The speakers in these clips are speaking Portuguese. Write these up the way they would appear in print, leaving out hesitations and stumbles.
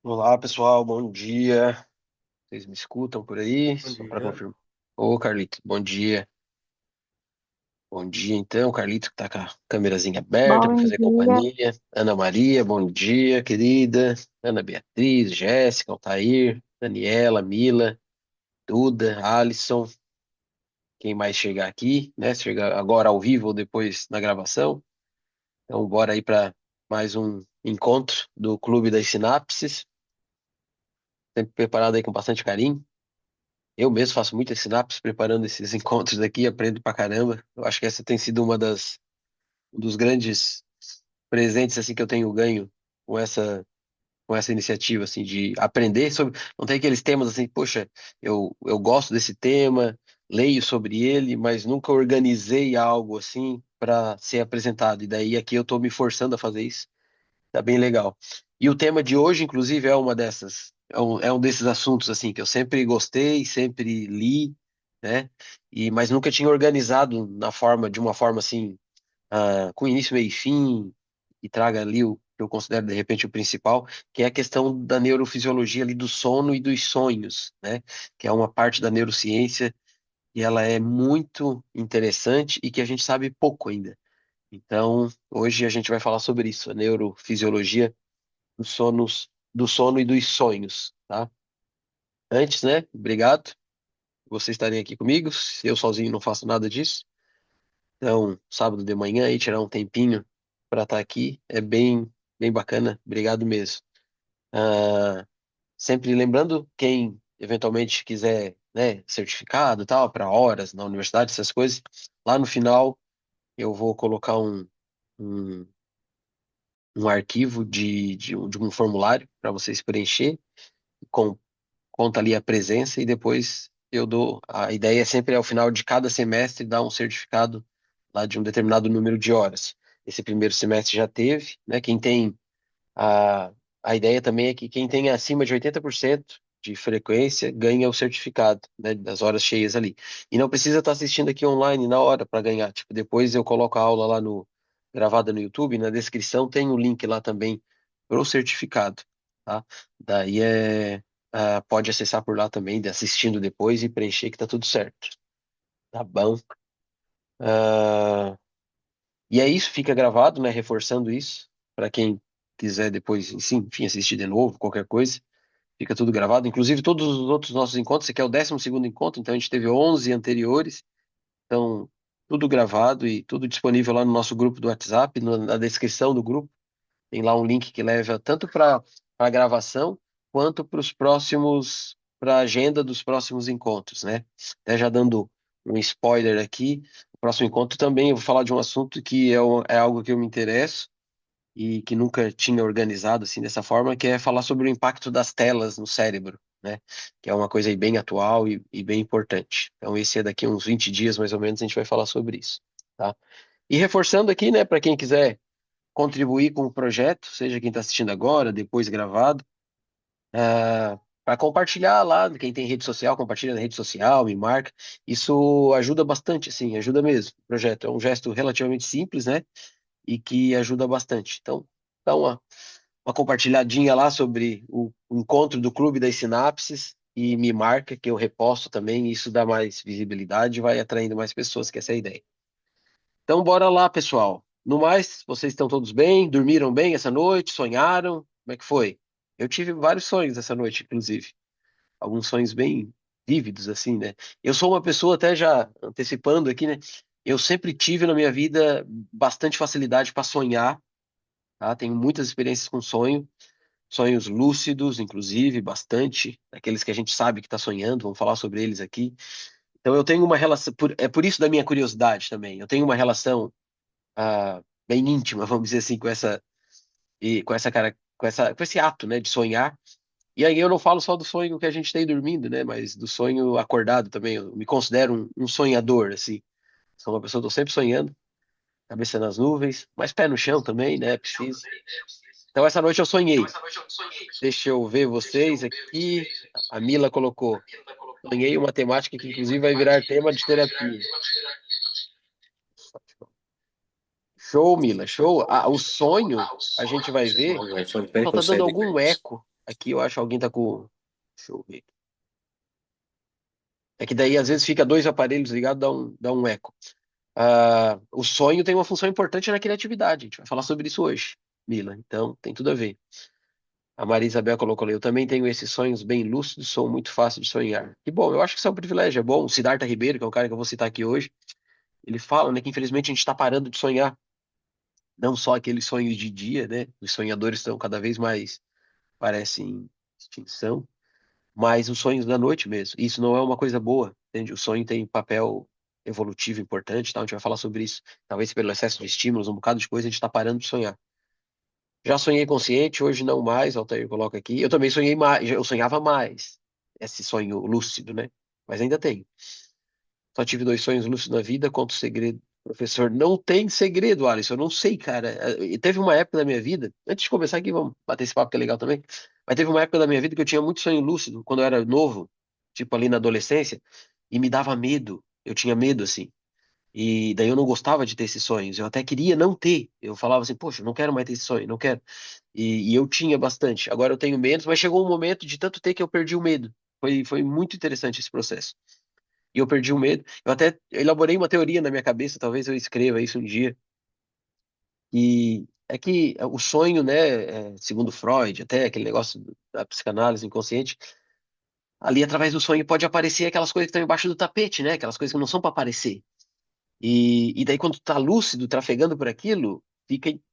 Olá, pessoal, bom dia. Vocês me escutam por aí? Bom Só para dia. confirmar. Ô, Carlito, bom dia. Bom dia, então. Carlito que tá com a câmerazinha aberta para Bom fazer dia. companhia. Ana Maria, bom dia, querida. Ana Beatriz, Jéssica, Altair, Daniela, Mila, Duda, Alisson. Quem mais chegar aqui, né? Se chegar agora ao vivo ou depois na gravação. Então, bora aí para mais um encontro do Clube das Sinapses. Sempre preparado aí com bastante carinho. Eu mesmo faço muitas sinapses preparando esses encontros aqui, aprendo pra caramba. Eu acho que essa tem sido um dos grandes presentes assim que eu tenho ganho com essa iniciativa assim de aprender sobre, não tem aqueles temas assim, poxa, eu gosto desse tema, leio sobre ele, mas nunca organizei algo assim para ser apresentado. E daí aqui eu estou me forçando a fazer isso. Tá bem legal. E o tema de hoje, inclusive, é uma dessas, é um desses assuntos assim que eu sempre gostei, sempre li, né? Mas nunca tinha organizado de uma forma assim, com início, meio e fim, e traga ali o que eu considero de repente o principal, que é a questão da neurofisiologia ali do sono e dos sonhos, né? Que é uma parte da neurociência e ela é muito interessante e que a gente sabe pouco ainda. Então, hoje a gente vai falar sobre isso, a neurofisiologia do sono e dos sonhos, tá? Antes, né? Obrigado por vocês estarem aqui comigo. Eu sozinho não faço nada disso. Então, sábado de manhã aí tirar um tempinho para estar aqui é bem bacana. Obrigado mesmo. Ah, sempre lembrando quem eventualmente quiser, né, certificado, e tal, para horas na universidade, essas coisas. Lá no final eu vou colocar um, um arquivo de um formulário para vocês preencher com conta ali a presença e depois eu dou. A ideia é sempre ao final de cada semestre dar um certificado lá de um determinado número de horas. Esse primeiro semestre já teve, né? Quem tem a, a ideia também é que quem tem acima de 80% de frequência ganha o certificado, né, das horas cheias ali. E não precisa estar assistindo aqui online na hora para ganhar. Tipo, depois eu coloco a aula lá no gravada no YouTube, na descrição tem o link lá também pro certificado, tá? Daí pode acessar por lá também, assistindo depois e preencher que tá tudo certo. Tá bom? Ah, e é isso, fica gravado, né? Reforçando isso, para quem quiser depois, sim, enfim, assistir de novo, qualquer coisa, fica tudo gravado. Inclusive, todos os outros nossos encontros, esse aqui é o 12º encontro, então a gente teve 11 anteriores, então tudo gravado e tudo disponível lá no nosso grupo do WhatsApp, na descrição do grupo. Tem lá um link que leva tanto para a gravação quanto para os próximos, para a agenda dos próximos encontros, né? Até já dando um spoiler aqui, o próximo encontro também eu vou falar de um assunto que é algo que eu me interesso e que nunca tinha organizado assim dessa forma, que é falar sobre o impacto das telas no cérebro, né? Que é uma coisa aí bem atual e bem importante. Então esse é daqui a uns 20 dias mais ou menos a gente vai falar sobre isso, tá? E reforçando aqui, né, para quem quiser contribuir com o projeto, seja quem está assistindo agora, depois gravado, para compartilhar lá, quem tem rede social, compartilha na rede social, me marca. Isso ajuda bastante, assim, ajuda mesmo. O projeto é um gesto relativamente simples, né? E que ajuda bastante. Então, dá uma compartilhadinha lá sobre o encontro do Clube das Sinapses e me marca que eu reposto também. Isso dá mais visibilidade e vai atraindo mais pessoas, que essa é a ideia. Então, bora lá, pessoal. No mais, vocês estão todos bem? Dormiram bem essa noite? Sonharam? Como é que foi? Eu tive vários sonhos essa noite, inclusive. Alguns sonhos bem vívidos, assim, né? Eu sou uma pessoa, até já antecipando aqui, né? Eu sempre tive na minha vida bastante facilidade para sonhar, tá? Tenho muitas experiências com sonho, sonhos lúcidos, inclusive, bastante, aqueles que a gente sabe que está sonhando, vamos falar sobre eles aqui. Então, eu tenho uma relação, é por isso da minha curiosidade também. Eu tenho uma relação bem íntima, vamos dizer assim, com essa cara, com esse ato, né, de sonhar. E aí eu não falo só do sonho que a gente tem dormindo, né, mas do sonho acordado também. Eu me considero um sonhador, assim. Sou uma pessoa, tô sempre sonhando, cabeça nas nuvens, mas pé no chão também, né, preciso. Então essa noite eu sonhei. Deixa eu ver vocês aqui. A Mila colocou. Sonhei uma temática que inclusive vai virar tema de terapia. Show, Mila, show. O sonho, a gente vai ver. O iPhone, Só peraí, tá dando consegue. algum eco Aqui eu acho que alguém tá com. Deixa eu ver. É que daí às vezes fica dois aparelhos ligados, dá um eco. O sonho tem uma função importante na criatividade. A gente vai falar sobre isso hoje, Mila. Então tem tudo a ver. A Maria Isabel colocou ali, eu também tenho esses sonhos bem lúcidos, sou muito fácil de sonhar. Que bom, eu acho que isso é um privilégio, é bom. O Siddhartha Ribeiro, que é o cara que eu vou citar aqui hoje, ele fala, né, que infelizmente a gente está parando de sonhar. Não só aqueles sonhos de dia, né? Os sonhadores estão cada vez mais, parecem em extinção, mas os sonhos da noite mesmo. Isso não é uma coisa boa, entende? O sonho tem papel evolutivo importante, tá? A gente vai falar sobre isso. Talvez pelo excesso de estímulos, um bocado de coisa, a gente está parando de sonhar. Já sonhei consciente, hoje não mais, Altair coloca aqui. Eu também sonhei mais, eu sonhava mais. Esse sonho lúcido, né? Mas ainda tenho. Só tive dois sonhos lúcidos na vida, conto o segredo. Professor, não tem segredo, Alisson. Eu não sei, cara. Teve uma época da minha vida, antes de começar aqui, vamos bater esse papo que é legal também. Mas teve uma época da minha vida que eu tinha muito sonho lúcido, quando eu era novo, tipo ali na adolescência, e me dava medo. Eu tinha medo, assim. E daí eu não gostava de ter esses sonhos. Eu até queria não ter. Eu falava assim, poxa, eu não quero mais ter esse sonho, não quero. E eu tinha bastante. Agora eu tenho menos, mas chegou um momento de tanto ter que eu perdi o medo. Foi muito interessante esse processo. E eu perdi o medo. Eu até elaborei uma teoria na minha cabeça, talvez eu escreva isso um dia. E é que o sonho, né, segundo Freud, até aquele negócio da psicanálise inconsciente, ali através do sonho pode aparecer aquelas coisas que estão embaixo do tapete, né? Aquelas coisas que não são para aparecer. E daí, quando tu tá lúcido, trafegando por aquilo,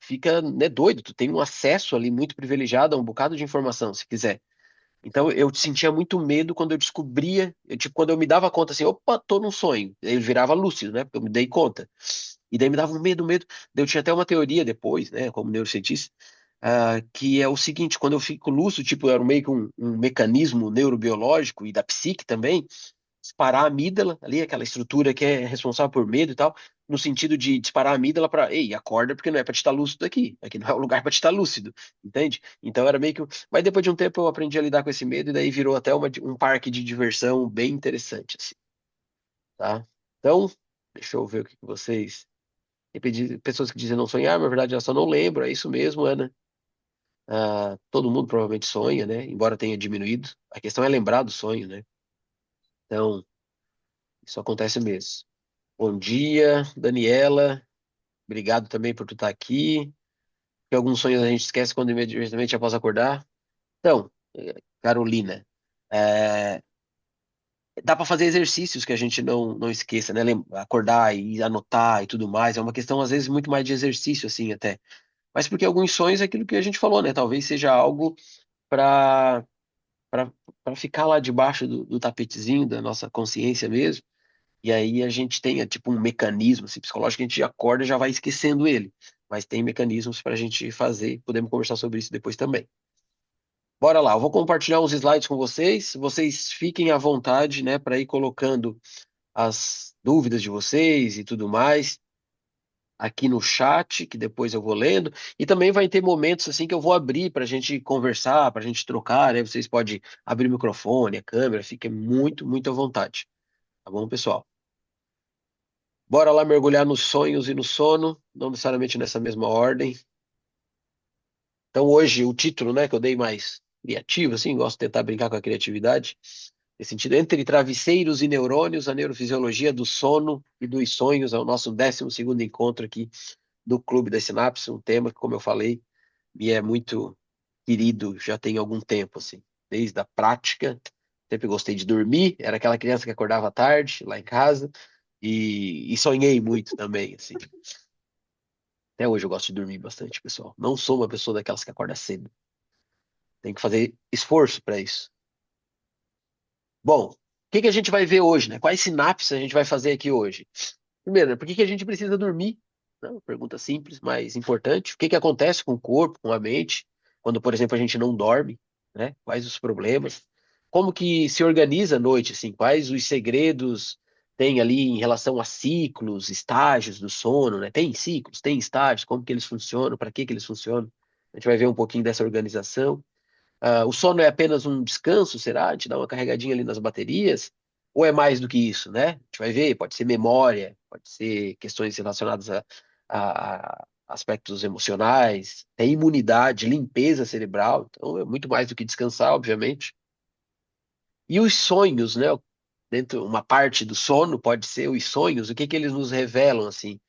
fica, né, doido. Tu tem um acesso ali muito privilegiado a um bocado de informação, se quiser. Então, eu sentia muito medo quando eu descobria, tipo, quando eu me dava conta assim, opa, tô num sonho. Aí eu virava lúcido, né? Porque eu me dei conta. E daí me dava um medo, medo. Daí eu tinha até uma teoria depois, né, como neurocientista, que é o seguinte, quando eu fico lúcido, tipo, era meio que um mecanismo neurobiológico e da psique também, disparar a amígdala, ali, aquela estrutura que é responsável por medo e tal, no sentido de disparar a amígdala para, ei, acorda, porque não é para te estar lúcido aqui. Aqui não é o lugar para te estar lúcido, entende? Então era meio que. Mas depois de um tempo eu aprendi a lidar com esse medo e daí virou até um parque de diversão bem interessante, assim, tá? Então, deixa eu ver o que que vocês. Tem pessoas que dizem não sonhar, mas na verdade eu só não lembro, é isso mesmo, Ana. Todo mundo provavelmente sonha, né? Embora tenha diminuído. A questão é lembrar do sonho, né? Então, isso acontece mesmo. Bom dia, Daniela. Obrigado também por tu estar aqui. Porque alguns sonhos a gente esquece quando imediatamente após acordar. Então, Carolina, é, dá para fazer exercícios que a gente não esqueça, né? Acordar e anotar e tudo mais. É uma questão, às vezes, muito mais de exercício, assim, até. Mas porque alguns sonhos é aquilo que a gente falou, né? Talvez seja algo para para ficar lá debaixo do tapetezinho da nossa consciência mesmo. E aí a gente tem tipo um mecanismo assim, psicológico que a gente acorda e já vai esquecendo ele. Mas tem mecanismos para a gente fazer. Podemos conversar sobre isso depois também. Bora lá, eu vou compartilhar uns slides com vocês. Vocês fiquem à vontade, né, para ir colocando as dúvidas de vocês e tudo mais aqui no chat, que depois eu vou lendo. E também vai ter momentos assim que eu vou abrir para a gente conversar, para a gente trocar, né? Vocês podem abrir o microfone, a câmera, fiquem muito, muito à vontade. Tá bom, pessoal? Bora lá mergulhar nos sonhos e no sono, não necessariamente nessa mesma ordem. Então, hoje, o título, né, que eu dei mais criativo, assim, gosto de tentar brincar com a criatividade, nesse sentido, entre travesseiros e neurônios, a neurofisiologia do sono e dos sonhos, é o nosso 12º encontro aqui do Clube das Sinapses, um tema que, como eu falei, me é muito querido já tem algum tempo, assim, desde a prática, sempre gostei de dormir, era aquela criança que acordava tarde, lá em casa, e sonhei muito também, assim. Até hoje eu gosto de dormir bastante, pessoal. Não sou uma pessoa daquelas que acorda cedo. Tem que fazer esforço para isso. Bom, o que que a gente vai ver hoje, né? Quais sinapses a gente vai fazer aqui hoje? Primeiro, né, por que que a gente precisa dormir? Não, pergunta simples, mas importante. O que que acontece com o corpo, com a mente, quando, por exemplo, a gente não dorme, né? Quais os problemas? Como que se organiza a noite, assim? Quais os segredos tem ali em relação a ciclos, estágios do sono, né? Tem ciclos, tem estágios, como que eles funcionam, para que que eles funcionam? A gente vai ver um pouquinho dessa organização. O sono é apenas um descanso, será? A gente dá uma carregadinha ali nas baterias? Ou é mais do que isso, né? A gente vai ver, pode ser memória, pode ser questões relacionadas aspectos emocionais, tem imunidade, limpeza cerebral, então é muito mais do que descansar, obviamente. E os sonhos, né? Dentro, uma parte do sono pode ser os sonhos, o que que eles nos revelam, assim?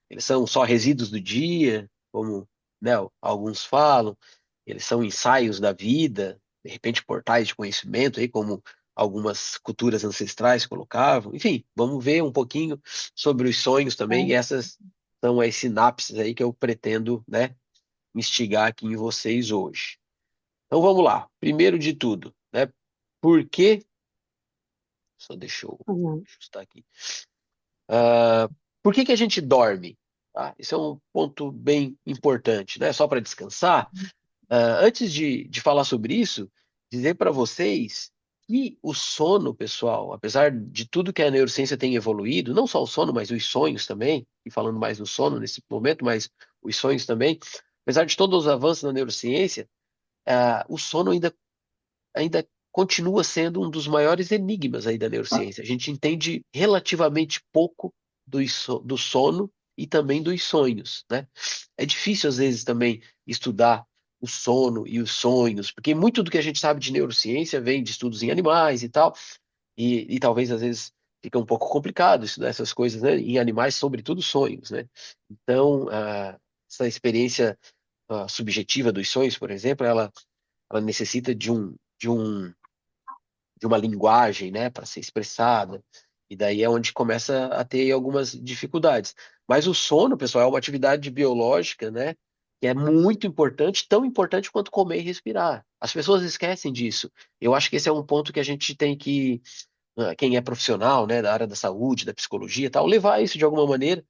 Eles são só resíduos do dia, como, né, alguns falam, eles são ensaios da vida, de repente portais de conhecimento, aí, como algumas culturas ancestrais colocavam. Enfim, vamos ver um pouquinho sobre os sonhos também, e essas são as sinapses aí que eu pretendo, né, instigar aqui em vocês hoje. Então vamos lá. Primeiro de tudo, né, por que, só deixa eu Uhum. ajustar aqui. Ah, por que que a gente dorme? Tá? Isso é um ponto bem importante, né? Só para descansar. Antes de falar sobre isso, dizer para vocês que o sono, pessoal, apesar de tudo que a neurociência tem evoluído, não só o sono, mas os sonhos também, e falando mais do sono nesse momento, mas os sonhos também, apesar de todos os avanços na neurociência, o sono ainda continua sendo um dos maiores enigmas aí da neurociência. A gente entende relativamente pouco do sono e também dos sonhos, né? É difícil, às vezes, também estudar o sono e os sonhos, porque muito do que a gente sabe de neurociência vem de estudos em animais e tal, e talvez, às vezes, fica um pouco complicado estudar essas coisas, né, em animais, sobretudo sonhos, né? Então, essa experiência subjetiva dos sonhos, por exemplo, ela necessita de uma linguagem, né, para ser expressada. E daí é onde começa a ter algumas dificuldades. Mas o sono, pessoal, é uma atividade biológica, né, que é muito importante, tão importante quanto comer e respirar. As pessoas esquecem disso. Eu acho que esse é um ponto que a gente tem que, quem é profissional, né, da área da saúde, da psicologia e tal, levar isso de alguma maneira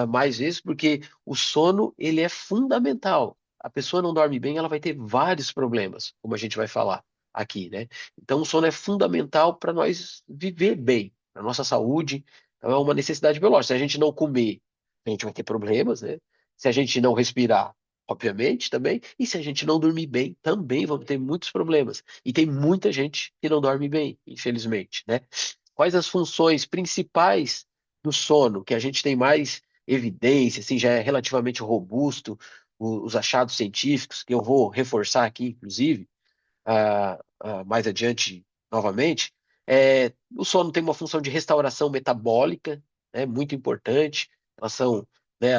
mais vezes, porque o sono ele é fundamental. A pessoa não dorme bem, ela vai ter vários problemas, como a gente vai falar aqui, né? Então, o sono é fundamental para nós viver bem, para nossa saúde. Então, é uma necessidade biológica. Se a gente não comer, a gente vai ter problemas, né? Se a gente não respirar, obviamente, também. E se a gente não dormir bem, também vamos ter muitos problemas. E tem muita gente que não dorme bem, infelizmente, né? Quais as funções principais do sono que a gente tem mais evidência, assim, já é relativamente robusto os achados científicos, que eu vou reforçar aqui, inclusive, mais adiante novamente, o sono tem uma função de restauração metabólica, né, muito importante, em relação, né,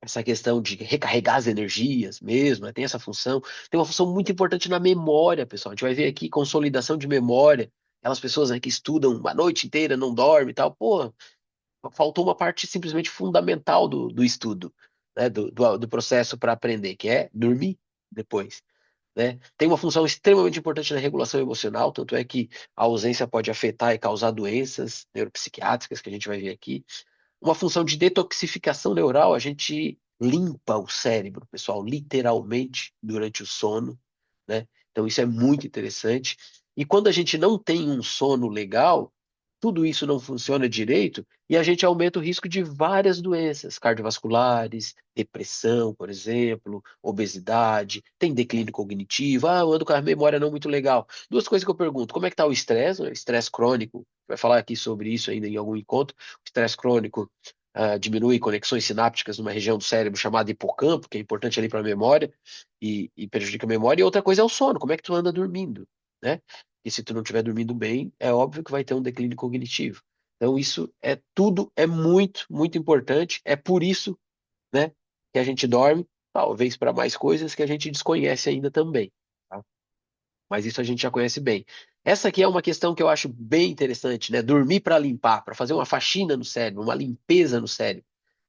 essa questão de recarregar as energias mesmo, né, tem essa função. Tem uma função muito importante na memória, pessoal. A gente vai ver aqui consolidação de memória, aquelas pessoas, né, que estudam uma noite inteira, não dormem e tal, pô, faltou uma parte simplesmente fundamental do estudo, né, do processo para aprender, que é dormir depois, né? Tem uma função extremamente importante na regulação emocional, tanto é que a ausência pode afetar e causar doenças neuropsiquiátricas, que a gente vai ver aqui. Uma função de detoxificação neural, a gente limpa o cérebro, pessoal, literalmente durante o sono, né? Então isso é muito interessante. E quando a gente não tem um sono legal, tudo isso não funciona direito e a gente aumenta o risco de várias doenças cardiovasculares, depressão, por exemplo, obesidade, tem declínio cognitivo, eu ando com a memória não muito legal. Duas coisas que eu pergunto, como é que está o estresse, né? Estresse crônico, vai falar aqui sobre isso ainda em algum encontro. O estresse crônico diminui conexões sinápticas numa região do cérebro chamada hipocampo, que é importante ali para a memória e prejudica a memória. E outra coisa é o sono, como é que tu anda dormindo, né? E se tu não estiver dormindo bem, é óbvio que vai ter um declínio cognitivo. Então, isso é tudo, é muito, muito importante. É por isso, né, que a gente dorme, talvez para mais coisas que a gente desconhece ainda também, tá? Mas isso a gente já conhece bem. Essa aqui é uma questão que eu acho bem interessante, né? Dormir para limpar, para fazer uma faxina no cérebro, uma limpeza no cérebro.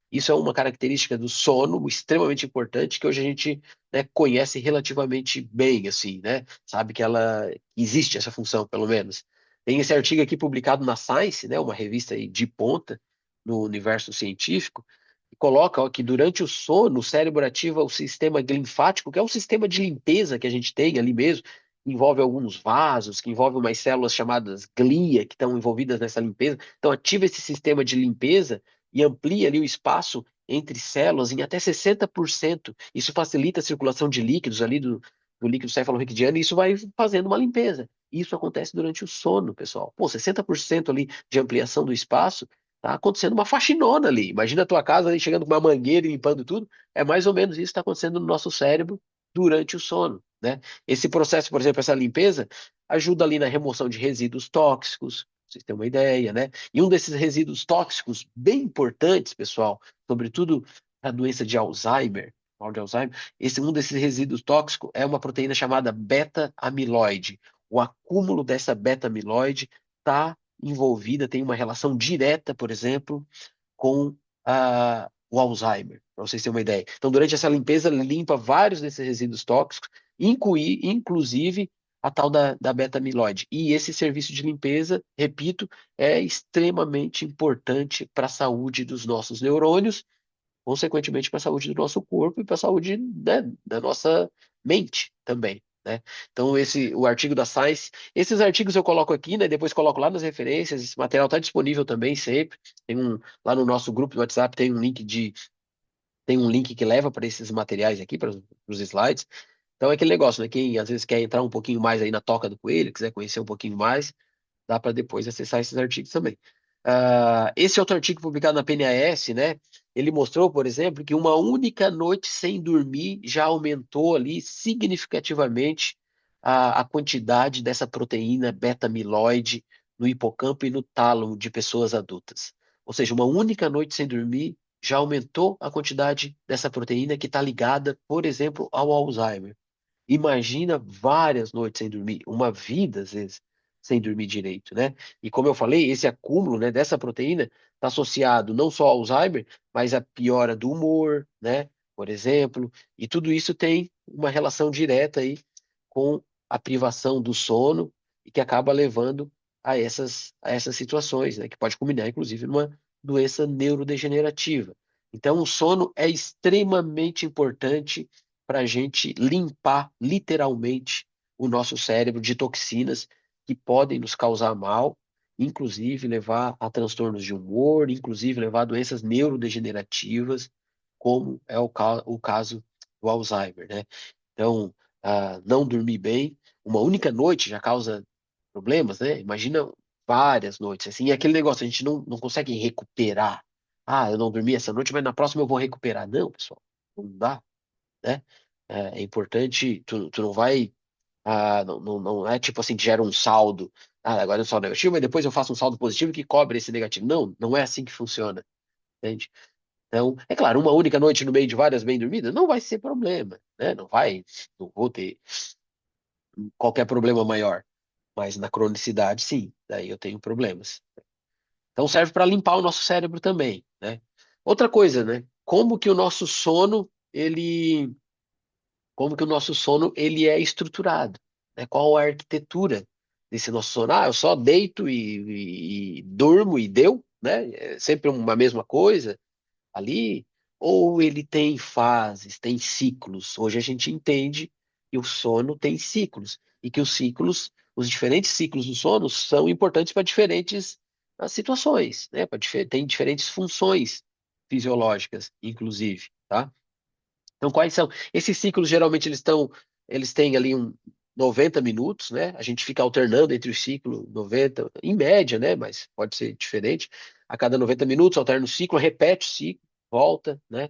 Isso é uma característica do sono extremamente importante que hoje a gente, né, conhece relativamente bem, assim, né? Sabe que ela existe essa função, pelo menos. Tem esse artigo aqui publicado na Science, né, uma revista aí de ponta no universo científico, que coloca ó, que durante o sono o cérebro ativa o sistema linfático, que é um sistema de limpeza que a gente tem ali mesmo, que envolve alguns vasos, que envolve umas células chamadas glia que estão envolvidas nessa limpeza. Então ativa esse sistema de limpeza e amplia ali o espaço entre células em até 60%. Isso facilita a circulação de líquidos ali do líquido cefalorraquidiano e isso vai fazendo uma limpeza. Isso acontece durante o sono, pessoal. Pô, 60% ali de ampliação do espaço, Tá acontecendo uma faxinona ali. Imagina a tua casa ali chegando com uma mangueira e limpando tudo. É mais ou menos isso que está acontecendo no nosso cérebro durante o sono, né? Esse processo, por exemplo, essa limpeza, ajuda ali na remoção de resíduos tóxicos, pra vocês terem uma ideia, né? E um desses resíduos tóxicos bem importantes, pessoal, sobretudo a doença de Alzheimer, mal de Alzheimer, um desses resíduos tóxicos é uma proteína chamada beta-amiloide. O acúmulo dessa beta-amiloide está envolvida, tem uma relação direta, por exemplo, com o Alzheimer, para vocês terem uma ideia. Então, durante essa limpeza, limpa vários desses resíduos tóxicos, inclusive a tal da beta-amiloide. E esse serviço de limpeza, repito, é extremamente importante para a saúde dos nossos neurônios, consequentemente para a saúde do nosso corpo e para a saúde, né, da nossa mente também, né? Então, o artigo da Science, esses artigos eu coloco aqui, né? Depois coloco lá nas referências. Esse material está disponível também sempre. Lá no nosso grupo do WhatsApp tem um link que leva para esses materiais aqui, para os slides. Então é aquele negócio, né? Quem às vezes quer entrar um pouquinho mais aí na toca do coelho, quiser conhecer um pouquinho mais, dá para depois acessar esses artigos também. Esse outro artigo publicado na PNAS, né? Ele mostrou, por exemplo, que uma única noite sem dormir já aumentou ali significativamente a quantidade dessa proteína beta-amiloide no hipocampo e no tálamo de pessoas adultas. Ou seja, uma única noite sem dormir já aumentou a quantidade dessa proteína que está ligada, por exemplo, ao Alzheimer. Imagina várias noites sem dormir, uma vida, às vezes, sem dormir direito, né? E como eu falei, esse acúmulo, né, dessa proteína está associado não só ao Alzheimer, mas à piora do humor, né? Por exemplo, e tudo isso tem uma relação direta aí com a privação do sono e que acaba levando a essas situações, né? Que pode culminar, inclusive, numa doença neurodegenerativa. Então, o sono é extremamente importante para a gente limpar literalmente o nosso cérebro de toxinas que podem nos causar mal, inclusive levar a transtornos de humor, inclusive levar a doenças neurodegenerativas, como é o caso do Alzheimer, né? Então, não dormir bem, uma única noite já causa problemas, né? Imagina várias noites, assim, e aquele negócio, a gente não consegue recuperar. Ah, eu não dormi essa noite, mas na próxima eu vou recuperar. Não, pessoal, não dá, né? É importante, tu não vai, não é tipo assim que gera um saldo. Ah, agora é um saldo negativo, mas depois eu faço um saldo positivo que cobre esse negativo. Não, não é assim que funciona, entende? Então, é claro, uma única noite no meio de várias bem dormidas não vai ser problema, né? Não vou ter qualquer problema maior, mas na cronicidade, sim, daí eu tenho problemas. Então serve para limpar o nosso cérebro também, né? Outra coisa, né? Como que o nosso sono ele é estruturado, né? Qual a arquitetura desse nosso sono? Ah, eu só deito e durmo e deu, né? É sempre uma mesma coisa ali, ou ele tem fases, tem ciclos. Hoje a gente entende que o sono tem ciclos e que os diferentes ciclos do sono são importantes para diferentes situações, né? Tem diferentes funções fisiológicas, inclusive, tá? Então, quais são? Esses ciclos geralmente eles têm ali 90 minutos, né? A gente fica alternando entre os ciclos 90, em média, né? Mas pode ser diferente. A cada 90 minutos alterna o ciclo, repete o ciclo, volta, né?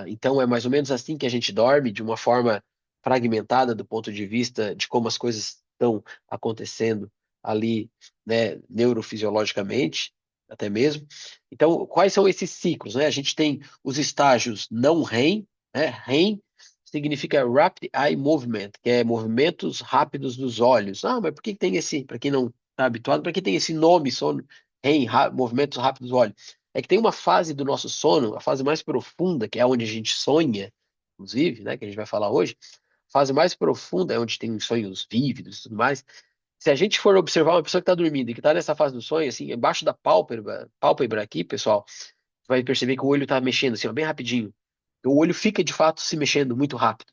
Então é mais ou menos assim que a gente dorme, de uma forma fragmentada do ponto de vista de como as coisas estão acontecendo ali, né? Neurofisiologicamente, até mesmo. Então, quais são esses ciclos, né? A gente tem os estágios não REM, né? REM significa Rapid Eye Movement, que é movimentos rápidos dos olhos. Ah, mas por que tem para quem não está habituado, por que tem esse nome, sono, REM, movimentos rápidos dos olhos? É que tem uma fase do nosso sono, a fase mais profunda, que é onde a gente sonha, inclusive, né, que a gente vai falar hoje. A fase mais profunda é onde tem sonhos vívidos e tudo mais. Se a gente for observar uma pessoa que está dormindo e que está nessa fase do sonho, assim, embaixo da pálpebra aqui, pessoal, vai perceber que o olho está mexendo assim, ó, bem rapidinho. O olho fica de fato se mexendo muito rápido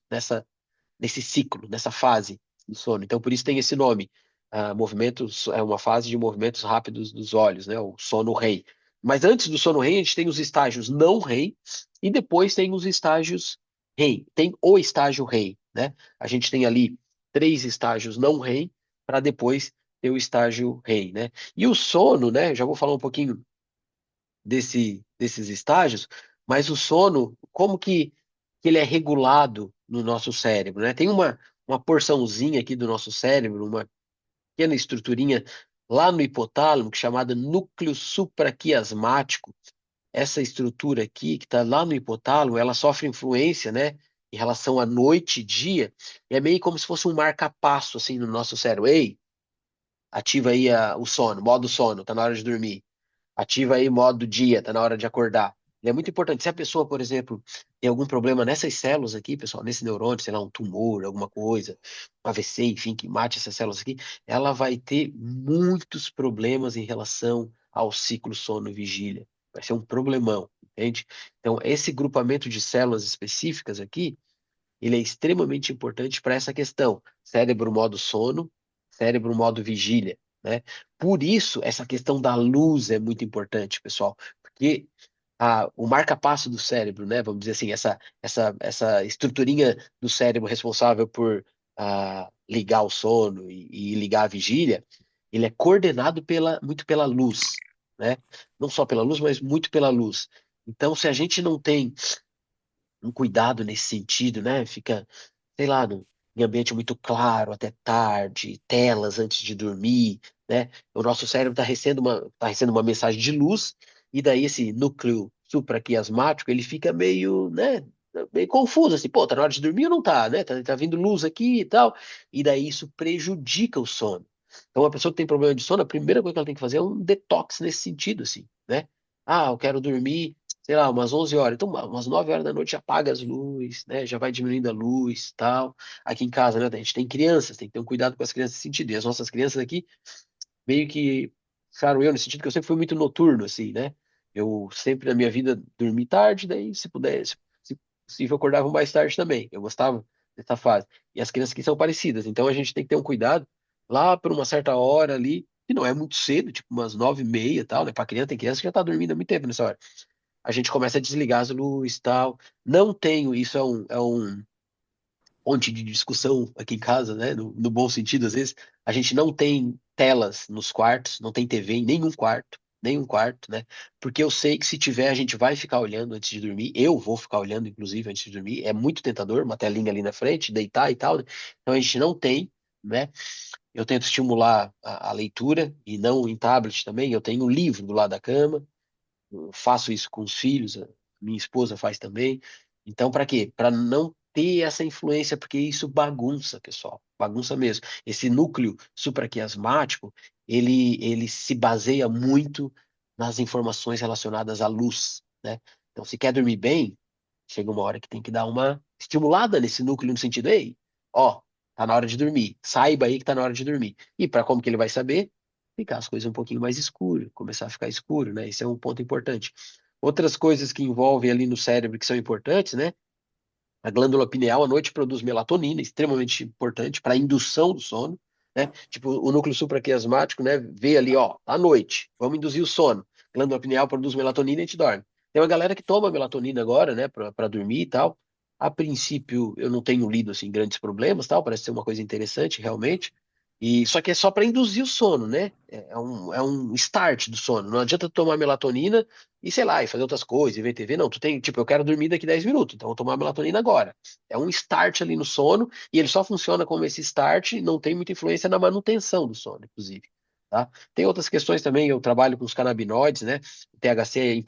nesse ciclo, nessa fase do sono. Então, por isso tem esse nome. É uma fase de movimentos rápidos dos olhos, né? O sono REM. Mas antes do sono REM, a gente tem os estágios não REM e depois tem os estágios REM. Tem o estágio REM, né? A gente tem ali 3 estágios não REM para depois ter o estágio REM, né? E o sono, né? Já vou falar um pouquinho desses estágios, mas o sono, como que ele é regulado no nosso cérebro, né? Tem uma porçãozinha aqui do nosso cérebro, uma pequena estruturinha lá no hipotálamo, que é chamada núcleo supraquiasmático. Essa estrutura aqui, que está lá no hipotálamo, ela sofre influência, né, em relação à noite e dia, e é meio como se fosse um marca-passo, assim, no nosso cérebro. Ei, ativa aí o sono, modo sono, tá na hora de dormir. Ativa aí modo dia, tá na hora de acordar. Ele é muito importante. Se a pessoa, por exemplo, tem algum problema nessas células aqui, pessoal, nesse neurônio, sei lá, um tumor, alguma coisa, um AVC, enfim, que mate essas células aqui, ela vai ter muitos problemas em relação ao ciclo sono-vigília. Vai ser um problemão, entende? Então, esse grupamento de células específicas aqui, ele é extremamente importante para essa questão. Cérebro modo sono, cérebro modo vigília, né? Por isso, essa questão da luz é muito importante, pessoal, porque o marca-passo do cérebro, né? Vamos dizer assim, essa estruturinha do cérebro responsável por ligar o sono e ligar a vigília, ele é coordenado muito pela luz, né? Não só pela luz, mas muito pela luz. Então, se a gente não tem um cuidado nesse sentido, né? Fica, sei lá, em ambiente muito claro até tarde, telas antes de dormir, né? O nosso cérebro tá recebendo uma mensagem de luz, e daí esse núcleo supraquiasmático, ele fica meio, né? Meio confuso, assim, pô, tá na hora de dormir ou não tá, né? Tá vindo luz aqui e tal, e daí isso prejudica o sono. Então, a pessoa que tem problema de sono, a primeira coisa que ela tem que fazer é um detox nesse sentido, assim, né? Ah, eu quero dormir sei lá, umas 11 horas. Então, umas 9 horas da noite apaga as luzes, né? Já vai diminuindo a luz, tal. Aqui em casa, né? A gente tem crianças, tem que ter um cuidado com as crianças nesse sentido. E as nossas crianças aqui, meio que puxaram eu, nesse sentido que eu sempre fui muito noturno, assim, né? Eu sempre na minha vida dormi tarde, daí se pudesse, se possível, eu acordava mais tarde também. Eu gostava dessa fase. E as crianças aqui são parecidas, então a gente tem que ter um cuidado lá por uma certa hora ali, que não é muito cedo, tipo umas 9h30 e tal, né? Pra criança, tem criança que já tá dormindo há muito tempo nessa hora. A gente começa a desligar as luzes e tal. Não tenho, isso é um ponto de discussão aqui em casa, né? No bom sentido, às vezes, a gente não tem telas nos quartos, não tem TV em nenhum quarto, né? Porque eu sei que se tiver, a gente vai ficar olhando antes de dormir. Eu vou ficar olhando, inclusive, antes de dormir. É muito tentador, uma telinha ali na frente, deitar e tal, né? Então a gente não tem, né? Eu tento estimular a leitura e não em tablet também. Eu tenho um livro do lado da cama. Eu faço isso com os filhos, a minha esposa faz também. Então, para quê? Para não ter essa influência, porque isso bagunça, pessoal, bagunça mesmo. Esse núcleo supraquiasmático, ele se baseia muito nas informações relacionadas à luz, né? Então, se quer dormir bem, chega uma hora que tem que dar uma estimulada nesse núcleo no sentido, ei, ó, tá na hora de dormir. Saiba aí que tá na hora de dormir. E para como que ele vai saber? Ficar as coisas um pouquinho mais escuro, começar a ficar escuro, né? Esse é um ponto importante. Outras coisas que envolvem ali no cérebro que são importantes, né? A glândula pineal à noite produz melatonina, extremamente importante para a indução do sono, né? Tipo, o núcleo supraquiasmático, né? Vê ali, ó, à noite, vamos induzir o sono. A glândula pineal produz melatonina e a gente dorme. Tem uma galera que toma melatonina agora, né, para dormir e tal. A princípio, eu não tenho lido assim grandes problemas, tal, parece ser uma coisa interessante, realmente. E só que é só para induzir o sono, né? É um start do sono. Não adianta tu tomar melatonina e sei lá, e fazer outras coisas, e ver TV. Não, tu tem, tipo, eu quero dormir daqui 10 minutos, então eu vou tomar melatonina agora. É um start ali no sono, e ele só funciona como esse start, não tem muita influência na manutenção do sono, inclusive. Tá? Tem outras questões também, eu trabalho com os canabinoides, né? O THC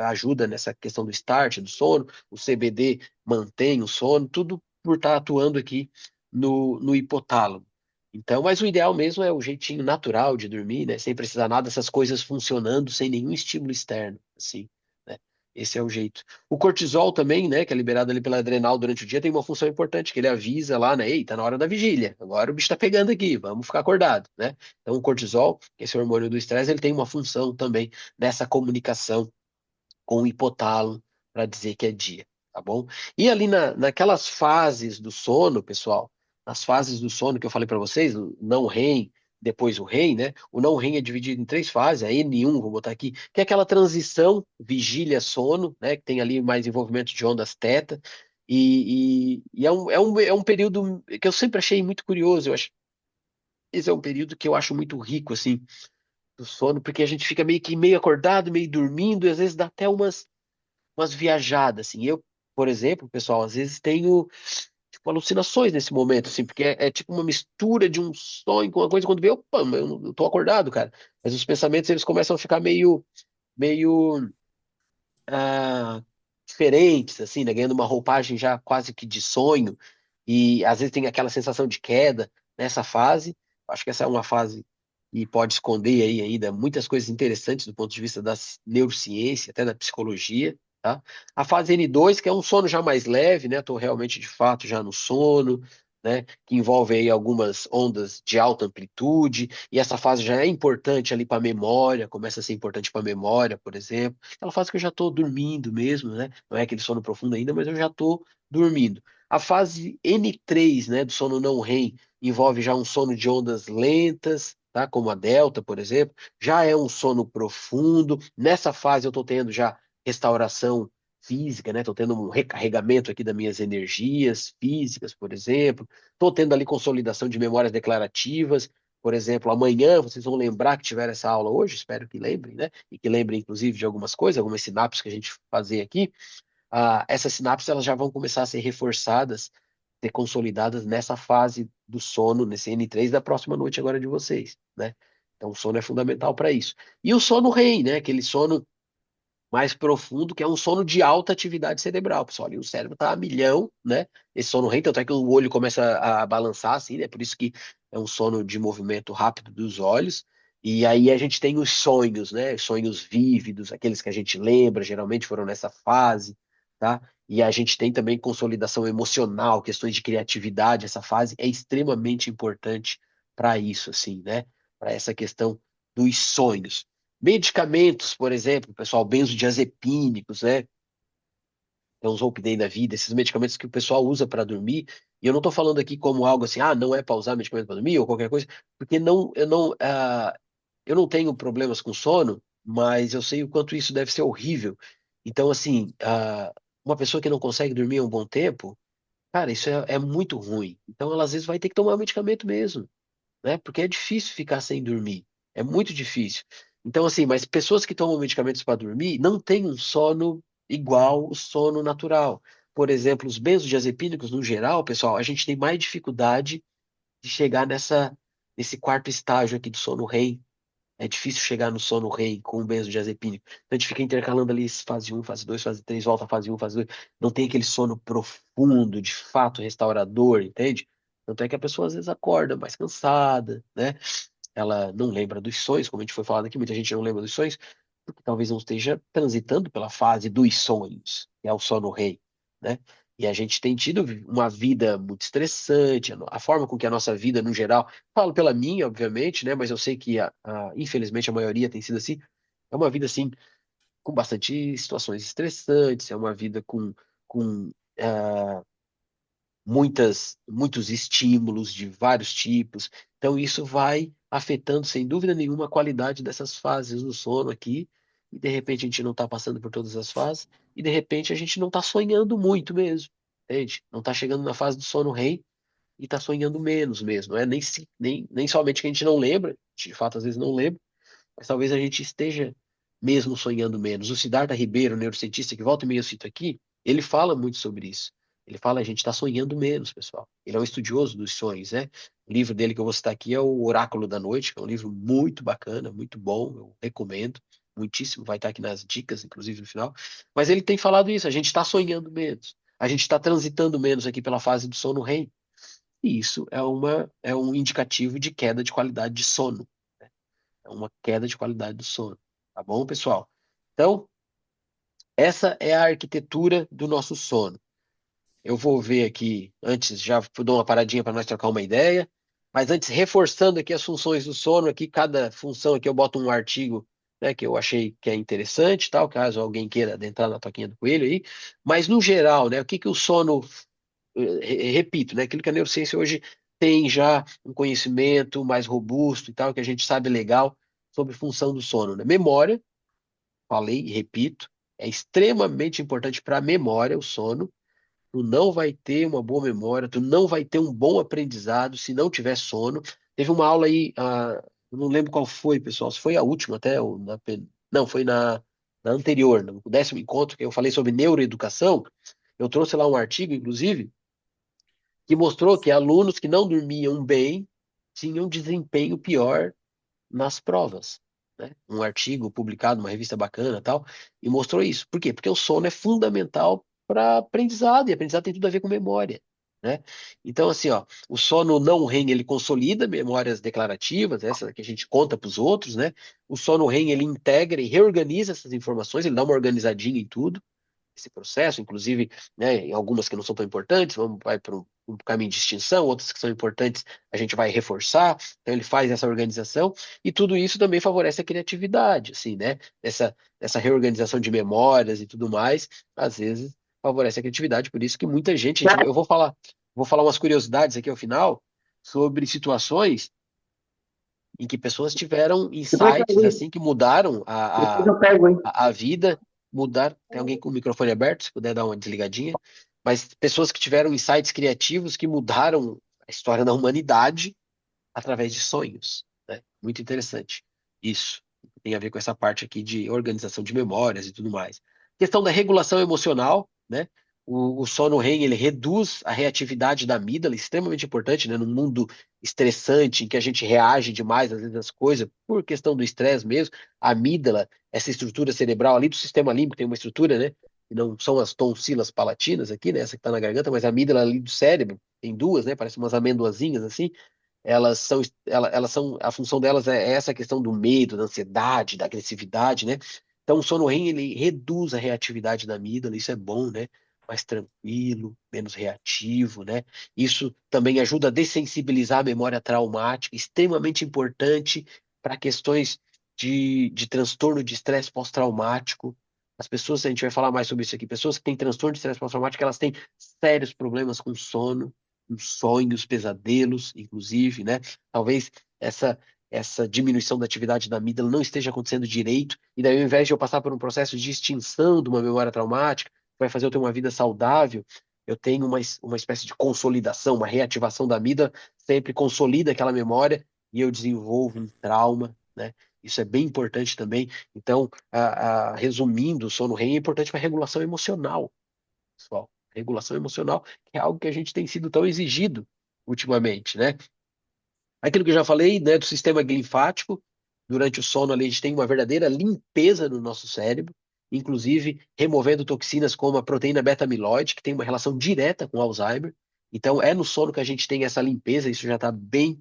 ajuda nessa questão do start, do sono, o CBD mantém o sono, tudo por estar atuando aqui no hipotálamo. Então, mas o ideal mesmo é o jeitinho natural de dormir, né? Sem precisar nada dessas coisas funcionando sem nenhum estímulo externo, assim, né? Esse é o jeito. O cortisol também, né, que é liberado ali pela adrenal durante o dia, tem uma função importante, que ele avisa lá, né? Ei, tá na hora da vigília. Agora o bicho tá pegando aqui, vamos ficar acordado, né? Então, o cortisol, esse hormônio do estresse, ele tem uma função também nessa comunicação com o hipotálamo para dizer que é dia, tá bom? E ali naquelas fases do sono, pessoal, nas fases do sono que eu falei para vocês, o não REM, depois o REM, né? O não REM é dividido em três fases, a N1, vou botar aqui, que é aquela transição vigília-sono, né? Que tem ali mais envolvimento de ondas teta. E é um período que eu sempre achei muito curioso. Esse é um período que eu acho muito rico, assim, do sono, porque a gente fica meio que meio acordado, meio dormindo, e às vezes dá até umas viajadas, assim. Eu, por exemplo, pessoal, às vezes tenho tipo alucinações nesse momento, assim, porque é tipo uma mistura de um sonho com uma coisa, quando vê, opa, eu tô acordado, cara. Mas os pensamentos, eles começam a ficar meio ah, diferentes, assim, né? Ganhando uma roupagem já quase que de sonho, e às vezes tem aquela sensação de queda nessa fase. Acho que essa é uma fase que pode esconder aí ainda muitas coisas interessantes do ponto de vista da neurociência, até da psicologia, tá? A fase N2, que é um sono já mais leve, né? Estou realmente de fato já no sono, né? Que envolve aí algumas ondas de alta amplitude, e essa fase já é importante ali para a memória, começa a ser importante para a memória, por exemplo. Aquela fase que eu já estou dormindo mesmo, né? Não é aquele sono profundo ainda, mas eu já estou dormindo. A fase N3, né, do sono não REM, envolve já um sono de ondas lentas, tá? Como a delta, por exemplo. Já é um sono profundo. Nessa fase eu estou tendo já restauração física, né? Estou tendo um recarregamento aqui das minhas energias físicas, por exemplo. Estou tendo ali consolidação de memórias declarativas. Por exemplo, amanhã vocês vão lembrar que tiveram essa aula hoje, espero que lembrem, né? E que lembrem, inclusive, de algumas coisas, algumas sinapses que a gente fazer aqui. Essas sinapses elas já vão começar a ser reforçadas, ser consolidadas nessa fase do sono, nesse N3 da próxima noite agora de vocês, né? Então, o sono é fundamental para isso. E o sono REM, né? Aquele sono mais profundo, que é um sono de alta atividade cerebral, pessoal. E o cérebro está a milhão, né? Esse sono REM, tanto é que o olho começa a balançar, assim, né? Por isso que é um sono de movimento rápido dos olhos. E aí a gente tem os sonhos, né? Sonhos vívidos, aqueles que a gente lembra, geralmente foram nessa fase, tá? E a gente tem também consolidação emocional, questões de criatividade. Essa fase é extremamente importante para isso, assim, né? Para essa questão dos sonhos. Medicamentos, por exemplo, pessoal, benzodiazepínicos, né? Tem uns Zolpidem da vida, esses medicamentos que o pessoal usa para dormir. E eu não estou falando aqui como algo assim, não é para usar medicamento para dormir ou qualquer coisa, porque eu não tenho problemas com sono, mas eu sei o quanto isso deve ser horrível. Então, assim, uma pessoa que não consegue dormir há um bom tempo, cara, isso é muito ruim. Então, ela às vezes vai ter que tomar medicamento mesmo, né? Porque é difícil ficar sem dormir. É muito difícil. Então, assim, mas pessoas que tomam medicamentos para dormir não têm um sono igual o sono natural. Por exemplo, os benzodiazepínicos, no geral, pessoal, a gente tem mais dificuldade de chegar nesse quarto estágio aqui do sono REM. É difícil chegar no sono REM com o benzodiazepínico. Então a gente fica intercalando ali fase um, fase 2, fase 3, volta fase um, fase 2. Não tem aquele sono profundo, de fato restaurador, entende? Tanto é que a pessoa às vezes acorda mais cansada, né? Ela não lembra dos sonhos, como a gente foi falado aqui, muita gente não lembra dos sonhos, porque talvez não esteja transitando pela fase dos sonhos, que é o sono REM, né? E a gente tem tido uma vida muito estressante, a forma com que a nossa vida, no geral, falo pela minha, obviamente, né? Mas eu sei que, infelizmente, a maioria tem sido assim. É uma vida, assim, com bastante situações estressantes, é uma vida com muitos estímulos de vários tipos. Então, isso vai afetando, sem dúvida nenhuma, a qualidade dessas fases do sono aqui. E, de repente, a gente não está passando por todas as fases. E, de repente, a gente não está sonhando muito mesmo. Entende? Não está chegando na fase do sono REM e está sonhando menos mesmo. Não é nem somente que a gente não lembra, a gente, de fato, às vezes não lembra, mas talvez a gente esteja mesmo sonhando menos. O Siddhartha Ribeiro, neurocientista, que volta e meia eu cito aqui, ele fala muito sobre isso. Ele fala, a gente está sonhando menos, pessoal. Ele é um estudioso dos sonhos, né? O livro dele que eu vou citar aqui é o Oráculo da Noite, que é um livro muito bacana, muito bom, eu recomendo muitíssimo, vai estar aqui nas dicas, inclusive no final. Mas ele tem falado isso, a gente está sonhando menos. A gente está transitando menos aqui pela fase do sono REM. E isso é um indicativo de queda de qualidade de sono. É uma queda de qualidade do sono. Tá bom, pessoal? Então, essa é a arquitetura do nosso sono. Eu vou ver aqui, antes, já dou uma paradinha para nós trocar uma ideia, mas antes, reforçando aqui as funções do sono, aqui, cada função aqui eu boto um artigo, né, que eu achei que é interessante, tal, caso alguém queira adentrar na toquinha do coelho aí, mas no geral, né, o que que o sono, repito, né, aquilo que a neurociência hoje tem já um conhecimento mais robusto e tal, que a gente sabe legal sobre função do sono, né? Memória, falei e repito, é extremamente importante para a memória o sono. Tu não vai ter uma boa memória, tu não vai ter um bom aprendizado se não tiver sono. Teve uma aula aí Eu não lembro qual foi, pessoal. Se foi a última até, ou não, foi na anterior, no 10º encontro, que eu falei sobre neuroeducação. Eu trouxe lá um artigo, inclusive, que mostrou que alunos que não dormiam bem tinham desempenho pior nas provas, né? Um artigo publicado numa revista bacana e tal, e mostrou isso. Por quê? Porque o sono é fundamental para aprendizado, e aprendizado tem tudo a ver com memória, né? Então, assim, ó, o sono não REM, ele consolida memórias declarativas, essa que a gente conta para os outros, né? O sono REM, ele integra e reorganiza essas informações, ele dá uma organizadinha em tudo, esse processo, inclusive, né, em algumas que não são tão importantes, vamos vai para um caminho de extinção, outras que são importantes a gente vai reforçar, então ele faz essa organização e tudo isso também favorece a criatividade, assim, né? Essa reorganização de memórias e tudo mais, às vezes favorece a criatividade, por isso que muita gente, eu vou falar umas curiosidades aqui ao final sobre situações em que pessoas tiveram Depois eu insights pego, hein? assim que mudaram Depois eu pego, hein? a vida, mudar. Tem alguém com o microfone aberto, se puder dar uma desligadinha. Mas pessoas que tiveram insights criativos que mudaram a história da humanidade através de sonhos, né? Muito interessante. Isso tem a ver com essa parte aqui de organização de memórias e tudo mais. Questão da regulação emocional, né? O sono REM, ele reduz a reatividade da amígdala, extremamente importante, né? Num mundo estressante, em que a gente reage demais às vezes às coisas, por questão do estresse mesmo, a amígdala, essa estrutura cerebral ali do sistema límbico tem uma estrutura, né? Que não são as tonsilas palatinas aqui, né? Essa que está na garganta, mas a amígdala ali do cérebro, tem duas, né? Parece umas amêndoazinhas assim, elas são, a função delas é essa questão do medo, da ansiedade, da agressividade, né? Então, o sono REM, ele reduz a reatividade da amígdala, isso é bom, né? Mais tranquilo, menos reativo, né? Isso também ajuda a dessensibilizar a memória traumática, extremamente importante para questões de transtorno de estresse pós-traumático. As pessoas, a gente vai falar mais sobre isso aqui, pessoas que têm transtorno de estresse pós-traumático, elas têm sérios problemas com sono, uns sonhos, pesadelos, inclusive, né? Talvez essa diminuição da atividade da amígdala não esteja acontecendo direito, e daí, ao invés de eu passar por um processo de extinção de uma memória traumática, que vai fazer eu ter uma vida saudável, eu tenho uma espécie de consolidação, uma reativação da amígdala, sempre consolida aquela memória e eu desenvolvo um trauma, né? Isso é bem importante também. Então, resumindo, o sono REM é importante para a regulação emocional, pessoal. Regulação emocional, que é algo que a gente tem sido tão exigido ultimamente, né? Aquilo que eu já falei, né, do sistema linfático, durante o sono ali, a gente tem uma verdadeira limpeza no nosso cérebro, inclusive removendo toxinas como a proteína beta-amiloide, que tem uma relação direta com Alzheimer. Então, é no sono que a gente tem essa limpeza, isso já está bem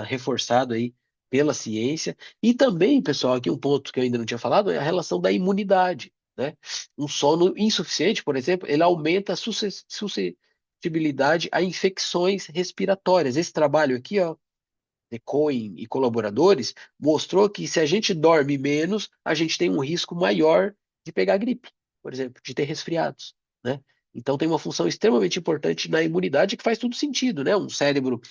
reforçado aí pela ciência. E também, pessoal, aqui um ponto que eu ainda não tinha falado é a relação da imunidade, né? Um sono insuficiente, por exemplo, ele aumenta a suscetibilidade a infecções respiratórias. Esse trabalho aqui, ó, de Cohen e colaboradores, mostrou que se a gente dorme menos, a gente tem um risco maior de pegar gripe, por exemplo, de ter resfriados, né? Então tem uma função extremamente importante na imunidade que faz tudo sentido, né? Um cérebro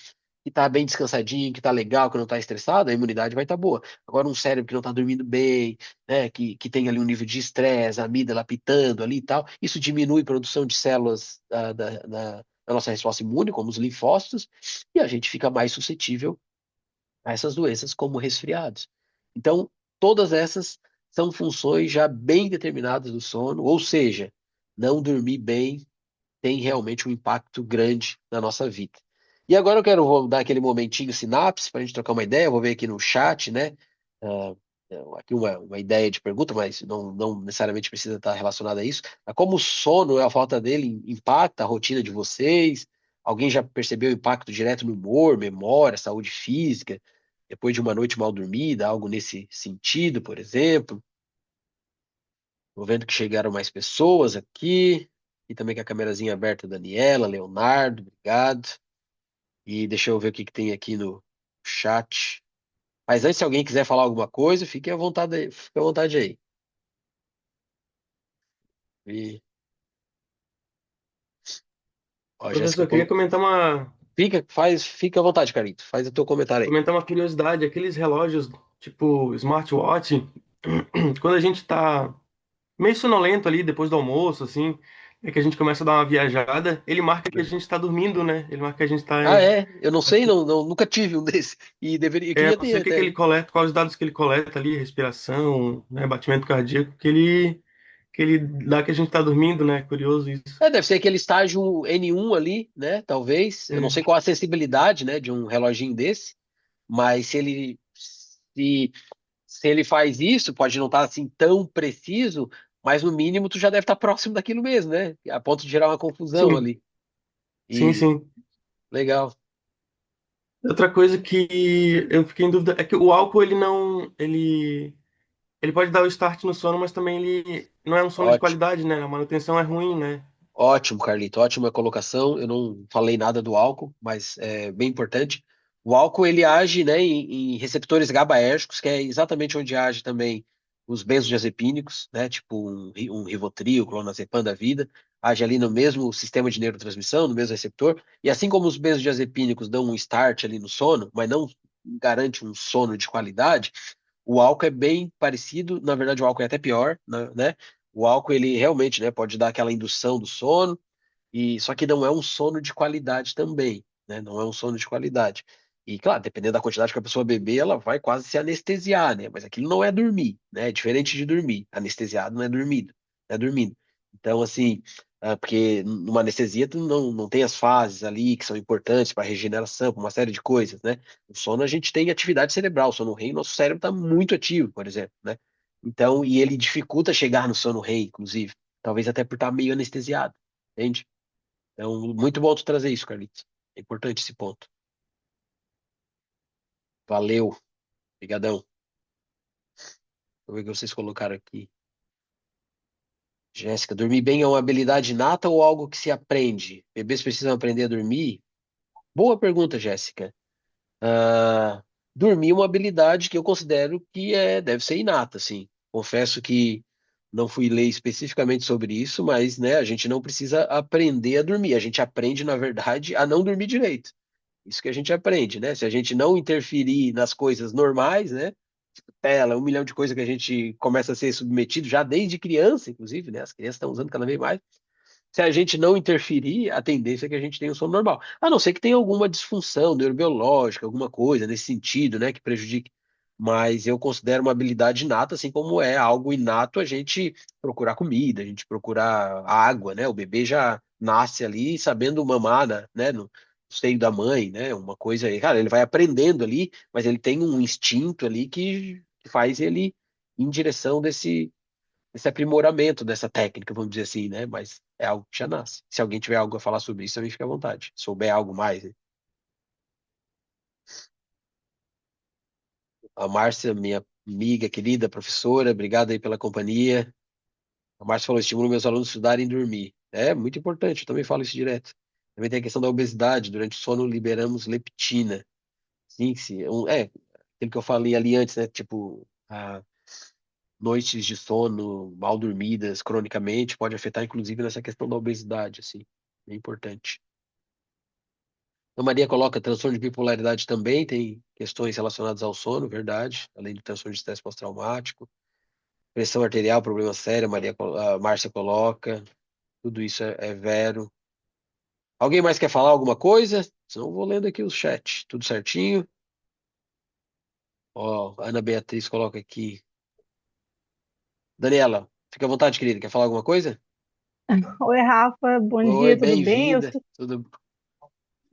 que tá bem descansadinho, que tá legal, que não tá estressado, a imunidade vai estar boa. Agora, um cérebro que não tá dormindo bem, né, que tem ali um nível de estresse, a amígdala pitando ali e tal, isso diminui a produção de células da nossa resposta imune, como os linfócitos, e a gente fica mais suscetível a essas doenças, como resfriados. Então, todas essas são funções já bem determinadas do sono, ou seja, não dormir bem tem realmente um impacto grande na nossa vida. E agora vou dar aquele momentinho sinapse para a gente trocar uma ideia. Eu vou ver aqui no chat, né? ah, aqui uma ideia de pergunta, mas não necessariamente precisa estar relacionada a isso. Como o sono, a falta dele impacta a rotina de vocês? Alguém já percebeu o impacto direto no humor, memória, saúde física, depois de uma noite mal dormida, algo nesse sentido, por exemplo? Tô vendo que chegaram mais pessoas aqui. E também com a câmerazinha aberta, Daniela, Leonardo, obrigado. E deixa eu ver o que que tem aqui no chat. Mas antes, se alguém quiser falar alguma coisa, fique à vontade aí. E, ó, a Jéssica Professor, eu queria fica à vontade, Carito. Faz o teu comentário aí. comentar uma curiosidade. Aqueles relógios tipo smartwatch, quando a gente tá meio sonolento ali depois do almoço, assim, é que a gente começa a dar uma viajada, ele marca que a gente está dormindo, né? Ele marca que a gente está. Ah, é? Eu não sei, nunca tive um desse. E deveria, É, queria não sei ter o que que até. ele coleta, quais os dados que ele coleta ali, respiração, né, batimento cardíaco, que ele dá que a gente está dormindo, né? Curioso isso. É, deve ser aquele estágio N1 ali, né? Talvez. Eu não sei É. qual a sensibilidade, né, de um reloginho desse, mas se ele faz isso, pode não estar assim tão preciso, mas no mínimo tu já deve estar próximo daquilo mesmo, né? A ponto de gerar uma confusão Sim, ali. sim, E sim. legal. Outra coisa que eu fiquei em dúvida é que o álcool, ele não, ele pode dar o start no sono, mas também ele não é um sono de Ótimo. qualidade, né? A manutenção é ruim, né? Ótimo, Carlito, ótima colocação. Eu não falei nada do álcool, mas é bem importante. O álcool ele age, né, em receptores GABAérgicos, que é exatamente onde age também os benzodiazepínicos, né, tipo um Rivotril, clonazepam da vida, age ali no mesmo sistema de neurotransmissão, no mesmo receptor. E assim como os benzodiazepínicos dão um start ali no sono, mas não garante um sono de qualidade, o álcool é bem parecido. Na verdade, o álcool é até pior, né? O álcool, ele realmente, né, pode dar aquela indução do sono, e só que não é um sono de qualidade também, né? Não é um sono de qualidade. E, claro, dependendo da quantidade que a pessoa beber, ela vai quase se anestesiar, né? Mas aquilo não é dormir, né? É diferente de dormir. Anestesiado não é dormido, não é dormindo. Então, assim, porque numa anestesia tu não tem as fases ali que são importantes para regeneração, para uma série de coisas, né? No sono a gente tem atividade cerebral, o sono REM, nosso cérebro está muito ativo, por exemplo, né? Então, e ele dificulta chegar no sono REM, inclusive, talvez até por estar meio anestesiado, entende? Então, muito bom tu trazer isso, Carlitos. É importante esse ponto. Valeu, obrigadão. Vou ver o que vocês colocaram aqui. Jéssica, dormir bem é uma habilidade inata ou algo que se aprende? Bebês precisam aprender a dormir? Boa pergunta, Jéssica. Ah, dormir é uma habilidade que eu considero que deve ser inata, sim. Confesso que não fui ler especificamente sobre isso, mas né, a gente não precisa aprender a dormir. A gente aprende, na verdade, a não dormir direito. Isso que a gente aprende, né? Se a gente não interferir nas coisas normais, né? Tela, um milhão de coisas que a gente começa a ser submetido já desde criança, inclusive, né? As crianças estão usando cada vez mais. Se a gente não interferir, a tendência é que a gente tenha um sono normal. A não ser que tenha alguma disfunção neurobiológica, alguma coisa nesse sentido, né, que prejudique. Mas eu considero uma habilidade inata, assim como é algo inato a gente procurar comida, a gente procurar água, né? O bebê já nasce ali sabendo mamar, né, no seio da mãe, né? Uma coisa aí. Cara, ele vai aprendendo ali, mas ele tem um instinto ali que faz ele ir em direção desse aprimoramento dessa técnica, vamos dizer assim, né? Mas é algo que já nasce. Se alguém tiver algo a falar sobre isso, também fica à vontade. Souber algo mais, né? A Márcia, minha amiga querida, professora, obrigado aí pela companhia. A Márcia falou: estimulo meus alunos a estudarem e dormir. É muito importante, eu também falo isso direto. Também tem a questão da obesidade. Durante o sono liberamos leptina. Sim, sim. Aquilo que eu falei ali antes, né? Tipo, noites de sono mal dormidas cronicamente pode afetar, inclusive, nessa questão da obesidade, assim. É importante. A Maria coloca transtorno de bipolaridade também, tem questões relacionadas ao sono, verdade, além do transtorno de estresse pós-traumático. Pressão arterial, problema sério, a Márcia coloca. Tudo isso é vero. Alguém mais quer falar alguma coisa? Senão eu vou lendo aqui o chat. Tudo certinho? Ó, Ana Beatriz coloca aqui. Daniela, fica à vontade, querida. Quer falar alguma coisa? Oi, Rafa, bom Oi, dia, tudo bem? bem-vinda. Tudo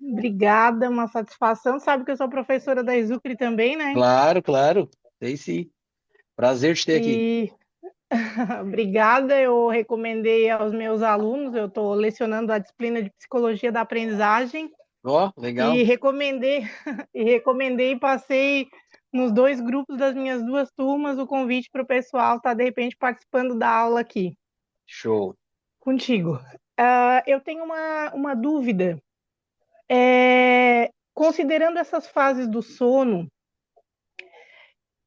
Obrigada, uma satisfação. Sabe que eu sou professora da Exucre também, né? claro, claro. Sei sim. Prazer te ter aqui. E obrigada, eu recomendei aos meus alunos, eu estou lecionando a disciplina de Psicologia da Aprendizagem Ó, e legal. recomendei e passei nos dois grupos das minhas duas turmas o convite para o pessoal estar, de repente, participando da aula aqui Show. contigo. Eu tenho uma dúvida. Considerando essas fases do sono,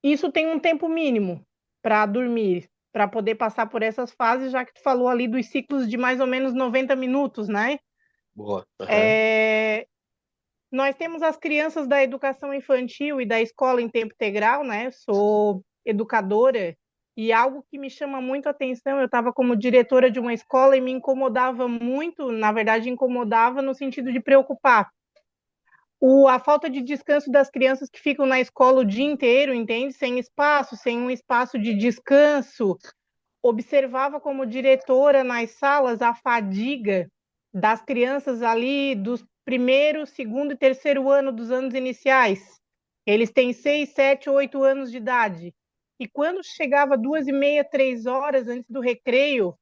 isso tem um tempo mínimo para dormir, para poder passar por essas fases, já que tu falou ali dos ciclos de mais ou menos 90 minutos, né? Boa. Aham. É, nós temos as crianças da educação infantil e da escola em tempo integral, né? Sou educadora E algo que me chama muito a atenção, eu estava como diretora de uma escola e me incomodava muito, na verdade, incomodava no sentido de preocupar. A falta de descanso das crianças que ficam na escola o dia inteiro, entende? Sem espaço, sem um espaço de descanso. Observava como diretora nas salas a fadiga das crianças ali dos primeiro, segundo e terceiro ano dos anos iniciais. Eles têm 6, 7, 8 anos de idade. E quando chegava 2h30, 3 horas antes do recreio,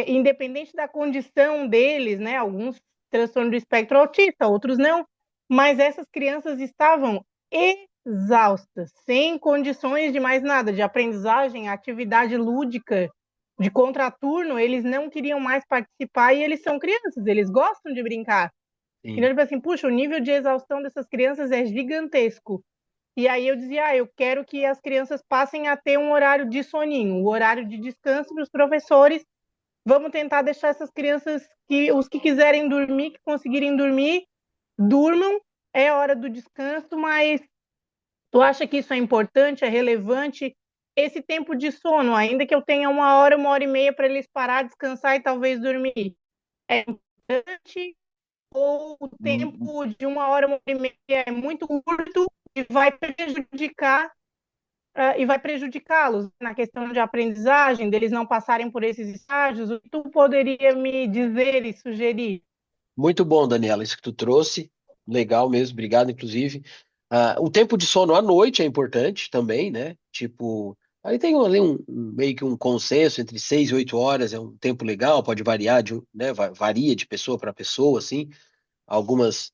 independente da condição deles, né? Alguns transtorno do espectro autista, outros não, mas essas crianças estavam exaustas, sem condições de mais nada, de aprendizagem, atividade lúdica, de contraturno, eles não queriam mais participar e eles são crianças, eles gostam de brincar. Então, Sim. tipo assim, puxa, o nível de exaustão dessas crianças é gigantesco. E aí eu dizia, eu quero que as crianças passem a ter um horário de soninho, o horário de descanso para os professores. Vamos tentar deixar essas crianças, que os que quiserem dormir, que conseguirem dormir, durmam. É hora do descanso, mas tu acha que isso é importante, é relevante? Esse tempo de sono, ainda que eu tenha 1 hora, 1 hora e meia para eles parar, descansar e talvez dormir, é importante? Ou o Hum, tempo de 1 hora, 1 hora e meia é muito curto e vai prejudicar e vai prejudicá-los na questão de aprendizagem, deles não passarem por esses estágios? O que tu poderia me dizer e sugerir? Muito bom, Daniela, isso que tu trouxe. Legal mesmo, obrigado, inclusive. O tempo de sono à noite é importante também, né? Tipo, aí tem ali meio que um consenso entre 6 e 8 horas, é um tempo legal, pode variar né? Varia de pessoa para pessoa, assim. Algumas,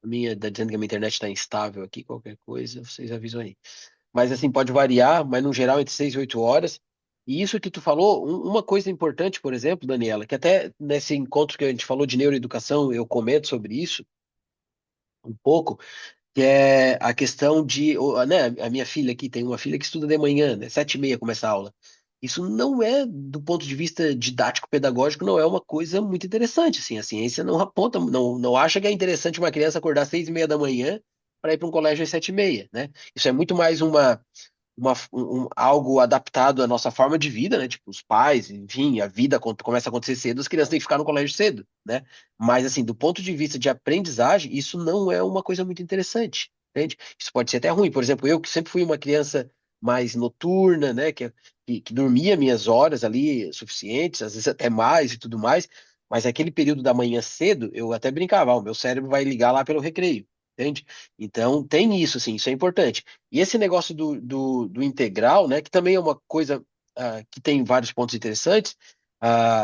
a minha tá dizendo que a minha internet está instável aqui, qualquer coisa, vocês avisam aí. Mas assim, pode variar, mas no geral entre 6 e 8 horas. E isso que tu falou, uma coisa importante, por exemplo, Daniela, que até nesse encontro que a gente falou de neuroeducação, eu comento sobre isso um pouco, que é a questão de, né, a minha filha aqui tem uma filha que estuda de manhã, né, 7h30 começa a aula. Isso não é, do ponto de vista didático-pedagógico, não é uma coisa muito interessante, assim, a ciência não aponta, não acha que é interessante uma criança acordar às 6h30 da manhã para ir para um colégio às 7h30, né? Isso é muito mais algo adaptado à nossa forma de vida, né? Tipo, os pais, enfim, a vida começa a acontecer cedo, as crianças têm que ficar no colégio cedo, né? Mas, assim, do ponto de vista de aprendizagem, isso não é uma coisa muito interessante, entende? Isso pode ser até ruim. Por exemplo, eu que sempre fui uma criança mais noturna, né? Que dormia minhas horas ali suficientes, às vezes até mais e tudo mais, mas aquele período da manhã cedo, eu até brincava, o meu cérebro vai ligar lá pelo recreio, entende? Então, tem isso, assim, isso é importante. E esse negócio do integral, né, que também é uma coisa que tem vários pontos interessantes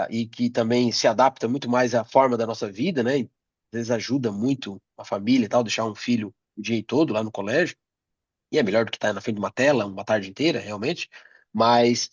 e que também se adapta muito mais à forma da nossa vida, né? Às vezes ajuda muito a família e tal, deixar um filho o dia todo lá no colégio. E é melhor do que estar na frente de uma tela uma tarde inteira, realmente. Mas,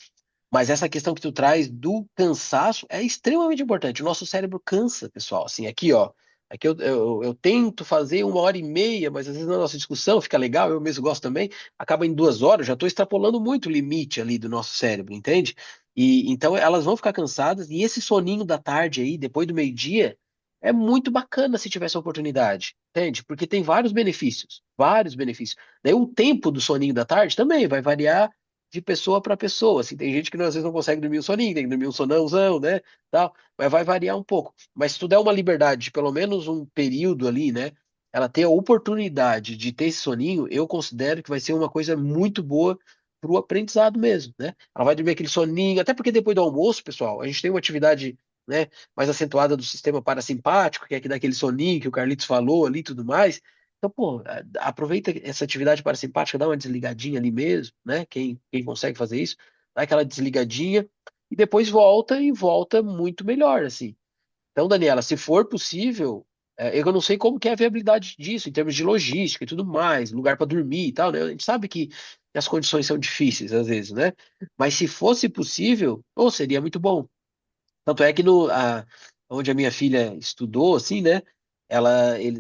mas essa questão que tu traz do cansaço é extremamente importante. O nosso cérebro cansa, pessoal. Assim, aqui, ó. Aqui eu tento fazer 1 hora e meia, mas às vezes na nossa discussão fica legal, eu mesmo gosto também, acaba em 2 horas, já estou extrapolando muito o limite ali do nosso cérebro, entende? E então elas vão ficar cansadas, e esse soninho da tarde aí, depois do meio-dia, é muito bacana se tiver essa oportunidade, entende? Porque tem vários benefícios, vários benefícios. Daí o tempo do soninho da tarde também vai variar de pessoa para pessoa. Assim, tem gente que às vezes não consegue dormir o soninho, tem que dormir um sonãozão, né? Tal, mas vai variar um pouco. Mas se tu der uma liberdade de pelo menos um período ali, né? Ela ter a oportunidade de ter esse soninho, eu considero que vai ser uma coisa muito boa para o aprendizado mesmo, né? Ela vai dormir aquele soninho, até porque depois do almoço, pessoal, a gente tem uma atividade, né, mais acentuada do sistema parasimpático, que é que dá aquele soninho que o Carlitos falou ali e tudo mais. Então, pô, aproveita essa atividade parasimpática, dá uma desligadinha ali mesmo, né? Quem consegue fazer isso, dá aquela desligadinha e depois volta e volta muito melhor, assim. Então, Daniela, se for possível, eu não sei como que é a viabilidade disso, em termos de logística e tudo mais, lugar para dormir e tal, né? A gente sabe que as condições são difíceis às vezes, né? Mas se fosse possível, ou seria muito bom. Tanto é que onde a minha filha estudou, assim, né?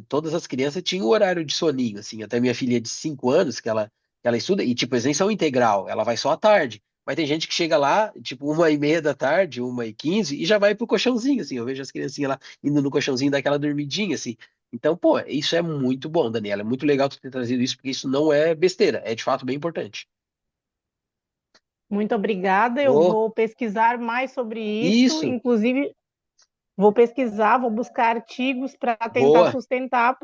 Todas as crianças tinham um horário de soninho, assim. Até minha filha de 5 anos, que ela estuda, e tipo, eles nem são integral, ela vai só à tarde. Mas tem gente que chega lá, tipo, 1h30 da tarde, 1h15, e já vai pro colchãozinho, assim. Eu vejo as criancinhas lá indo no colchãozinho, daquela dormidinha, assim. Então, pô, isso é muito bom, Daniela. É muito legal tu ter trazido isso, porque isso não é besteira, é de fato bem importante. Muito obrigada. Eu Ô, vou pesquisar mais sobre isso, isso, inclusive vou pesquisar, vou buscar artigos para tentar boa, sustentar,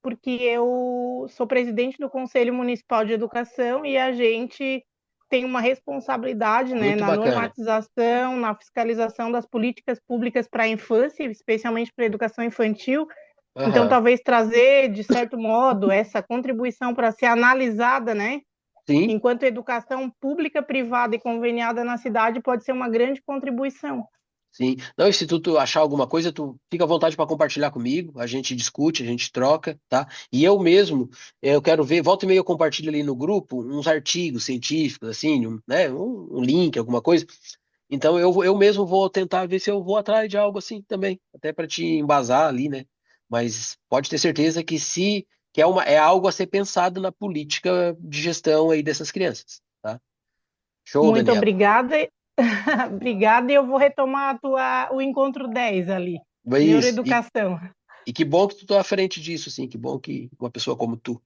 porque eu sou presidente do Conselho Municipal de Educação e a gente tem uma responsabilidade, né, muito na bacana. normatização, na fiscalização das políticas públicas para a infância, especialmente para a educação infantil. Então, Aham. talvez trazer, de certo modo, essa contribuição para ser analisada, né, Sim, enquanto educação pública, privada e conveniada na cidade pode ser uma grande contribuição. sim. Não, e se tu achar alguma coisa, tu fica à vontade para compartilhar comigo, a gente discute, a gente troca, tá? E eu mesmo, eu quero ver, volta e meia eu compartilho ali no grupo uns artigos científicos, assim, né, um link, alguma coisa. Então eu mesmo vou tentar ver se eu vou atrás de algo assim também, até para te embasar ali, né? Mas pode ter certeza que se que é algo a ser pensado na política de gestão aí dessas crianças, tá? Show, Muito Daniela. obrigada. Obrigada, e eu vou retomar o encontro 10 ali. É isso. Neuroeducação. E que bom que tu tá à frente disso, assim, que bom que uma pessoa como tu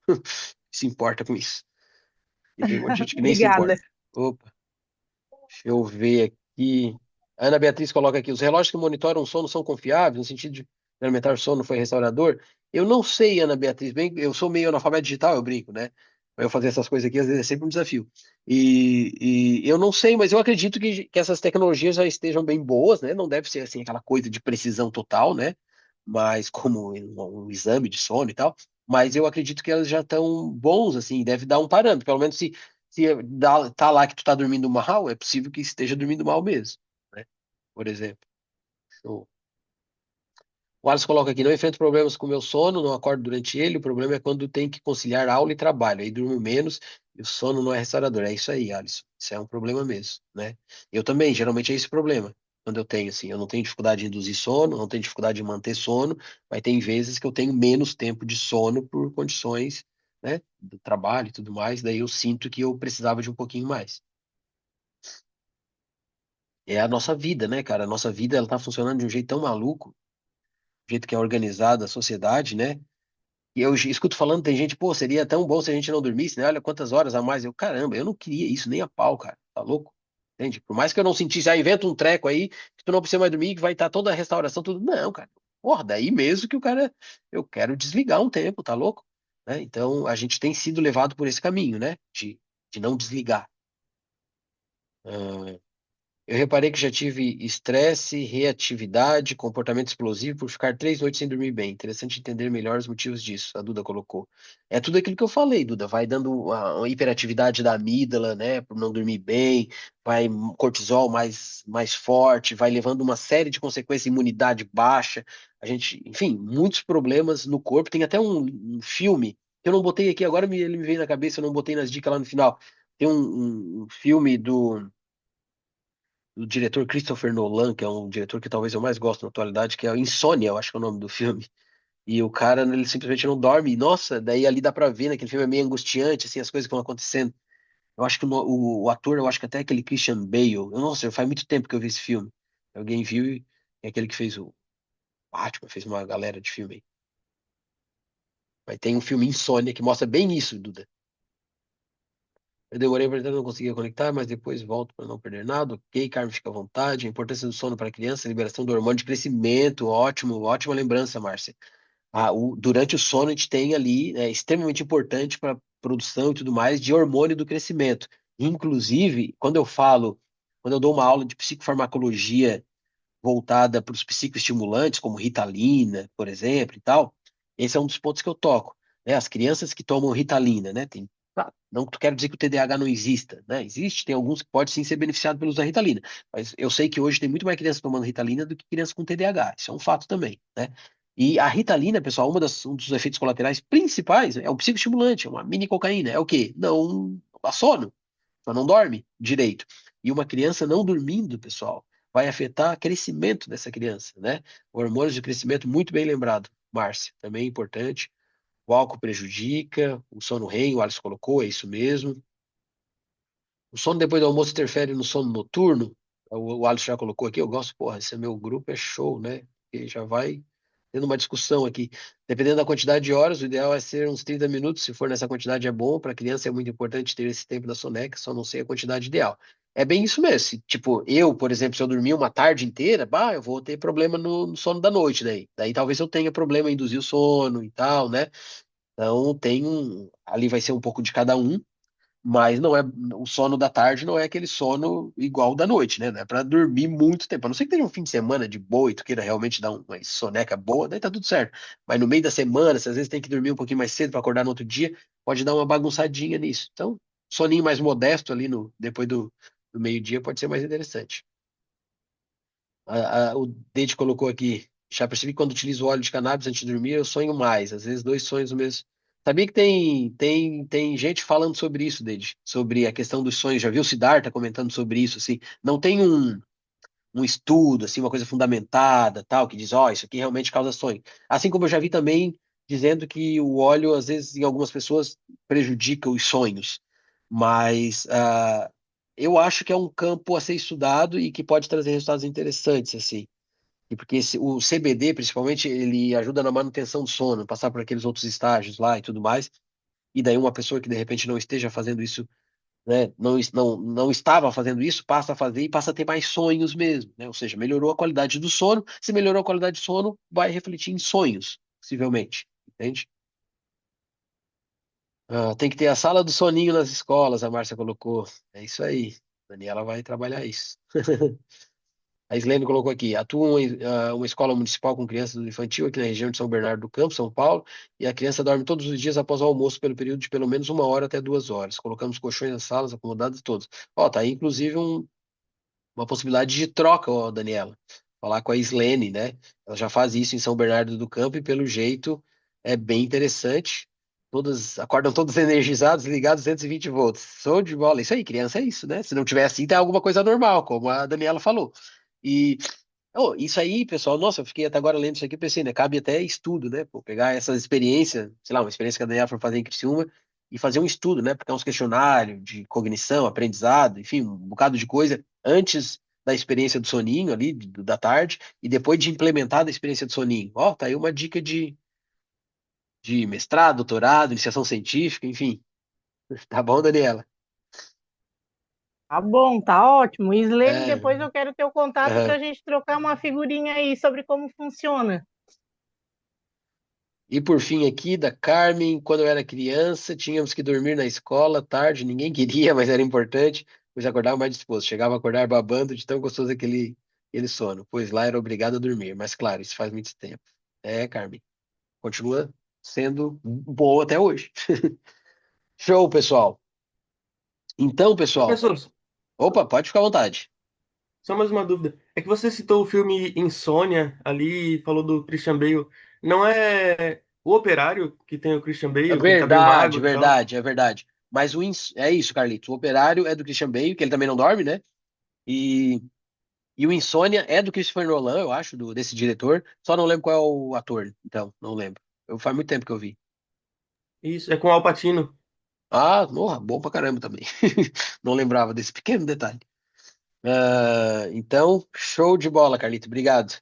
se importa com isso. E tem um monte de gente que nem se Obrigada. importa. Opa, deixa eu ver aqui. A Ana Beatriz coloca aqui: os relógios que monitoram o sono são confiáveis, no sentido de alimentar o sono foi restaurador? Eu não sei, Ana Beatriz, bem, eu sou meio analfabeto digital, eu brinco, né? Pra eu fazer essas coisas aqui, às vezes é sempre um desafio. E eu não sei, mas eu acredito que essas tecnologias já estejam bem boas, né? Não deve ser assim aquela coisa de precisão total, né? Mas como um exame de sono e tal. Mas eu acredito que elas já estão bons, assim, deve dar um parâmetro. Pelo menos se tá lá que tu tá dormindo mal, é possível que esteja dormindo mal mesmo, né? Por exemplo. Show. O Alisson coloca aqui, não enfrento problemas com o meu sono, não acordo durante ele, o problema é quando tem que conciliar aula e trabalho, aí durmo menos e o sono não é restaurador. É isso aí, Alisson, isso é um problema mesmo, né? Eu também, geralmente é esse o problema, quando eu tenho, assim, eu não tenho dificuldade em induzir sono, não tenho dificuldade em manter sono, mas tem vezes que eu tenho menos tempo de sono por condições, né, do trabalho e tudo mais, daí eu sinto que eu precisava de um pouquinho mais. É a nossa vida, né, cara? A nossa vida, ela tá funcionando de um jeito tão maluco, do jeito que é organizada a sociedade, né? E eu escuto falando, tem gente, pô, seria tão bom se a gente não dormisse, né? Olha quantas horas a mais. Eu, caramba, eu não queria isso nem a pau, cara. Tá louco? Entende? Por mais que eu não sentisse, inventa um treco aí, que tu não precisa mais dormir, que vai estar toda a restauração, tudo. Não, cara. Porra, daí mesmo que o cara, eu quero desligar um tempo, tá louco? Né? Então, a gente tem sido levado por esse caminho, né? De não desligar. Ah, eu reparei que já tive estresse, reatividade, comportamento explosivo por ficar 3 noites sem dormir bem. Interessante entender melhor os motivos disso. A Duda colocou. É tudo aquilo que eu falei, Duda. Vai dando uma hiperatividade da amígdala, né? Por não dormir bem, vai cortisol mais forte, vai levando uma série de consequências, imunidade baixa. A gente, enfim, muitos problemas no corpo. Tem até um filme que eu não botei aqui agora, ele me veio na cabeça, eu não botei nas dicas lá no final. Tem um filme do diretor Christopher Nolan, que é um diretor que talvez eu mais gosto na atualidade, que é o Insônia, eu acho que é o nome do filme. E o cara, ele simplesmente não dorme. E, nossa, daí ali dá pra ver, né? Aquele filme é meio angustiante, assim, as coisas que vão acontecendo. Eu acho que o ator, eu acho que até aquele Christian Bale. Nossa, faz muito tempo que eu vi esse filme. Alguém viu e é aquele que fez o Batman, fez uma galera de filme aí. Mas tem um filme Insônia que mostra bem isso, Duda. Eu demorei para entrar, não conseguia conectar, mas depois volto para não perder nada. Ok, Carmen, fica à vontade. A importância do sono para a criança, liberação do hormônio de crescimento. Ótimo, ótima lembrança, Márcia. Durante o sono, a gente tem ali, é extremamente importante para produção e tudo mais, de hormônio do crescimento. Inclusive, quando eu dou uma aula de psicofarmacologia voltada para os psicoestimulantes, como Ritalina, por exemplo, e tal, esse é um dos pontos que eu toco, né? As crianças que tomam Ritalina, né? Não quero dizer que o TDAH não exista, né? Existe, tem alguns que podem sim ser beneficiados pelo uso da Ritalina, mas eu sei que hoje tem muito mais crianças tomando Ritalina do que crianças com TDAH, isso é um fato também, né? E a Ritalina, pessoal, um dos efeitos colaterais principais é um psicoestimulante, é uma mini cocaína. É o quê? Não dá sono, só não dorme direito. E uma criança não dormindo, pessoal, vai afetar o crescimento dessa criança, né? Hormônios de crescimento, muito bem lembrado, Márcia, também é importante. O álcool prejudica, o sono REM, o Alisson colocou, é isso mesmo. O sono depois do almoço interfere no sono noturno. O Alisson já colocou aqui, eu gosto, porra, esse é meu grupo, é show, né? Porque já vai tendo uma discussão aqui. Dependendo da quantidade de horas, o ideal é ser uns 30 minutos, se for nessa quantidade é bom, para criança é muito importante ter esse tempo da soneca, só não sei a quantidade ideal. é bem isso mesmo. Tipo, eu, por exemplo, se eu dormir uma tarde inteira, bah, eu vou ter problema no sono da noite daí. Daí talvez eu tenha problema em induzir o sono e tal, né? Então ali vai ser um pouco de cada um, mas não é o sono da tarde não é aquele sono igual o da noite, né? Não é para dormir muito tempo. A não ser que tenha um fim de semana de boa e tu queira realmente dar uma soneca boa, daí tá tudo certo. Mas no meio da semana, se às vezes tem que dormir um pouquinho mais cedo para acordar no outro dia, pode dar uma bagunçadinha nisso. Então, soninho mais modesto ali no depois do meio-dia pode ser mais interessante. O Dede colocou aqui. Já percebi que quando utilizo óleo de cannabis antes de dormir, eu sonho mais. Às vezes dois sonhos no mesmo. Sabia que tem gente falando sobre isso, Dede, sobre a questão dos sonhos. Já viu o Siddhartha comentando sobre isso, assim. Não tem um estudo, assim, uma coisa fundamentada, tal, que diz, ó, isso aqui realmente causa sonho. Assim como eu já vi também dizendo que o óleo, às vezes, em algumas pessoas, prejudica os sonhos. Mas eu acho que é um campo a ser estudado e que pode trazer resultados interessantes, assim. E porque o CBD, principalmente, ele ajuda na manutenção do sono, passar por aqueles outros estágios lá e tudo mais. E daí uma pessoa que de repente não esteja fazendo isso, né, não estava fazendo isso, passa a fazer e passa a ter mais sonhos mesmo, né? Ou seja, melhorou a qualidade do sono. Se melhorou a qualidade do sono, vai refletir em sonhos, possivelmente, entende? Tem que ter a sala do soninho nas escolas, a Márcia colocou. É isso aí. A Daniela vai trabalhar isso. A Islene colocou aqui, atua uma escola municipal com crianças do infantil aqui na região de São Bernardo do Campo, São Paulo, e a criança dorme todos os dias após o almoço pelo período de pelo menos 1 hora até 2 horas. Colocamos colchões nas salas, acomodadas todas. Ó, tá aí inclusive uma possibilidade de troca, ó, Daniela. Falar com a Islene, né? Ela já faz isso em São Bernardo do Campo e pelo jeito é bem interessante. Todas acordam todos energizados, ligados 220 volts. Show de bola. Isso aí, criança é isso, né? Se não tiver assim, tem alguma coisa normal, como a Daniela falou. E isso aí, pessoal, nossa, eu fiquei até agora lendo isso aqui, eu pensei, né? Cabe até estudo, né? Pô, pegar essa experiência, sei lá, uma experiência que a Daniela foi fazer em Criciúma e fazer um estudo, né? Porque é uns questionários de cognição, aprendizado, enfim, um bocado de coisa antes da experiência do soninho ali, da tarde, e depois de implementar a experiência do soninho. Ó, tá aí uma dica de mestrado, doutorado, iniciação científica, enfim. Tá bom, Daniela? Tá bom, tá ótimo. Islene, É, depois eu quero ter o contato para aham. a gente trocar uma figurinha aí sobre como funciona. E por fim aqui, da Carmen, quando eu era criança, tínhamos que dormir na escola tarde, ninguém queria, mas era importante, pois acordava mais disposto. Chegava a acordar babando de tão gostoso aquele sono, pois lá era obrigado a dormir. Mas claro, isso faz muito tempo. É, Carmen, continua sendo boa até hoje. Show, pessoal. Então, pessoal, Professor, opa, pode ficar à vontade. só mais uma dúvida. É que você citou o filme Insônia ali, falou do Christian Bale. Não é o Operário que tem o Christian É Bale, que ele tá bem verdade, magro e tal? verdade, é verdade. Mas é isso, Carlito. O Operário é do Christian Bale, que ele também não dorme, né? E E o Insônia é do Christopher Nolan, eu acho, desse diretor. Só não lembro qual é o ator, então, não lembro. Faz muito tempo que eu vi. Isso, é com o Al Pacino. Ah, porra, bom pra caramba também. Não lembrava desse pequeno detalhe. Então, show de bola, Carlito. Obrigado.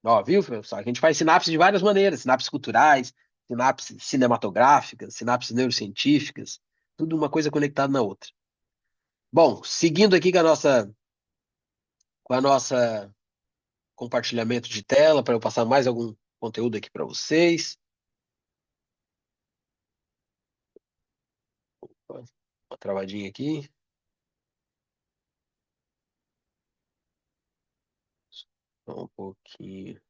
Ó, viu, pessoal? A gente faz sinapses de várias maneiras: sinapses culturais, sinapses cinematográficas, sinapses neurocientíficas, tudo uma coisa conectada na outra. Bom, seguindo aqui com a nossa compartilhamento de tela, para eu passar mais algum conteúdo aqui para vocês. Uma travadinha aqui. Só um pouquinho.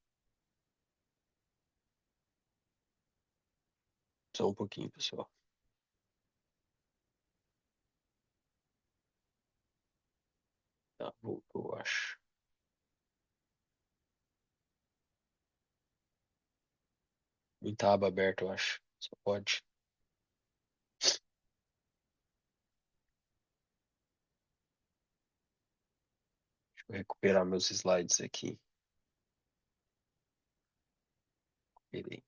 Só um pouquinho, pessoal. Tá, voltou, eu acho. Muita aba aberta, eu acho. Só pode. Deixa eu recuperar meus slides aqui. Peraí.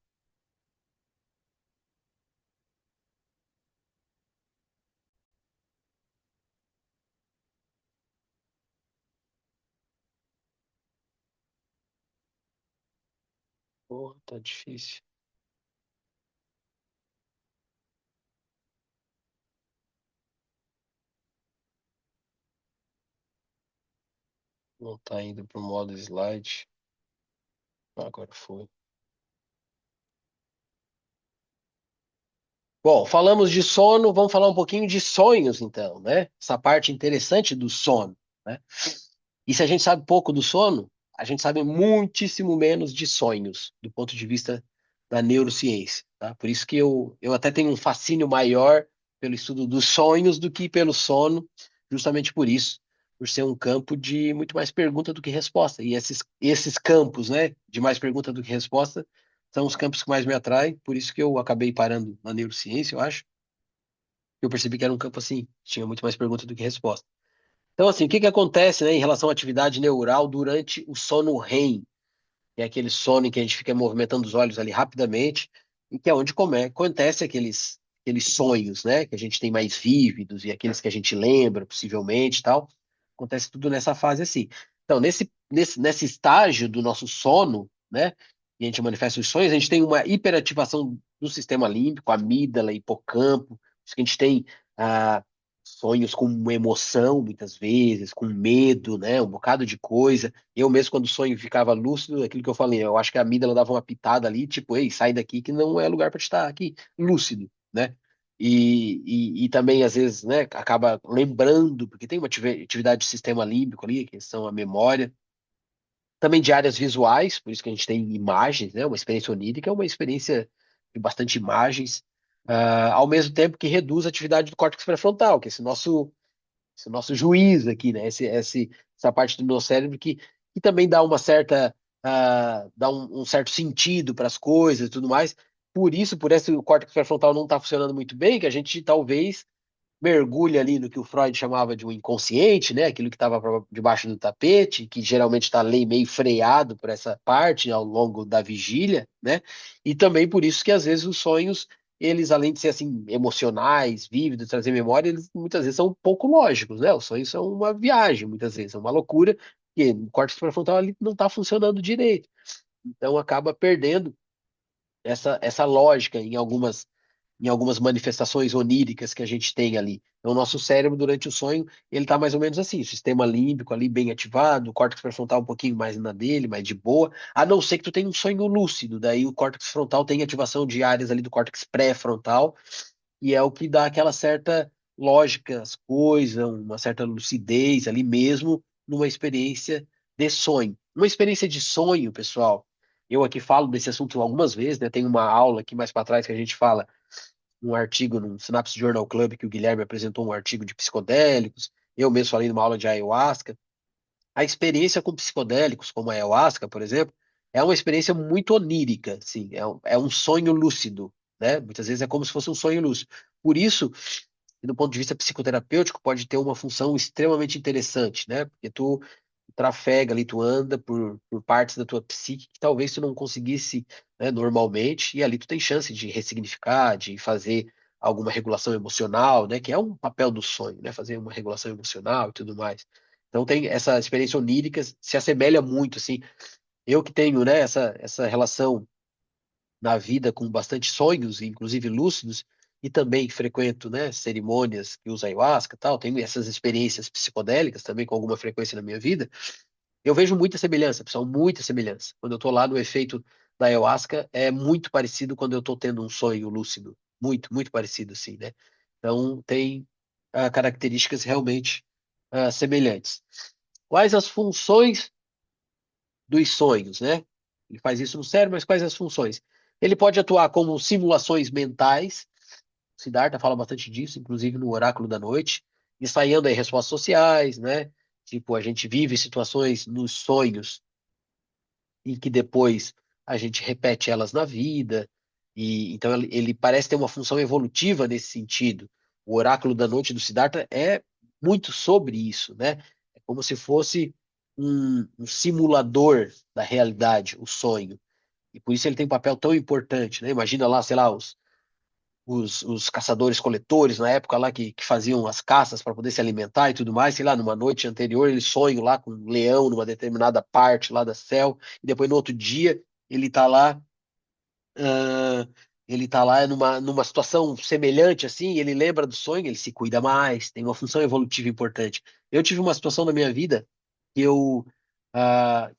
Porra, tá difícil. Não tá indo pro modo slide. Agora foi. Bom, falamos de sono, vamos falar um pouquinho de sonhos, então, né? Essa parte interessante do sono, né? E se a gente sabe pouco do sono, a gente sabe muitíssimo menos de sonhos, do ponto de vista da neurociência, tá? Por isso que eu até tenho um fascínio maior pelo estudo dos sonhos do que pelo sono, justamente por isso, por ser um campo de muito mais pergunta do que resposta. E esses campos, né, de mais pergunta do que resposta, são os campos que mais me atraem, por isso que eu acabei parando na neurociência, eu acho. Eu percebi que era um campo assim, tinha muito mais pergunta do que resposta. Então, assim, o que que acontece, né, em relação à atividade neural durante o sono REM, que é aquele sono em que a gente fica movimentando os olhos ali rapidamente, e que é onde acontece aqueles sonhos, né, que a gente tem mais vívidos e aqueles que a gente lembra, possivelmente, e tal. Acontece tudo nessa fase assim. Então, nesse estágio do nosso sono, né, e a gente manifesta os sonhos, a gente tem uma hiperativação do sistema límbico, amígdala, hipocampo, por isso que a gente tem ah, sonhos com emoção, muitas vezes, com medo, né, um bocado de coisa. Eu mesmo, quando o sonho ficava lúcido, aquilo que eu falei, eu acho que a amígdala dava uma pitada ali, tipo, ei, sai daqui que não é lugar para te estar aqui, lúcido, né? E também, às vezes, né, acaba lembrando, porque tem uma atividade do sistema límbico ali, que são a memória, também de áreas visuais, por isso que a gente tem imagens, né? Uma experiência onírica é uma experiência de bastante imagens, ao mesmo tempo que reduz a atividade do córtex pré-frontal, que é esse nosso juiz aqui, né? Essa parte do meu cérebro que também dá uma certa, dá um certo sentido para as coisas e tudo mais. Por isso, por esse o córtex pré-frontal não está funcionando muito bem, que a gente talvez mergulha ali no que o Freud chamava de um inconsciente, né? Aquilo que estava debaixo do tapete, que geralmente está ali meio freado por essa parte ao longo da vigília, né? E também por isso que às vezes os sonhos, eles além de ser assim emocionais, vívidos, trazer memória, eles muitas vezes são pouco lógicos, né? Os sonhos são uma viagem, muitas vezes, é uma loucura, que o córtex pré-frontal ali não está funcionando direito. Então acaba perdendo essa lógica em algumas manifestações oníricas que a gente tem ali. Então, o nosso cérebro, durante o sonho, ele está mais ou menos assim, o sistema límbico ali bem ativado, o córtex pré-frontal um pouquinho mais na dele, mais de boa, a não ser que tu tenha um sonho lúcido, daí o córtex frontal tem ativação de áreas ali do córtex pré-frontal, e é o que dá aquela certa lógica às coisas, uma certa lucidez ali mesmo, numa experiência de sonho. Uma experiência de sonho, pessoal, eu aqui falo desse assunto algumas vezes, né? Tem uma aula aqui mais para trás que a gente fala um artigo no Synapse Journal Club que o Guilherme apresentou um artigo de psicodélicos. Eu mesmo falei numa aula de ayahuasca. A experiência com psicodélicos, como a ayahuasca, por exemplo, é uma experiência muito onírica, sim, é um sonho lúcido, né? Muitas vezes é como se fosse um sonho lúcido. Por isso, do ponto de vista psicoterapêutico, pode ter uma função extremamente interessante, né? Porque tu trafega ali, tu anda por partes da tua psique que talvez tu não conseguisse, né, normalmente, e ali tu tem chance de ressignificar, de fazer alguma regulação emocional, né? Que é um papel do sonho, né? Fazer uma regulação emocional e tudo mais. Então tem essa experiência onírica, se assemelha muito, assim. Eu que tenho, né, essa relação na vida com bastante sonhos, inclusive lúcidos, e também frequento, né, cerimônias que usam ayahuasca e tal, tenho essas experiências psicodélicas também com alguma frequência na minha vida, eu vejo muita semelhança, pessoal, muita semelhança. Quando eu tô lá no efeito da ayahuasca, é muito parecido quando eu tô tendo um sonho lúcido. Muito, muito parecido, assim, né? Então, tem características realmente semelhantes. Quais as funções dos sonhos, né? Ele faz isso no cérebro, mas quais as funções? Ele pode atuar como simulações mentais, Siddhartha fala bastante disso, inclusive no Oráculo da Noite, ensaiando aí respostas sociais, né? Tipo, a gente vive situações nos sonhos em que depois a gente repete elas na vida, e então ele parece ter uma função evolutiva nesse sentido. O Oráculo da Noite do Siddhartha é muito sobre isso, né? É como se fosse um simulador da realidade, o sonho. E por isso ele tem um papel tão importante, né? Imagina lá, sei lá, os caçadores-coletores na época lá que faziam as caças para poder se alimentar e tudo mais, sei lá, numa noite anterior eles sonham lá com um leão numa determinada parte lá da selva, e depois no outro dia ele tá lá, ah, ele tá lá numa situação semelhante assim, ele lembra do sonho, ele se cuida mais, tem uma função evolutiva importante. Eu tive uma situação na minha vida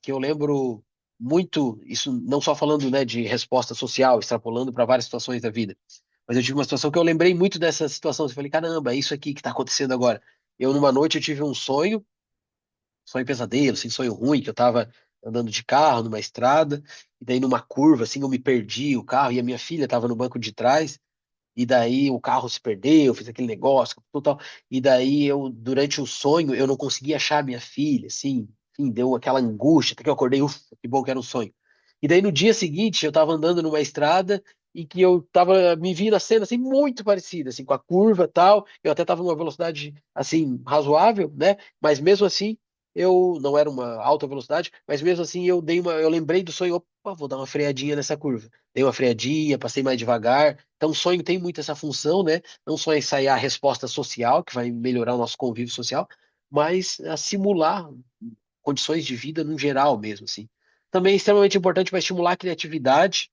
que eu lembro muito, isso não só falando, né, de resposta social, extrapolando para várias situações da vida, mas eu tive uma situação que eu lembrei muito dessa situação. Eu falei, caramba, é isso aqui que está acontecendo agora. Numa noite, eu tive um sonho pesadelo, assim, sonho ruim, que eu tava andando de carro numa estrada, e daí numa curva, assim, eu me perdi o carro, e a minha filha tava no banco de trás, e daí o carro se perdeu, fiz aquele negócio, total. E daí durante o sonho, eu não conseguia achar minha filha, assim, enfim, deu aquela angústia, até que eu acordei, ufa, que bom que era um sonho. E daí no dia seguinte, eu tava andando numa estrada e que eu tava me vi na cena, assim, muito parecida, assim, com a curva e tal, eu até tava numa velocidade, assim, razoável, né? Mas mesmo assim, eu não era uma alta velocidade, mas mesmo assim eu lembrei do sonho, opa, vou dar uma freadinha nessa curva. Dei uma freadinha, passei mais devagar. Então, o sonho tem muito essa função, né? Não só ensaiar a resposta social, que vai melhorar o nosso convívio social, mas a simular condições de vida no geral mesmo, assim. Também é extremamente importante para estimular a criatividade,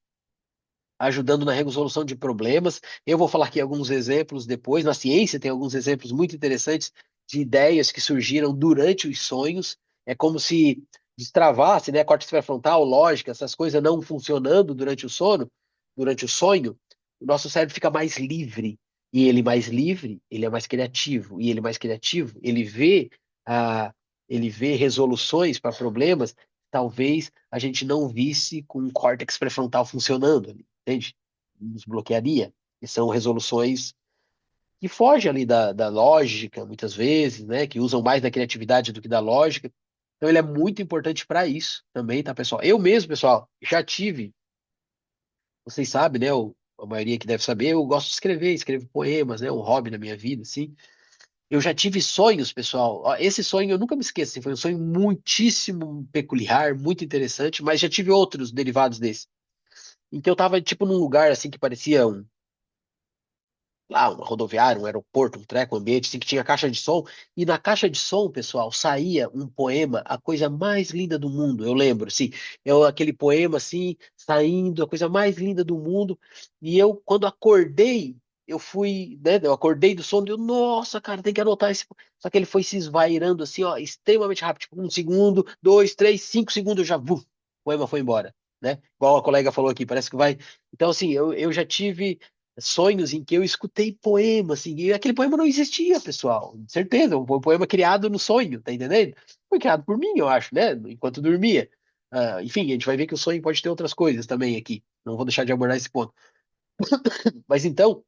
ajudando na resolução de problemas. Eu vou falar aqui alguns exemplos depois. Na ciência tem alguns exemplos muito interessantes de ideias que surgiram durante os sonhos. É como se destravasse, né, córtex pré-frontal, lógica, essas coisas não funcionando durante o sono, durante o sonho, o nosso cérebro fica mais livre. E ele mais livre, ele é mais criativo. E ele mais criativo, ah, ele vê resoluções para problemas talvez a gente não visse com o córtex pré-frontal funcionando ali, entende? Nos bloquearia. E são resoluções que fogem ali da lógica, muitas vezes, né? Que usam mais da criatividade do que da lógica. Então ele é muito importante para isso também, tá, pessoal? Eu mesmo, pessoal, já tive, vocês sabem, né? A maioria que deve saber, eu gosto de escrever, escrevo poemas, né? Um hobby na minha vida, assim. Eu já tive sonhos, pessoal. Ó, esse sonho eu nunca me esqueço, assim, foi um sonho muitíssimo peculiar, muito interessante, mas já tive outros derivados desse. Em que eu tava, tipo, num lugar, assim, que parecia uma rodoviária, um aeroporto, um treco, um ambiente, assim, que tinha caixa de som, e na caixa de som, pessoal, saía um poema, a coisa mais linda do mundo, eu lembro, assim, aquele poema, assim, saindo, a coisa mais linda do mundo, e eu, quando acordei, eu fui, né, eu acordei do sono, e eu, nossa, cara, tem que anotar esse, só que ele foi se esvairando, assim, ó, extremamente rápido, tipo, 1 segundo, 2, 3, 5 segundos, já, o poema foi embora, né, igual a colega falou aqui, parece que vai, então, assim, eu já tive sonhos em que eu escutei poema, assim, e aquele poema não existia, pessoal, certeza, um poema criado no sonho, tá entendendo? Foi criado por mim, eu acho, né, enquanto dormia. Enfim, a gente vai ver que o sonho pode ter outras coisas também aqui, não vou deixar de abordar esse ponto. Mas então,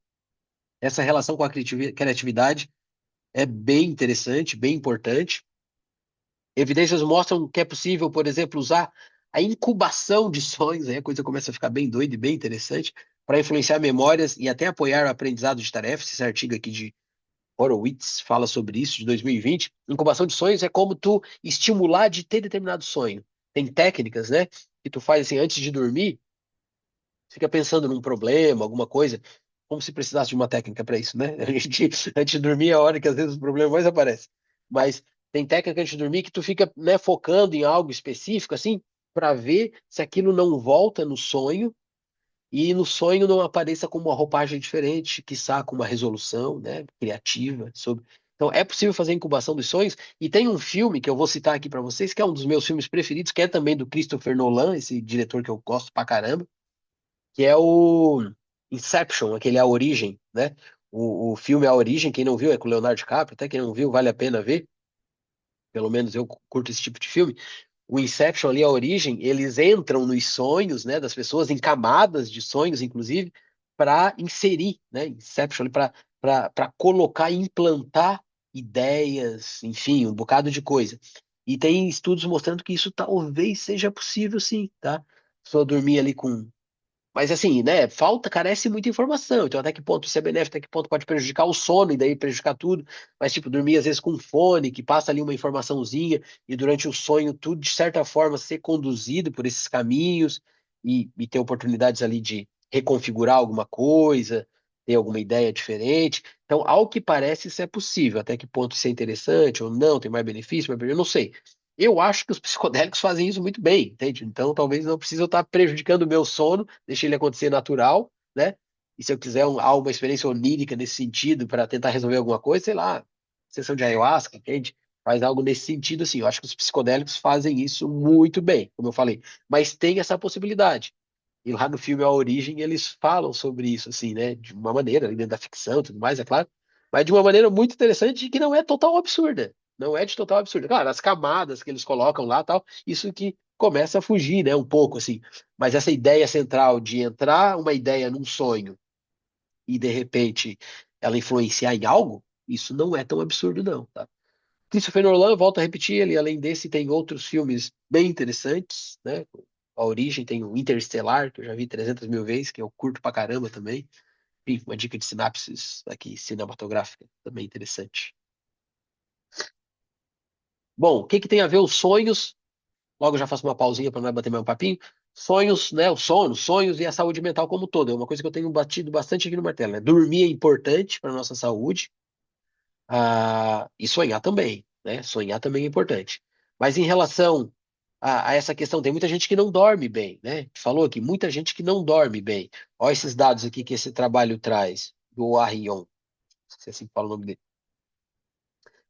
essa relação com a criatividade é bem interessante, bem importante. Evidências mostram que é possível, por exemplo, usar a incubação de sonhos, aí a coisa começa a ficar bem doida e bem interessante, para influenciar memórias e até apoiar o aprendizado de tarefas. Esse artigo aqui de Horowitz fala sobre isso, de 2020. Incubação de sonhos é como tu estimular de ter determinado sonho. Tem técnicas, né, que tu faz assim antes de dormir, fica pensando num problema, alguma coisa, como se precisasse de uma técnica para isso, né? A gente, antes de dormir é a hora que às vezes os problemas mais aparecem. Mas tem técnica antes de dormir que tu fica, né, focando em algo específico, assim, para ver se aquilo não volta no sonho e no sonho não apareça com uma roupagem diferente, quiçá com uma resolução, né, criativa sobre. Então, é possível fazer a incubação dos sonhos. E tem um filme que eu vou citar aqui para vocês, que é um dos meus filmes preferidos, que é também do Christopher Nolan, esse diretor que eu gosto pra caramba, que é o Inception, aquele A Origem, né? O filme A Origem, quem não viu, é com o Leonardo DiCaprio, até quem não viu, vale a pena ver, pelo menos eu curto esse tipo de filme. O Inception ali, A Origem, eles entram nos sonhos, né, das pessoas, em camadas de sonhos, inclusive, para inserir, né, Inception, para colocar e implantar ideias, enfim, um bocado de coisa. E tem estudos mostrando que isso talvez seja possível, sim, tá? A pessoa dormir ali com mas assim, né, carece muita informação. Então, até que ponto isso é benéfico, até que ponto pode prejudicar o sono e daí prejudicar tudo. Mas, tipo, dormir às vezes com um fone, que passa ali uma informaçãozinha, e durante o sonho, tudo, de certa forma, ser conduzido por esses caminhos e ter oportunidades ali de reconfigurar alguma coisa, ter alguma ideia diferente. Então, ao que parece, isso é possível. Até que ponto isso é interessante ou não, tem mais benefício, mais benefício, eu não sei. Eu acho que os psicodélicos fazem isso muito bem, entende? Então, talvez não precise eu estar prejudicando o meu sono, deixe ele acontecer natural, né? E se eu quiser uma experiência onírica nesse sentido para tentar resolver alguma coisa, sei lá, sessão de ayahuasca, entende? faz algo nesse sentido, assim. Eu acho que os psicodélicos fazem isso muito bem, como eu falei. Mas tem essa possibilidade. E lá no filme A Origem eles falam sobre isso, assim, né? De uma maneira, ali dentro da ficção e tudo mais, é claro. Mas de uma maneira muito interessante e que não é total absurda. Não é de total absurda. Claro, as camadas que eles colocam lá tal, isso que começa a fugir, né? Um pouco, assim. Mas essa ideia central de entrar uma ideia num sonho e de repente ela influenciar em algo, isso não é tão absurdo, não, tá? Christopher Nolan, volto a repetir, ele além desse tem outros filmes bem interessantes, né? A Origem tem o Interestelar, que eu já vi 300 mil vezes, que eu curto pra caramba também. Enfim, uma dica de sinapses aqui cinematográfica, também interessante. Bom, o que que tem a ver os sonhos? Logo eu já faço uma pausinha para não bater mais um papinho. Sonhos, né? O sono, sonhos e a saúde mental como um todo. É uma coisa que eu tenho batido bastante aqui no martelo, né? Dormir é importante para nossa saúde. E sonhar também, né? Sonhar também é importante. Mas em relação a essa questão, tem muita gente que não dorme bem, né? A gente falou aqui, muita gente que não dorme bem. Olha esses dados aqui que esse trabalho traz, do Arrion, se é assim que fala o nome dele.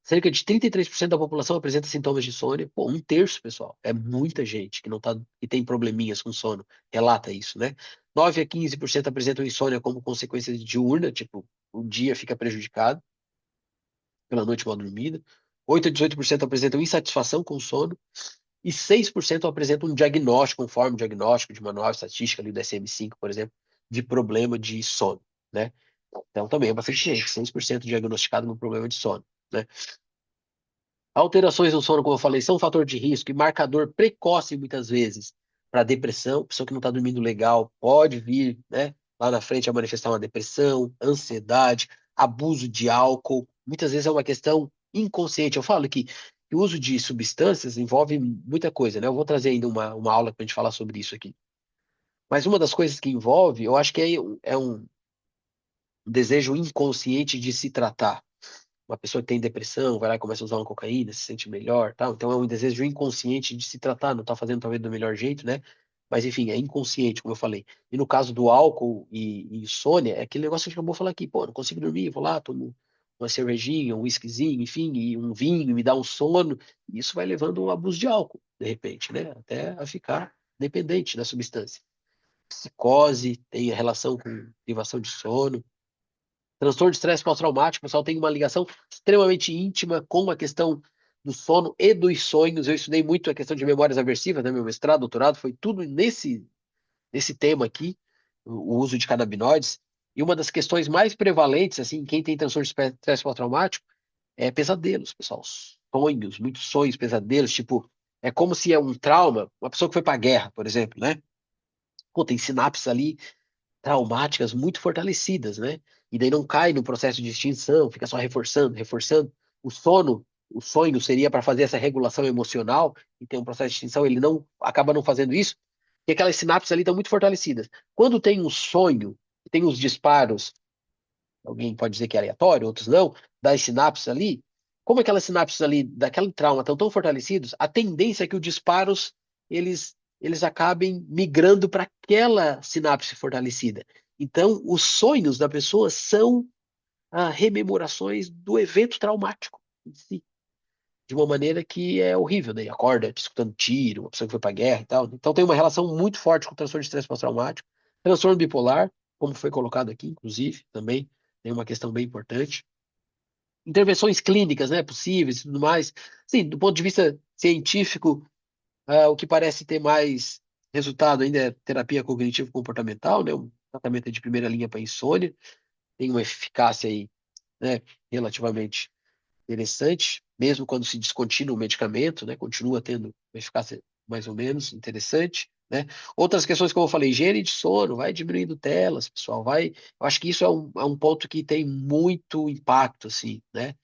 Cerca de 33% da população apresenta sintomas de insônia. Pô, um terço, pessoal. É muita gente que não tá, que tem probleminhas com sono. Relata isso, né? 9 a 15% apresentam insônia como consequência de diurna, tipo, o dia fica prejudicado pela noite mal dormida. 8 a 18% apresentam insatisfação com o sono e 6% apresentam um diagnóstico, conforme o diagnóstico de manual estatística ali do DSM-5, por exemplo, de problema de sono, né? Então também é bastante gente, 6% diagnosticado com problema de sono, né? Alterações no sono, como eu falei, são um fator de risco e marcador precoce muitas vezes para depressão. Pessoa que não está dormindo legal pode vir, né, lá na frente a manifestar uma depressão, ansiedade, abuso de álcool. Muitas vezes é uma questão inconsciente. Eu falo que o uso de substâncias envolve muita coisa, né? Eu vou trazer ainda uma aula para a gente falar sobre isso aqui. Mas uma das coisas que envolve, eu acho que é um desejo inconsciente de se tratar. Uma pessoa que tem depressão, vai lá e começa a usar uma cocaína, se sente melhor, tal. Então é um desejo inconsciente de se tratar, não tá fazendo talvez do melhor jeito, né? Mas enfim, é inconsciente, como eu falei. E no caso do álcool e insônia, é aquele negócio que a gente acabou de falar aqui, pô, não consigo dormir, vou lá, tomo uma cervejinha, um whiskyzinho, enfim, e um vinho, me dá um sono. E isso vai levando ao abuso de álcool, de repente, né? Até a ficar dependente da substância. Psicose tem relação com privação de sono. Transtorno de estresse pós-traumático, pessoal, tem uma ligação extremamente íntima com a questão do sono e dos sonhos. Eu estudei muito a questão de memórias aversivas, né? Meu mestrado, doutorado, foi tudo nesse tema aqui, o uso de canabinoides. E uma das questões mais prevalentes, assim, quem tem transtorno de estresse pós-traumático, é pesadelos, pessoal. Sonhos, muitos sonhos, pesadelos, tipo, é como se é um trauma, uma pessoa que foi para a guerra, por exemplo, né? Pô, tem sinapses ali traumáticas muito fortalecidas, né? E daí não cai no processo de extinção, fica só reforçando, reforçando. O sono, o sonho seria para fazer essa regulação emocional e tem um processo de extinção, ele não acaba não fazendo isso, e aquelas sinapses ali estão muito fortalecidas. Quando tem um sonho, tem os disparos, alguém pode dizer que é aleatório, outros não, das sinapses ali, como aquelas sinapses ali daquele trauma estão tão fortalecidos, a tendência é que os disparos eles acabem migrando para aquela sinapse fortalecida. Então, os sonhos da pessoa são rememorações do evento traumático em si, de uma maneira que é horrível, né? Acorda escutando tiro, uma pessoa que foi para a guerra e tal. Então, tem uma relação muito forte com o transtorno de estresse pós-traumático, transtorno bipolar, como foi colocado aqui, inclusive, também tem uma questão bem importante. Intervenções clínicas, né, possíveis e tudo mais. Sim, do ponto de vista científico, o que parece ter mais resultado ainda é terapia cognitivo-comportamental, né, um tratamento de primeira linha para insônia, tem uma eficácia aí, né, relativamente interessante, mesmo quando se descontinua o medicamento, né, continua tendo uma eficácia mais ou menos interessante, né. Outras questões, como eu falei, higiene de sono, vai diminuindo telas, pessoal, vai, eu acho que isso é um ponto que tem muito impacto, assim, né,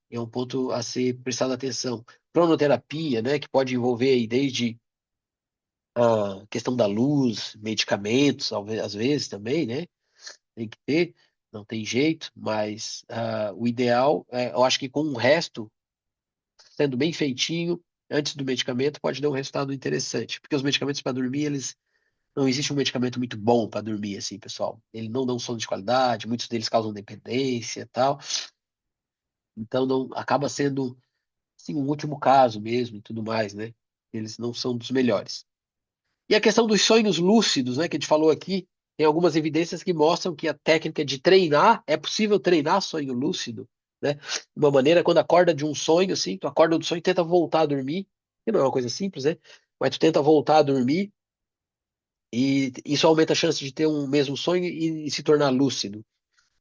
é um ponto a ser prestado atenção. Cronoterapia, né, que pode envolver aí desde a questão da luz, medicamentos, às vezes também, né, tem que ter, não tem jeito, mas o ideal, eu acho que com o resto sendo bem feitinho, antes do medicamento, pode dar um resultado interessante. Porque os medicamentos para dormir, eles. Não existe um medicamento muito bom para dormir, assim, pessoal. Ele não dá um sono de qualidade, muitos deles causam dependência e tal. Então, não, acaba sendo assim, um último caso mesmo e tudo mais, né? Eles não são dos melhores. E a questão dos sonhos lúcidos, né, que a gente falou aqui, tem algumas evidências que mostram que a técnica de treinar, é possível treinar sonho lúcido, né? Uma maneira, quando acorda de um sonho, assim, tu acorda do sonho e tenta voltar a dormir, que não é uma coisa simples, né? Mas tu tenta voltar a dormir e isso aumenta a chance de ter um mesmo sonho e se tornar lúcido.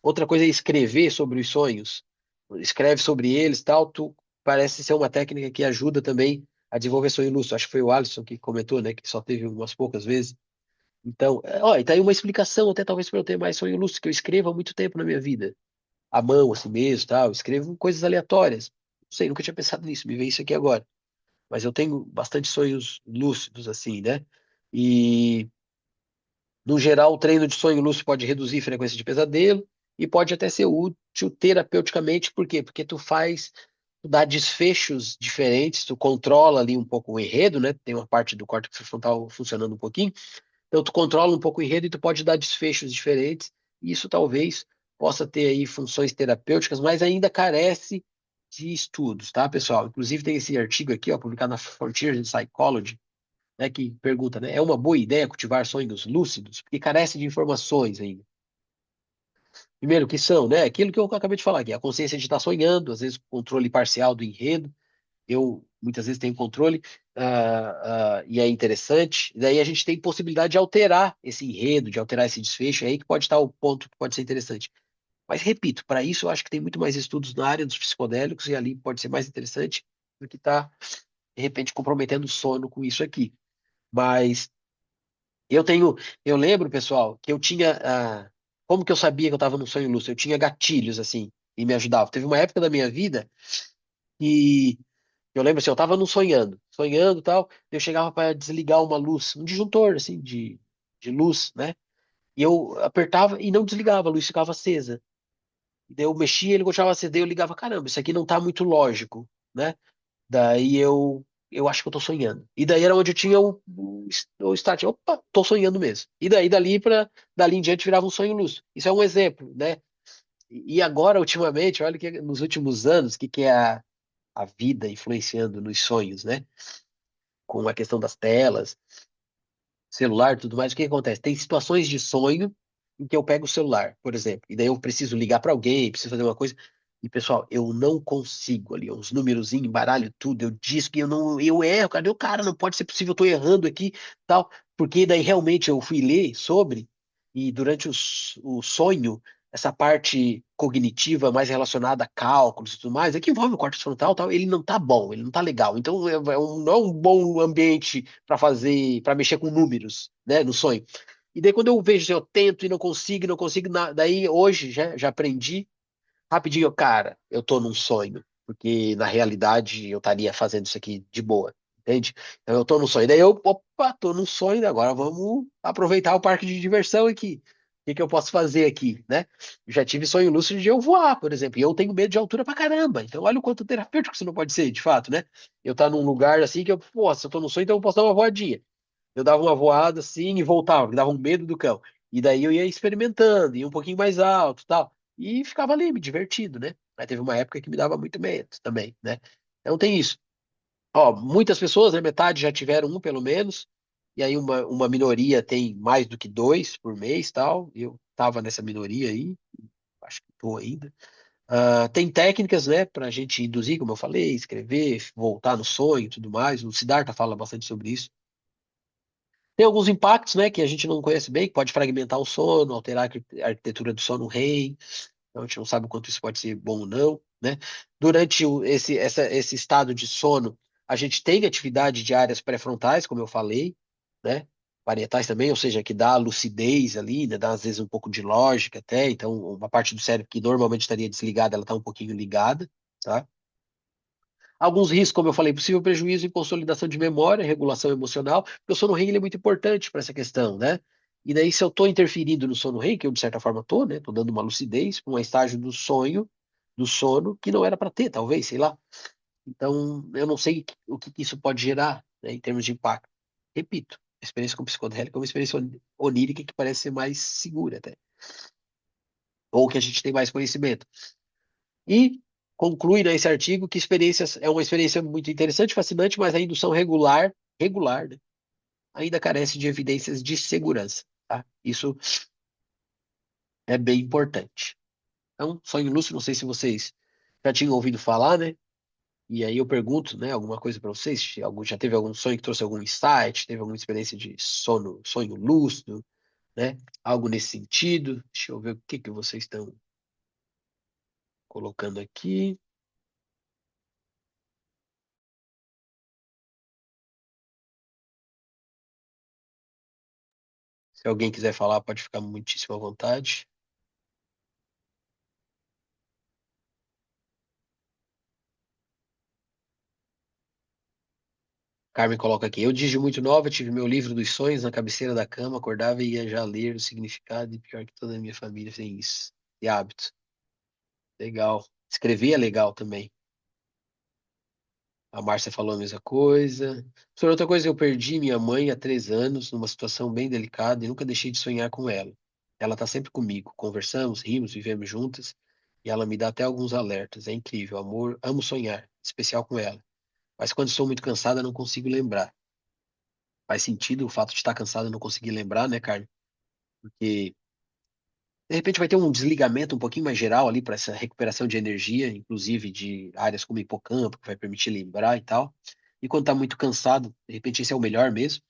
Outra coisa é escrever sobre os sonhos. Escreve sobre eles, tal, tu parece ser uma técnica que ajuda também a desenvolver sonho lúcido. Acho que foi o Alisson que comentou, né, que só teve umas poucas vezes. Então, ó, e tá aí uma explicação até talvez para eu ter mais sonho lúcido, que eu escrevo há muito tempo na minha vida. À mão, assim mesmo, tal. Eu escrevo coisas aleatórias. Não sei, nunca tinha pensado nisso, me veio isso aqui agora. Mas eu tenho bastante sonhos lúcidos, assim, né? E, no geral, o treino de sonho lúcido pode reduzir a frequência de pesadelo e pode até ser útil terapeuticamente, por quê? Porque tu dá desfechos diferentes, tu controla ali um pouco o enredo, né? Tem uma parte do córtex frontal funcionando um pouquinho. Então, tu controla um pouco o enredo e tu pode dar desfechos diferentes. E isso talvez possa ter aí funções terapêuticas, mas ainda carece de estudos, tá, pessoal? Inclusive, tem esse artigo aqui, ó, publicado na Frontiers in Psychology, né, que pergunta, né, é uma boa ideia cultivar sonhos lúcidos? Porque carece de informações ainda. Primeiro, que são, né, aquilo que eu acabei de falar aqui, a consciência de estar sonhando, às vezes controle parcial do enredo, eu muitas vezes tenho controle, e é interessante. Daí a gente tem possibilidade de alterar esse enredo, de alterar esse desfecho, é aí que pode estar o ponto que pode ser interessante. Mas repito, para isso eu acho que tem muito mais estudos na área dos psicodélicos e ali pode ser mais interessante do que estar, de repente, comprometendo o sono com isso aqui. Mas eu tenho, eu lembro, pessoal, que eu tinha, como que eu sabia que eu estava num sonho lúcido? Eu tinha gatilhos, assim, e me ajudava. Teve uma época da minha vida que eu lembro assim, eu tava não sonhando e tal, eu chegava para desligar uma luz, um disjuntor, assim, de luz, né? E eu apertava e não desligava, a luz ficava acesa. E daí eu mexia, ele continuava acesa, daí eu ligava, caramba, isso aqui não tá muito lógico, né? Daí eu acho que eu tô sonhando. E daí era onde eu tinha o start, opa, tô sonhando mesmo. E daí dali em diante virava um sonho lúcido. Isso é um exemplo, né? E agora, ultimamente, olha que nos últimos anos, o que que é a vida influenciando nos sonhos, né? Com a questão das telas, celular e tudo mais, o que acontece? Tem situações de sonho em que eu pego o celular, por exemplo, e daí eu preciso ligar para alguém, preciso fazer uma coisa. E, pessoal, eu não consigo ali, uns numerozinhos, embaralho tudo, eu disco, e eu erro, cadê o cara? Não pode ser possível, eu tô errando aqui, tal, porque daí realmente eu fui ler sobre, e durante o sonho, essa parte cognitiva mais relacionada a cálculos e tudo mais, é que envolve o córtex frontal, tal, ele não tá bom, ele não tá legal. Então, não é um bom ambiente para fazer, para mexer com números, né, no sonho. E daí quando eu vejo, assim, eu tento e não consigo, daí hoje já aprendi rapidinho, cara, eu tô num sonho, porque na realidade eu estaria fazendo isso aqui de boa, entende? Então eu tô num sonho, daí eu, opa, tô num sonho, agora vamos aproveitar o parque de diversão aqui. O que que eu posso fazer aqui, né? Já tive sonho lúcido de eu voar, por exemplo, e eu tenho medo de altura pra caramba. Então olha o quanto terapêutico isso não pode ser, de fato, né? Eu tá num lugar assim que eu, pô, se eu tô num sonho, então eu posso dar uma voadinha. Eu dava uma voada assim e voltava, porque dava um medo do cão. E daí eu ia experimentando, ia um pouquinho mais alto, tal. E ficava ali, me divertindo, né? Mas teve uma época que me dava muito medo também, né? Então tem isso. Ó, muitas pessoas, né? Metade já tiveram um, pelo menos. E aí uma minoria tem mais do que dois por mês, tal. Eu tava nessa minoria aí, acho que tô ainda. Tem técnicas, né, pra gente induzir, como eu falei, escrever, voltar no sonho e tudo mais. O Siddhartha fala bastante sobre isso. Tem alguns impactos, né, que a gente não conhece bem, que pode fragmentar o sono, alterar a arquitetura do sono REM. Então a gente não sabe o quanto isso pode ser bom ou não, né? Durante esse estado de sono, a gente tem atividade de áreas pré-frontais, como eu falei, né? Parietais também, ou seja, que dá lucidez ali, né? Dá às vezes um pouco de lógica até. Então, uma parte do cérebro que normalmente estaria desligada, ela está um pouquinho ligada, tá? Alguns riscos, como eu falei, possível prejuízo em consolidação de memória, regulação emocional, porque o sono REM ele é muito importante para essa questão, né? E daí, se eu estou interferindo no sono REM, que eu de certa forma estou, né? Estou dando uma lucidez para um estágio do sonho, do sono, que não era para ter, talvez, sei lá. Então, eu não sei o que isso pode gerar, né, em termos de impacto. Repito, a experiência com psicodélica é uma experiência onírica que parece ser mais segura até, ou que a gente tem mais conhecimento. E conclui nesse artigo que é uma experiência muito interessante, fascinante, mas a indução regular, né, ainda carece de evidências de segurança, tá? Isso é bem importante. Então, sonho lúcido, não sei se vocês já tinham ouvido falar, né? E aí eu pergunto, né, alguma coisa para vocês, se já teve algum sonho que trouxe algum insight, teve alguma experiência de sonho lúcido, né? Algo nesse sentido. Deixa eu ver o que que vocês estão colocando aqui. Se alguém quiser falar, pode ficar muitíssimo à vontade. Carmen coloca aqui. Eu, desde muito nova, tive meu livro dos sonhos na cabeceira da cama, acordava e ia já ler o significado, e pior que toda a minha família tem isso. De hábito. Legal. Escrever é legal também. A Márcia falou a mesma coisa. Sobre outra coisa, eu perdi minha mãe há 3 anos, numa situação bem delicada, e nunca deixei de sonhar com ela. Ela está sempre comigo. Conversamos, rimos, vivemos juntas, e ela me dá até alguns alertas. É incrível, amor. Amo sonhar, especial com ela. Mas quando estou muito cansada, não consigo lembrar. Faz sentido o fato de estar cansada e não conseguir lembrar, né, Carmen? Porque de repente vai ter um desligamento um pouquinho mais geral ali para essa recuperação de energia, inclusive de áreas como hipocampo, que vai permitir lembrar e tal. E quando tá muito cansado, de repente esse é o melhor mesmo,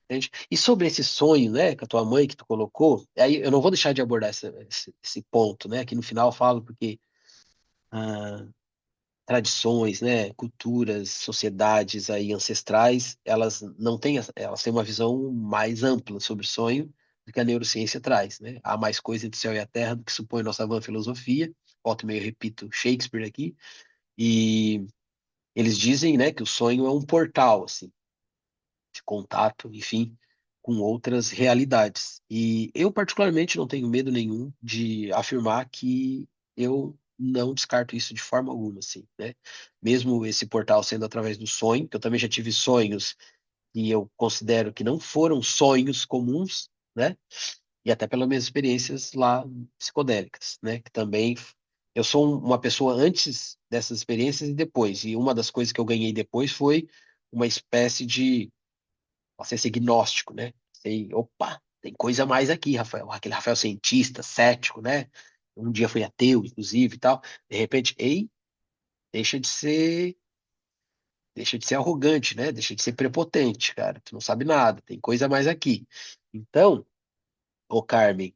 entende? E sobre esse sonho, né, com a tua mãe que tu colocou, aí eu não vou deixar de abordar esse ponto, né? Aqui no final eu falo porque ah, tradições, né, culturas, sociedades aí ancestrais, elas não têm, elas têm uma visão mais ampla sobre o sonho do que a neurociência traz, né? Há mais coisa entre o céu e a terra do que supõe nossa vã filosofia. Volta e meio eu repito Shakespeare aqui, e eles dizem, né, que o sonho é um portal, assim, de contato, enfim, com outras realidades. E eu, particularmente, não tenho medo nenhum de afirmar que eu não descarto isso de forma alguma, assim, né? Mesmo esse portal sendo através do sonho, que eu também já tive sonhos e eu considero que não foram sonhos comuns, né? E até pelas minhas experiências lá psicodélicas, né? Que também eu sou uma pessoa antes dessas experiências e depois. E uma das coisas que eu ganhei depois foi uma espécie de acesso gnóstico, né? Sei, opa, tem coisa a mais aqui, Rafael. Aquele Rafael cientista, cético, né? Um dia foi ateu, inclusive, e tal. De repente, ei, deixa de ser, deixa de ser arrogante, né? Deixa de ser prepotente, cara. Tu não sabe nada, tem coisa a mais aqui. Então, ô Carmen,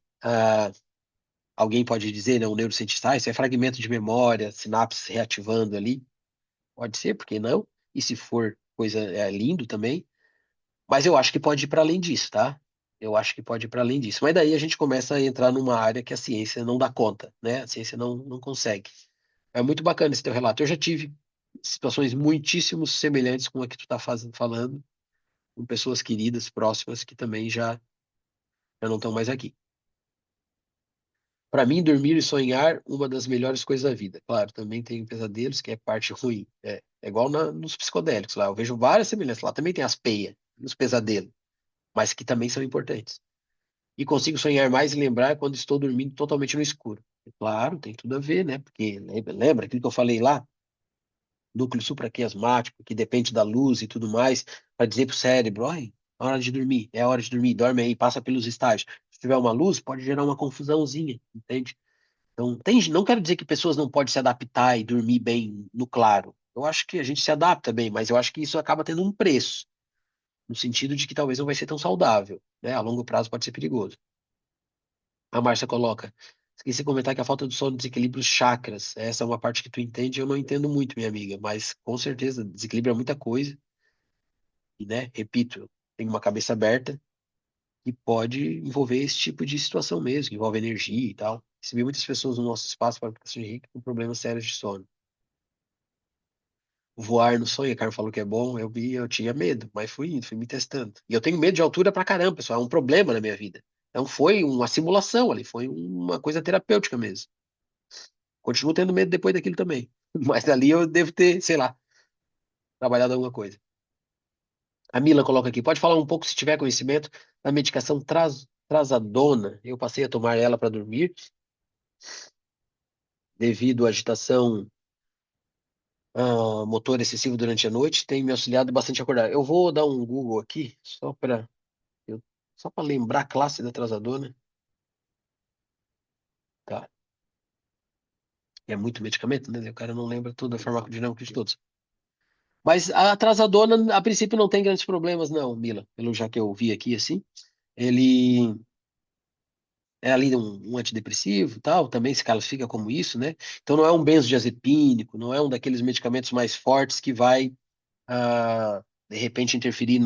alguém pode dizer, né, um neurocientista, isso é fragmento de memória, sinapses reativando ali. Pode ser, por que não? E se for coisa, é lindo também. Mas eu acho que pode ir para além disso, tá? Eu acho que pode ir para além disso. Mas daí a gente começa a entrar numa área que a ciência não dá conta, né? A ciência não consegue. É muito bacana esse teu relato. Eu já tive situações muitíssimo semelhantes com a que tu tá falando, com pessoas queridas, próximas, que também já não estão mais aqui. Para mim, dormir e sonhar, uma das melhores coisas da vida. Claro, também tem pesadelos, que é parte ruim. É igual nos psicodélicos lá. Eu vejo várias semelhanças. Lá também tem as peias, nos pesadelos, mas que também são importantes. E consigo sonhar mais e lembrar quando estou dormindo totalmente no escuro. Claro, tem tudo a ver, né? Porque lembra aquilo que eu falei lá? Núcleo supraquiasmático, que depende da luz e tudo mais, para dizer para o cérebro, ai, é hora de dormir, é hora de dormir, dorme aí, passa pelos estágios. Se tiver uma luz, pode gerar uma confusãozinha, entende? Então, não quero dizer que pessoas não podem se adaptar e dormir bem no claro. Eu acho que a gente se adapta bem, mas eu acho que isso acaba tendo um preço, no sentido de que talvez não vai ser tão saudável, né? A longo prazo pode ser perigoso. A Márcia coloca, esqueci de comentar que a falta do sono desequilibra os chakras. Essa é uma parte que tu entende, eu não entendo muito, minha amiga, mas com certeza desequilibra muita coisa. E, né, repito, eu tenho uma cabeça aberta e pode envolver esse tipo de situação mesmo, que envolve energia e tal. Recebi muitas pessoas no nosso espaço para aplicação de Reiki com problemas sérios de sono. Voar no sonho, a Carmen falou que é bom, eu vi, eu tinha medo, mas fui indo, fui me testando. E eu tenho medo de altura pra caramba, pessoal, é um problema na minha vida. Então foi uma simulação ali, foi uma coisa terapêutica mesmo. Continuo tendo medo depois daquilo também. Mas ali eu devo ter, sei lá, trabalhado alguma coisa. A Mila coloca aqui, pode falar um pouco, se tiver conhecimento, da medicação trazadona. Eu passei a tomar ela para dormir devido à agitação motor excessivo durante a noite tem me auxiliado bastante a acordar. Eu vou dar um Google aqui, só para lembrar a classe da trazodona. Tá. É muito medicamento, né? O cara não lembra tudo, a farmacodinâmica de todos. Mas a trazodona, a princípio, não tem grandes problemas, não, Mila. Pelo já que eu vi aqui, assim. Ele é ali um antidepressivo, e tal, também se classifica como isso, né? Então não é um benzodiazepínico, não é um daqueles medicamentos mais fortes que vai, de repente, interferir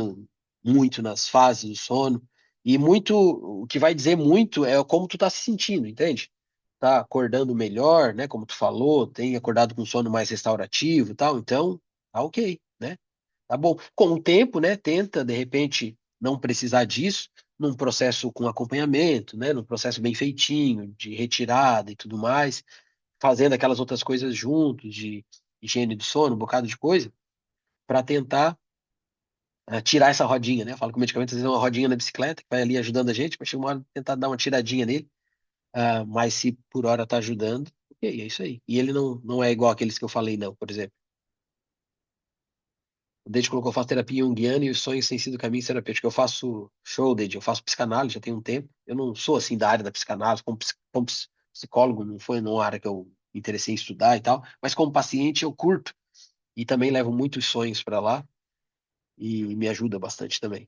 muito nas fases do sono. E muito, o que vai dizer muito é como tu tá se sentindo, entende? Tá acordando melhor, né? Como tu falou, tem acordado com sono mais restaurativo e tal, então tá ok, né? Tá bom. Com o tempo, né? Tenta, de repente, não precisar disso num processo com acompanhamento, né? Num processo bem feitinho, de retirada e tudo mais, fazendo aquelas outras coisas juntos, de higiene do sono, um bocado de coisa, para tentar tirar essa rodinha, né? Eu falo que o medicamento às vezes é uma rodinha na bicicleta, que vai ali ajudando a gente, mas chega uma hora de tentar dar uma tiradinha nele, mas se por hora tá ajudando, ok, é isso aí. E ele não é igual aqueles que eu falei, não, por exemplo. O Dede colocou, eu faço terapia junguiana e os sonhos têm sido caminho terapêutico. Eu faço show, Dede, eu faço psicanálise, já tem um tempo. Eu não sou, assim, da área da psicanálise, como psicólogo, não foi numa área que eu me interessei em estudar e tal, mas como paciente eu curto e também levo muitos sonhos para lá e me ajuda bastante também.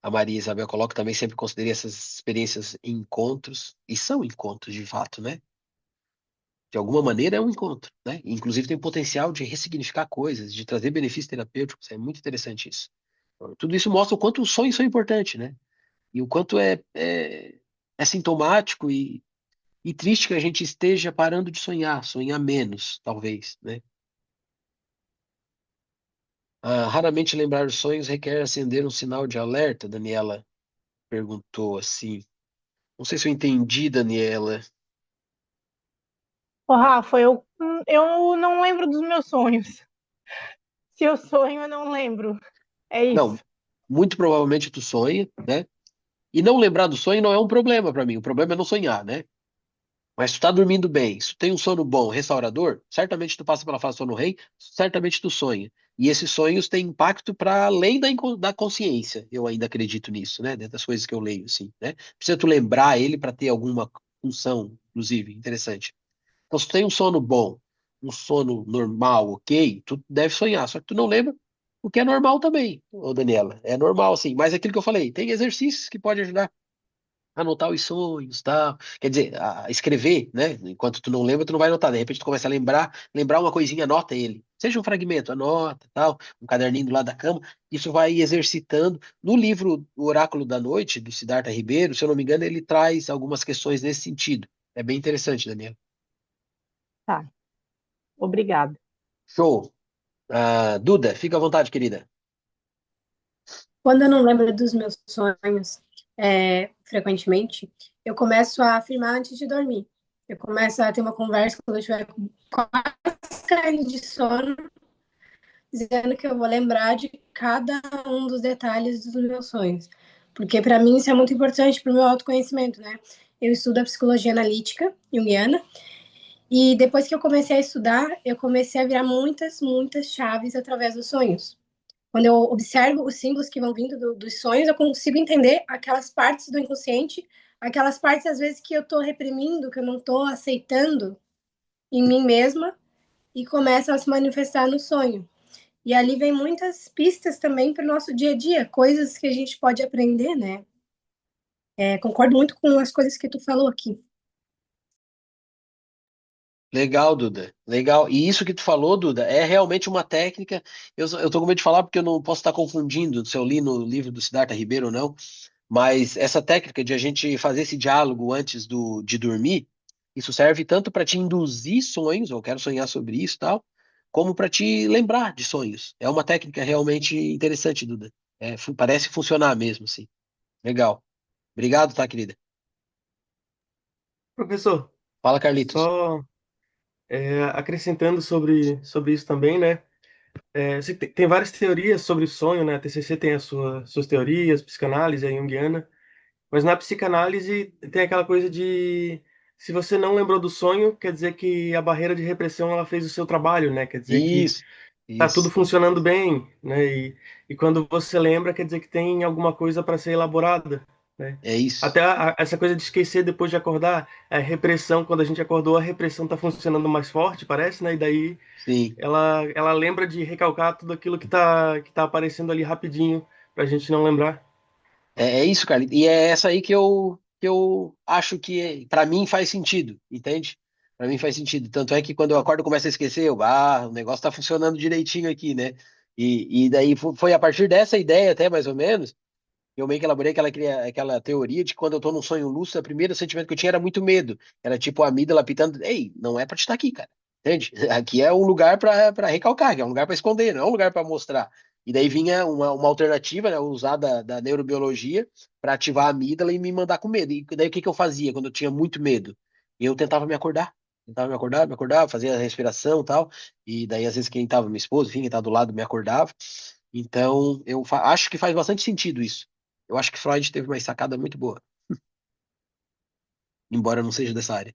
A Maria Isabel coloca também sempre considerei essas experiências em encontros, e são encontros de fato, né? De alguma maneira é um encontro, né? E, inclusive tem potencial de ressignificar coisas, de trazer benefícios terapêuticos, é muito interessante isso. Tudo isso mostra o quanto os sonhos são importantes, né? E o quanto é sintomático e triste que a gente esteja parando de sonhar, sonhar menos, talvez, né? Raramente lembrar os sonhos requer acender um sinal de alerta, Daniela perguntou assim. Não sei se eu entendi, Daniela. Ô, Rafa, eu não lembro dos meus sonhos. Se eu sonho, eu não lembro. É Não, isso. muito provavelmente tu sonha, né? E não lembrar do sonho não é um problema para mim. O problema é não sonhar, né? Mas se tu tá dormindo bem, se tu tem um sono bom, restaurador, certamente tu passa pela fase sono REM, certamente tu sonha. E esses sonhos têm impacto para além da consciência. Eu ainda acredito nisso, né? Dentro das coisas que eu leio, assim, né? Precisa tu lembrar ele para ter alguma função, inclusive, interessante. Então, se tu tem um sono bom, um sono normal, ok, tu deve sonhar, só que tu não lembra, o que é normal também, ô Daniela. É normal, assim. Mas é aquilo que eu falei, tem exercícios que pode ajudar anotar os sonhos, tal. Quer dizer, escrever, né? Enquanto tu não lembra, tu não vai anotar. De repente tu começa a lembrar uma coisinha, anota ele. Seja um fragmento, anota, tal, um caderninho do lado da cama. Isso vai exercitando. No livro O Oráculo da Noite, do Siddhartha Ribeiro, se eu não me engano, ele traz algumas questões nesse sentido. É bem interessante, Daniel. Tá, obrigada. Show. Duda, fica à vontade, querida. Quando eu não lembro dos meus sonhos, frequentemente, eu começo a afirmar antes de dormir. Eu começo a ter uma conversa quando eu estiver quase caindo de sono, dizendo que eu vou lembrar de cada um dos detalhes dos meus sonhos. Porque para mim isso é muito importante para o meu autoconhecimento, né? Eu estudo a psicologia analítica junguiana e depois que eu comecei a estudar, eu comecei a virar muitas chaves através dos sonhos. Quando eu observo os símbolos que vão vindo dos sonhos, eu consigo entender aquelas partes do inconsciente, aquelas partes, às vezes, que eu estou reprimindo, que eu não estou aceitando em mim mesma, e começam a se manifestar no sonho. E ali vem muitas pistas também para o nosso dia a dia, coisas que a gente pode aprender, né? Concordo muito com as coisas que tu falou aqui. Legal, Duda. Legal. E isso que tu falou, Duda, é realmente uma técnica. Eu tô com medo de falar porque eu não posso estar confundindo se eu li no livro do Siddhartha Ribeiro ou não. Mas essa técnica de a gente fazer esse diálogo antes de dormir, isso serve tanto para te induzir sonhos, eu quero sonhar sobre isso e tal, como para te lembrar de sonhos. É uma técnica realmente interessante, Duda. Parece funcionar mesmo, sim. Legal. Obrigado, tá, querida? Professor, Fala, Carlitos. só acrescentando sobre isso também, né? Tem várias teorias sobre o sonho, né? A TCC tem suas teorias, psicanálise, a junguiana, mas na psicanálise tem aquela coisa de se você não lembrou do sonho, quer dizer que a barreira de repressão ela fez o seu trabalho, né? Quer dizer que Isso, tá tudo isso, funcionando bem, né? E quando você lembra, quer dizer que tem alguma coisa para ser elaborada, né? é isso. Até essa coisa de esquecer depois de acordar, a repressão, quando a gente acordou, a repressão tá funcionando mais forte, parece, né? E daí Sim. ela lembra de recalcar tudo aquilo que tá aparecendo ali rapidinho, pra gente não lembrar. É isso, cara. E é essa aí que eu acho que para mim faz sentido, entende? Para mim faz sentido. Tanto é que quando eu acordo eu começo a esquecer, o negócio tá funcionando direitinho aqui, né? E daí foi a partir dessa ideia, até mais ou menos, eu meio que elaborei aquela teoria de que quando eu tô num sonho lúcido, o primeiro sentimento que eu tinha era muito medo. Era tipo a amígdala pitando, ei, não é pra te estar aqui, cara. Entende? Aqui é um lugar pra recalcar, aqui é um lugar pra esconder, não é um lugar pra mostrar. E daí vinha uma alternativa, né, usada da neurobiologia pra ativar a amígdala e me mandar com medo. E daí o que que eu fazia quando eu tinha muito medo? Eu tentava me acordar. Tentava me acordar, fazia a respiração e tal. E daí, às vezes, quem tava, minha esposa, enfim, quem tava do lado, me acordava. Então, acho que faz bastante sentido isso. Eu acho que Freud teve uma sacada muito boa, embora não seja dessa área.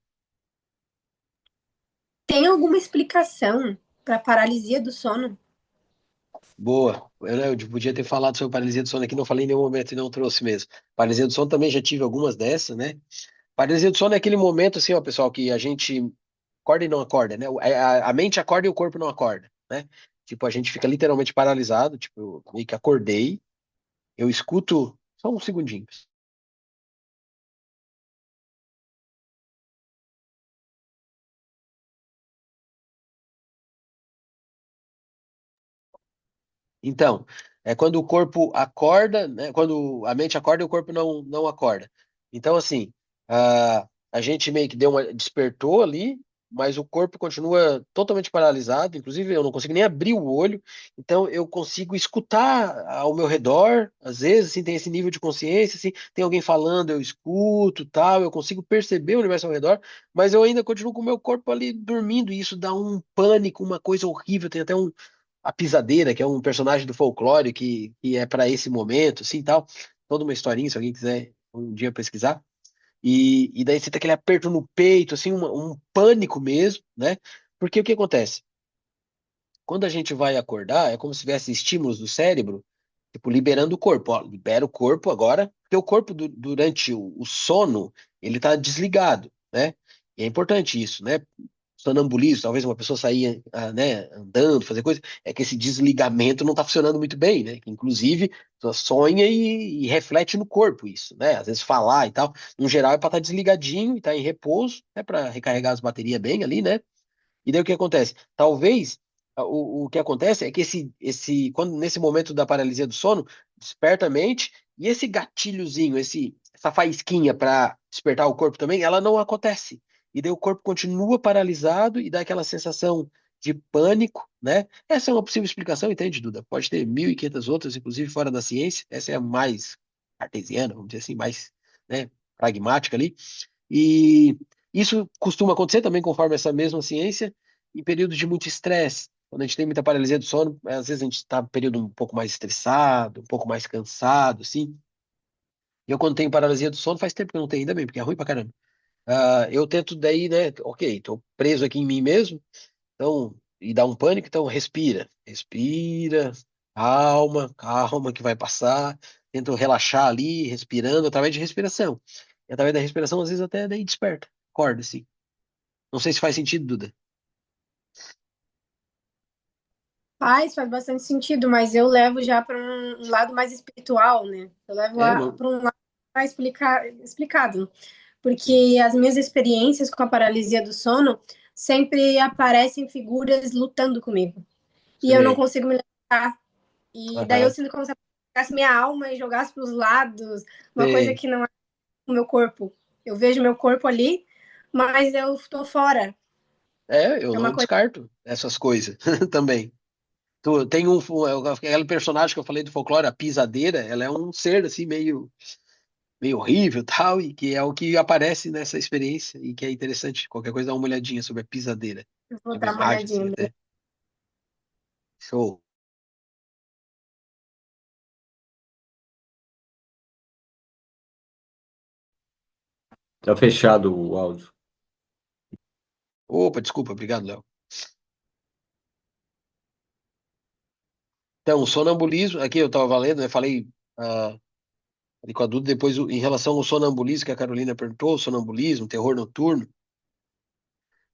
Tem alguma explicação para paralisia do sono? Boa. Eu podia ter falado sobre paralisia do sono aqui, não falei em nenhum momento e não trouxe mesmo. Paralisia do sono também já tive algumas dessas, né? Paralisia do sono é aquele momento, assim, ó, pessoal, que a gente acorda e não acorda, né? A mente acorda e o corpo não acorda, né? Tipo, a gente fica literalmente paralisado, tipo, eu meio que acordei, eu escuto, só um segundinho. Então, é quando o corpo acorda, né? Quando a mente acorda e o corpo não acorda. Então, assim, a gente meio que despertou ali, mas o corpo continua totalmente paralisado. Inclusive, eu não consigo nem abrir o olho. Então, eu consigo escutar ao meu redor. Às vezes, assim, tem esse nível de consciência, assim, tem alguém falando, eu escuto, tal. Eu consigo perceber o universo ao redor, mas eu ainda continuo com o meu corpo ali dormindo. E isso dá um pânico, uma coisa horrível. Tem até a Pisadeira, que é um personagem do folclore que é para esse momento, assim, tal. Toda uma historinha, se alguém quiser um dia pesquisar. E daí você tem aquele aperto no peito, assim, um pânico mesmo, né? Porque o que acontece? Quando a gente vai acordar, é como se tivesse estímulos do cérebro, tipo, liberando o corpo. Ó, libera o corpo agora, porque o corpo, durante o sono, ele tá desligado, né? E é importante isso, né? Sonambulismo, talvez uma pessoa sair, né, andando, fazer coisa, é que esse desligamento não está funcionando muito bem, né? Que, inclusive, a pessoa sonha e reflete no corpo isso, né? Às vezes falar e tal. No geral, é para estar desligadinho e estar em repouso, né? Para recarregar as baterias bem ali, né? E daí o que acontece? Talvez o que acontece é que quando nesse momento da paralisia do sono, desperta a mente e esse gatilhozinho, essa faísquinha para despertar o corpo também, ela não acontece. E daí o corpo continua paralisado e dá aquela sensação de pânico, né? Essa é uma possível explicação, entende, Duda? Pode ter 1.500 outras, inclusive fora da ciência. Essa é a mais cartesiana, vamos dizer assim, mais, né, pragmática ali. E isso costuma acontecer também, conforme essa mesma ciência, em períodos de muito estresse. Quando a gente tem muita paralisia do sono, às vezes a gente está em um período um pouco mais estressado, um pouco mais cansado, assim. Eu, quando tenho paralisia do sono, faz tempo que eu não tenho ainda bem, porque é ruim pra caramba. Eu tento daí, né? Ok, tô preso aqui em mim mesmo, então, e dá um pânico, então respira. Respira, calma, calma, que vai passar. Tento relaxar ali, respirando, através de respiração. E através da respiração, às vezes até daí desperta. Acorda, assim. Não sei se faz sentido, Duda. Faz bastante sentido, mas eu levo já para um lado mais espiritual, né? Eu levo É, não. para um lado mais explicado, porque as minhas experiências com a paralisia do sono sempre aparecem figuras lutando comigo. E eu não Sei. consigo me levantar. E daí eu Aham. sinto como se eu pegasse minha alma e jogasse para os lados, uma coisa Sei. que não é o meu corpo. Eu vejo meu corpo ali, mas eu estou fora. É, eu É não uma coisa. descarto essas coisas também. Tem aquele personagem que eu falei do folclore, a Pisadeira, ela é um ser assim meio horrível, tal, e que é o que aparece nessa experiência e que é interessante. Qualquer coisa dá uma olhadinha sobre a Pisadeira, Eu vou sobre dar uma imagem assim olhadinha. até. Show. Tá fechado o áudio. Opa, desculpa, obrigado, Léo. Então, o sonambulismo, aqui eu estava valendo, né? Falei com a Duda depois em relação ao sonambulismo que a Carolina perguntou, sonambulismo, terror noturno.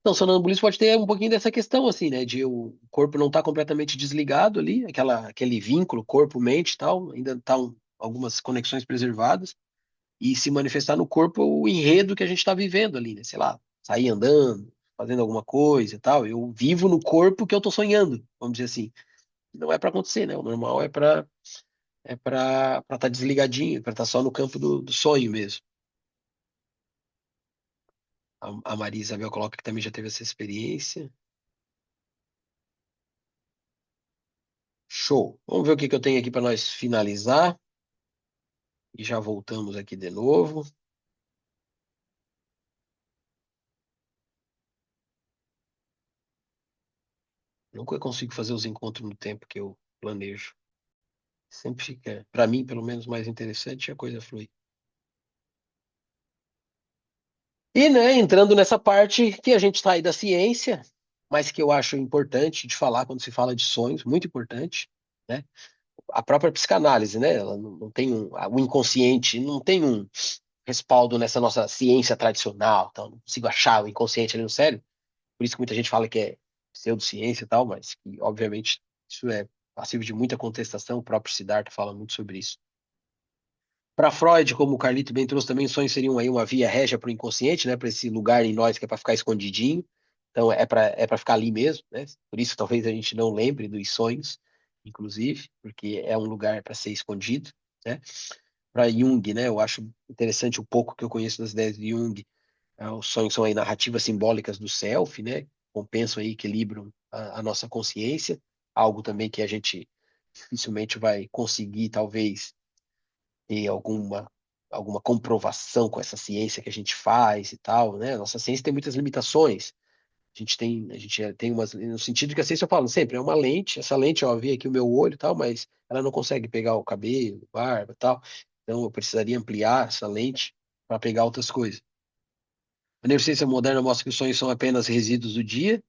Não, sonambulismo pode ter um pouquinho dessa questão, assim, né? De o corpo não estar completamente desligado ali, aquele vínculo corpo-mente e tal, ainda estão algumas conexões preservadas, e se manifestar no corpo o enredo que a gente está vivendo ali, né? Sei lá, sair andando, fazendo alguma coisa e tal. Eu vivo no corpo que eu tô sonhando, vamos dizer assim. Não é para acontecer, né? O normal é para estar desligadinho, para estar só no campo do sonho mesmo. A Maria Isabel coloca que também já teve essa experiência. Show. Vamos ver o que que eu tenho aqui para nós finalizar. E já voltamos aqui de novo. Nunca consigo fazer os encontros no tempo que eu planejo. Sempre fica, para mim, pelo menos, mais interessante a coisa flui. E, né, entrando nessa parte que a gente está aí da ciência, mas que eu acho importante de falar quando se fala de sonhos, muito importante, né? A própria psicanálise, né? Ela não tem o inconsciente não tem um respaldo nessa nossa ciência tradicional, então não consigo achar o inconsciente ali no cérebro. Por isso que muita gente fala que é pseudociência e tal, mas que, obviamente, isso é passível de muita contestação. O próprio Siddhartha fala muito sobre isso. Para Freud, como o Carlito bem trouxe também, os sonhos seriam aí uma via régia para o inconsciente, né? Para esse lugar em nós que é para ficar escondidinho. Então é para ficar ali mesmo, né? Por isso talvez a gente não lembre dos sonhos, inclusive, porque é um lugar para ser escondido, né? Para Jung, né? Eu acho interessante o pouco que eu conheço das ideias de Jung. Os sonhos são aí narrativas simbólicas do self, né? Compensam aí, equilibram a nossa consciência, algo também que a gente dificilmente vai conseguir, talvez, ter alguma comprovação com essa ciência que a gente faz e tal, né? Nossa ciência tem muitas limitações. A gente tem umas, no sentido que a ciência eu falo sempre, é uma lente, essa lente, ó, vê aqui o meu olho e tal, mas ela não consegue pegar o cabelo, barba e tal. Então eu precisaria ampliar essa lente para pegar outras coisas. A neurociência moderna mostra que os sonhos são apenas resíduos do dia,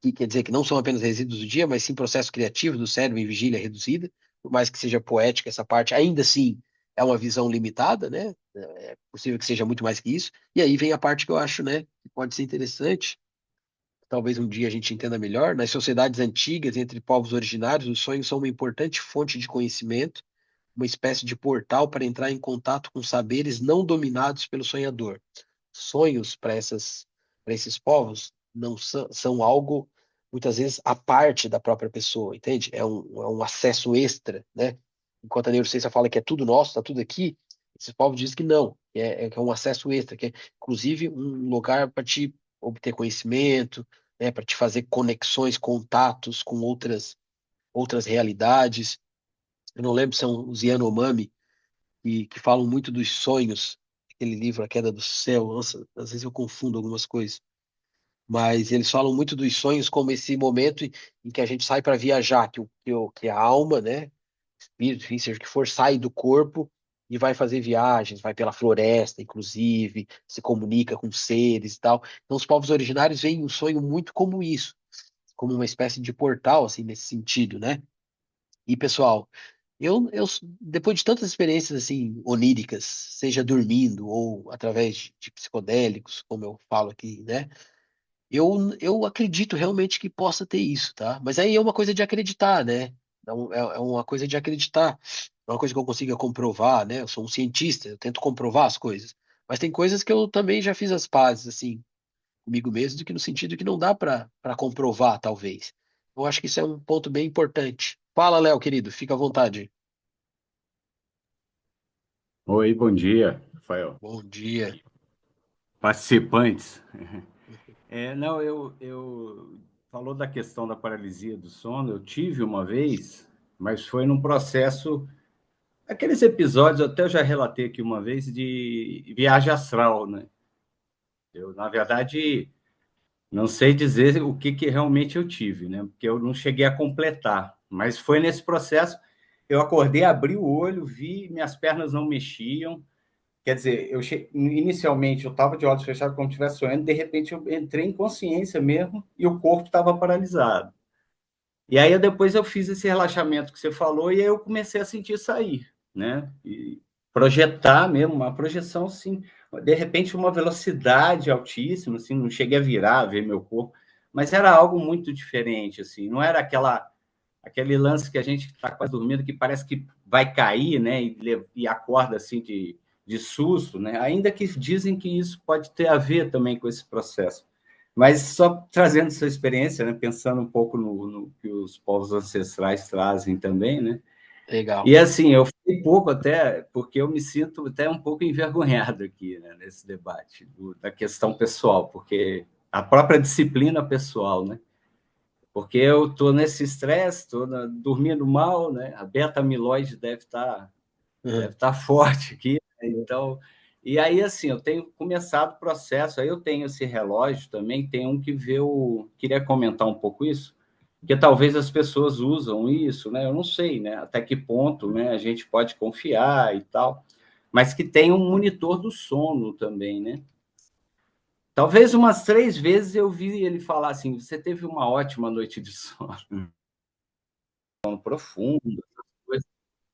que quer dizer que não são apenas resíduos do dia, mas sim processo criativo do cérebro em vigília reduzida, por mais que seja poética essa parte, ainda assim é uma visão limitada, né? É possível que seja muito mais que isso. E aí vem a parte que eu acho, né, que pode ser interessante, talvez um dia a gente entenda melhor. Nas sociedades antigas, entre povos originários, os sonhos são uma importante fonte de conhecimento, uma espécie de portal para entrar em contato com saberes não dominados pelo sonhador. Sonhos para esses povos não são algo muitas vezes à parte da própria pessoa, entende? É um acesso extra, né? Enquanto a neurociência fala que é tudo nosso, está tudo aqui, esses povos dizem que não, que é um acesso extra, que é inclusive um lugar para te obter conhecimento, né? Para te fazer conexões, contatos com outras realidades. Eu não lembro se são os Yanomami que falam muito dos sonhos, aquele livro A Queda do Céu. Nossa, às vezes eu confundo algumas coisas, mas eles falam muito dos sonhos como esse momento em que a gente sai para viajar, que a alma, né, espírito, enfim, seja o que for, sai do corpo e vai fazer viagens, vai pela floresta, inclusive, se comunica com seres e tal. Então, os povos originários veem o sonho muito como isso, como uma espécie de portal, assim, nesse sentido, né? E, pessoal, depois de tantas experiências assim oníricas, seja dormindo ou através de psicodélicos, como eu falo aqui, né? Eu acredito realmente que possa ter isso, tá? Mas aí é uma coisa de acreditar, né? É uma coisa de acreditar. É uma coisa que eu consiga comprovar, né? Eu sou um cientista, eu tento comprovar as coisas. Mas tem coisas que eu também já fiz as pazes, assim, comigo mesmo, do que no sentido que não dá para comprovar, talvez. Eu acho que isso é um ponto bem importante. Fala, Léo, querido, fica à vontade. Oi, bom dia, Rafael. Bom dia. Participantes. Não, eu falou da questão da paralisia do sono. Eu tive uma vez, mas foi num processo, aqueles episódios, até eu já relatei aqui uma vez, de viagem astral, né? Eu, na verdade, não sei dizer o que realmente eu tive, né? Porque eu não cheguei a completar, mas foi nesse processo. Eu acordei, abri o olho, vi, minhas pernas não mexiam. quer dizer, inicialmente eu estava de olhos fechados como se estivesse sonhando, de repente eu entrei em consciência mesmo e o corpo estava paralisado. E aí depois eu fiz esse relaxamento que você falou e aí eu comecei a sentir sair, né? E projetar mesmo, uma projeção assim, de repente uma velocidade altíssima, assim, não cheguei a virar, a ver meu corpo, mas era algo muito diferente, assim, não era aquele lance que a gente está quase dormindo que parece que vai cair, né? E acorda assim de susto, né? Ainda que dizem que isso pode ter a ver também com esse processo. Mas só trazendo sua experiência, né? Pensando um pouco no que os povos ancestrais trazem também, né? Legal. E assim, eu fiquei pouco até, porque eu me sinto até um pouco envergonhado aqui, né, nesse debate da questão pessoal, porque a própria disciplina pessoal, né? Porque eu estou nesse estresse, estou dormindo mal, né? A beta-amiloide deve Uhum. estar forte aqui, né? Então, e aí assim, eu tenho começado o processo, aí eu tenho esse relógio também, tem um que vê queria comentar um pouco isso, porque talvez as pessoas usam isso, né? Eu não sei, né? Até que ponto, né? A gente pode confiar e tal, mas que tem um monitor do sono também, né? Talvez umas 3 vezes eu vi ele falar assim: você teve uma ótima noite de sono profundo.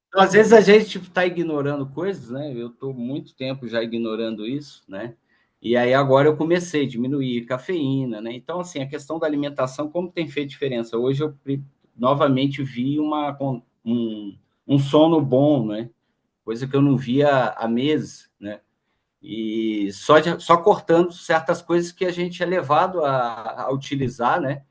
Então, às vezes a gente está ignorando coisas, né? Eu estou muito tempo já ignorando isso, né? E aí agora eu comecei a diminuir cafeína, né? Então, assim, a questão da alimentação, como tem feito diferença? Hoje eu novamente vi um sono bom, né? Coisa que eu não via há meses, né? E só cortando certas coisas que a gente é levado a utilizar, né?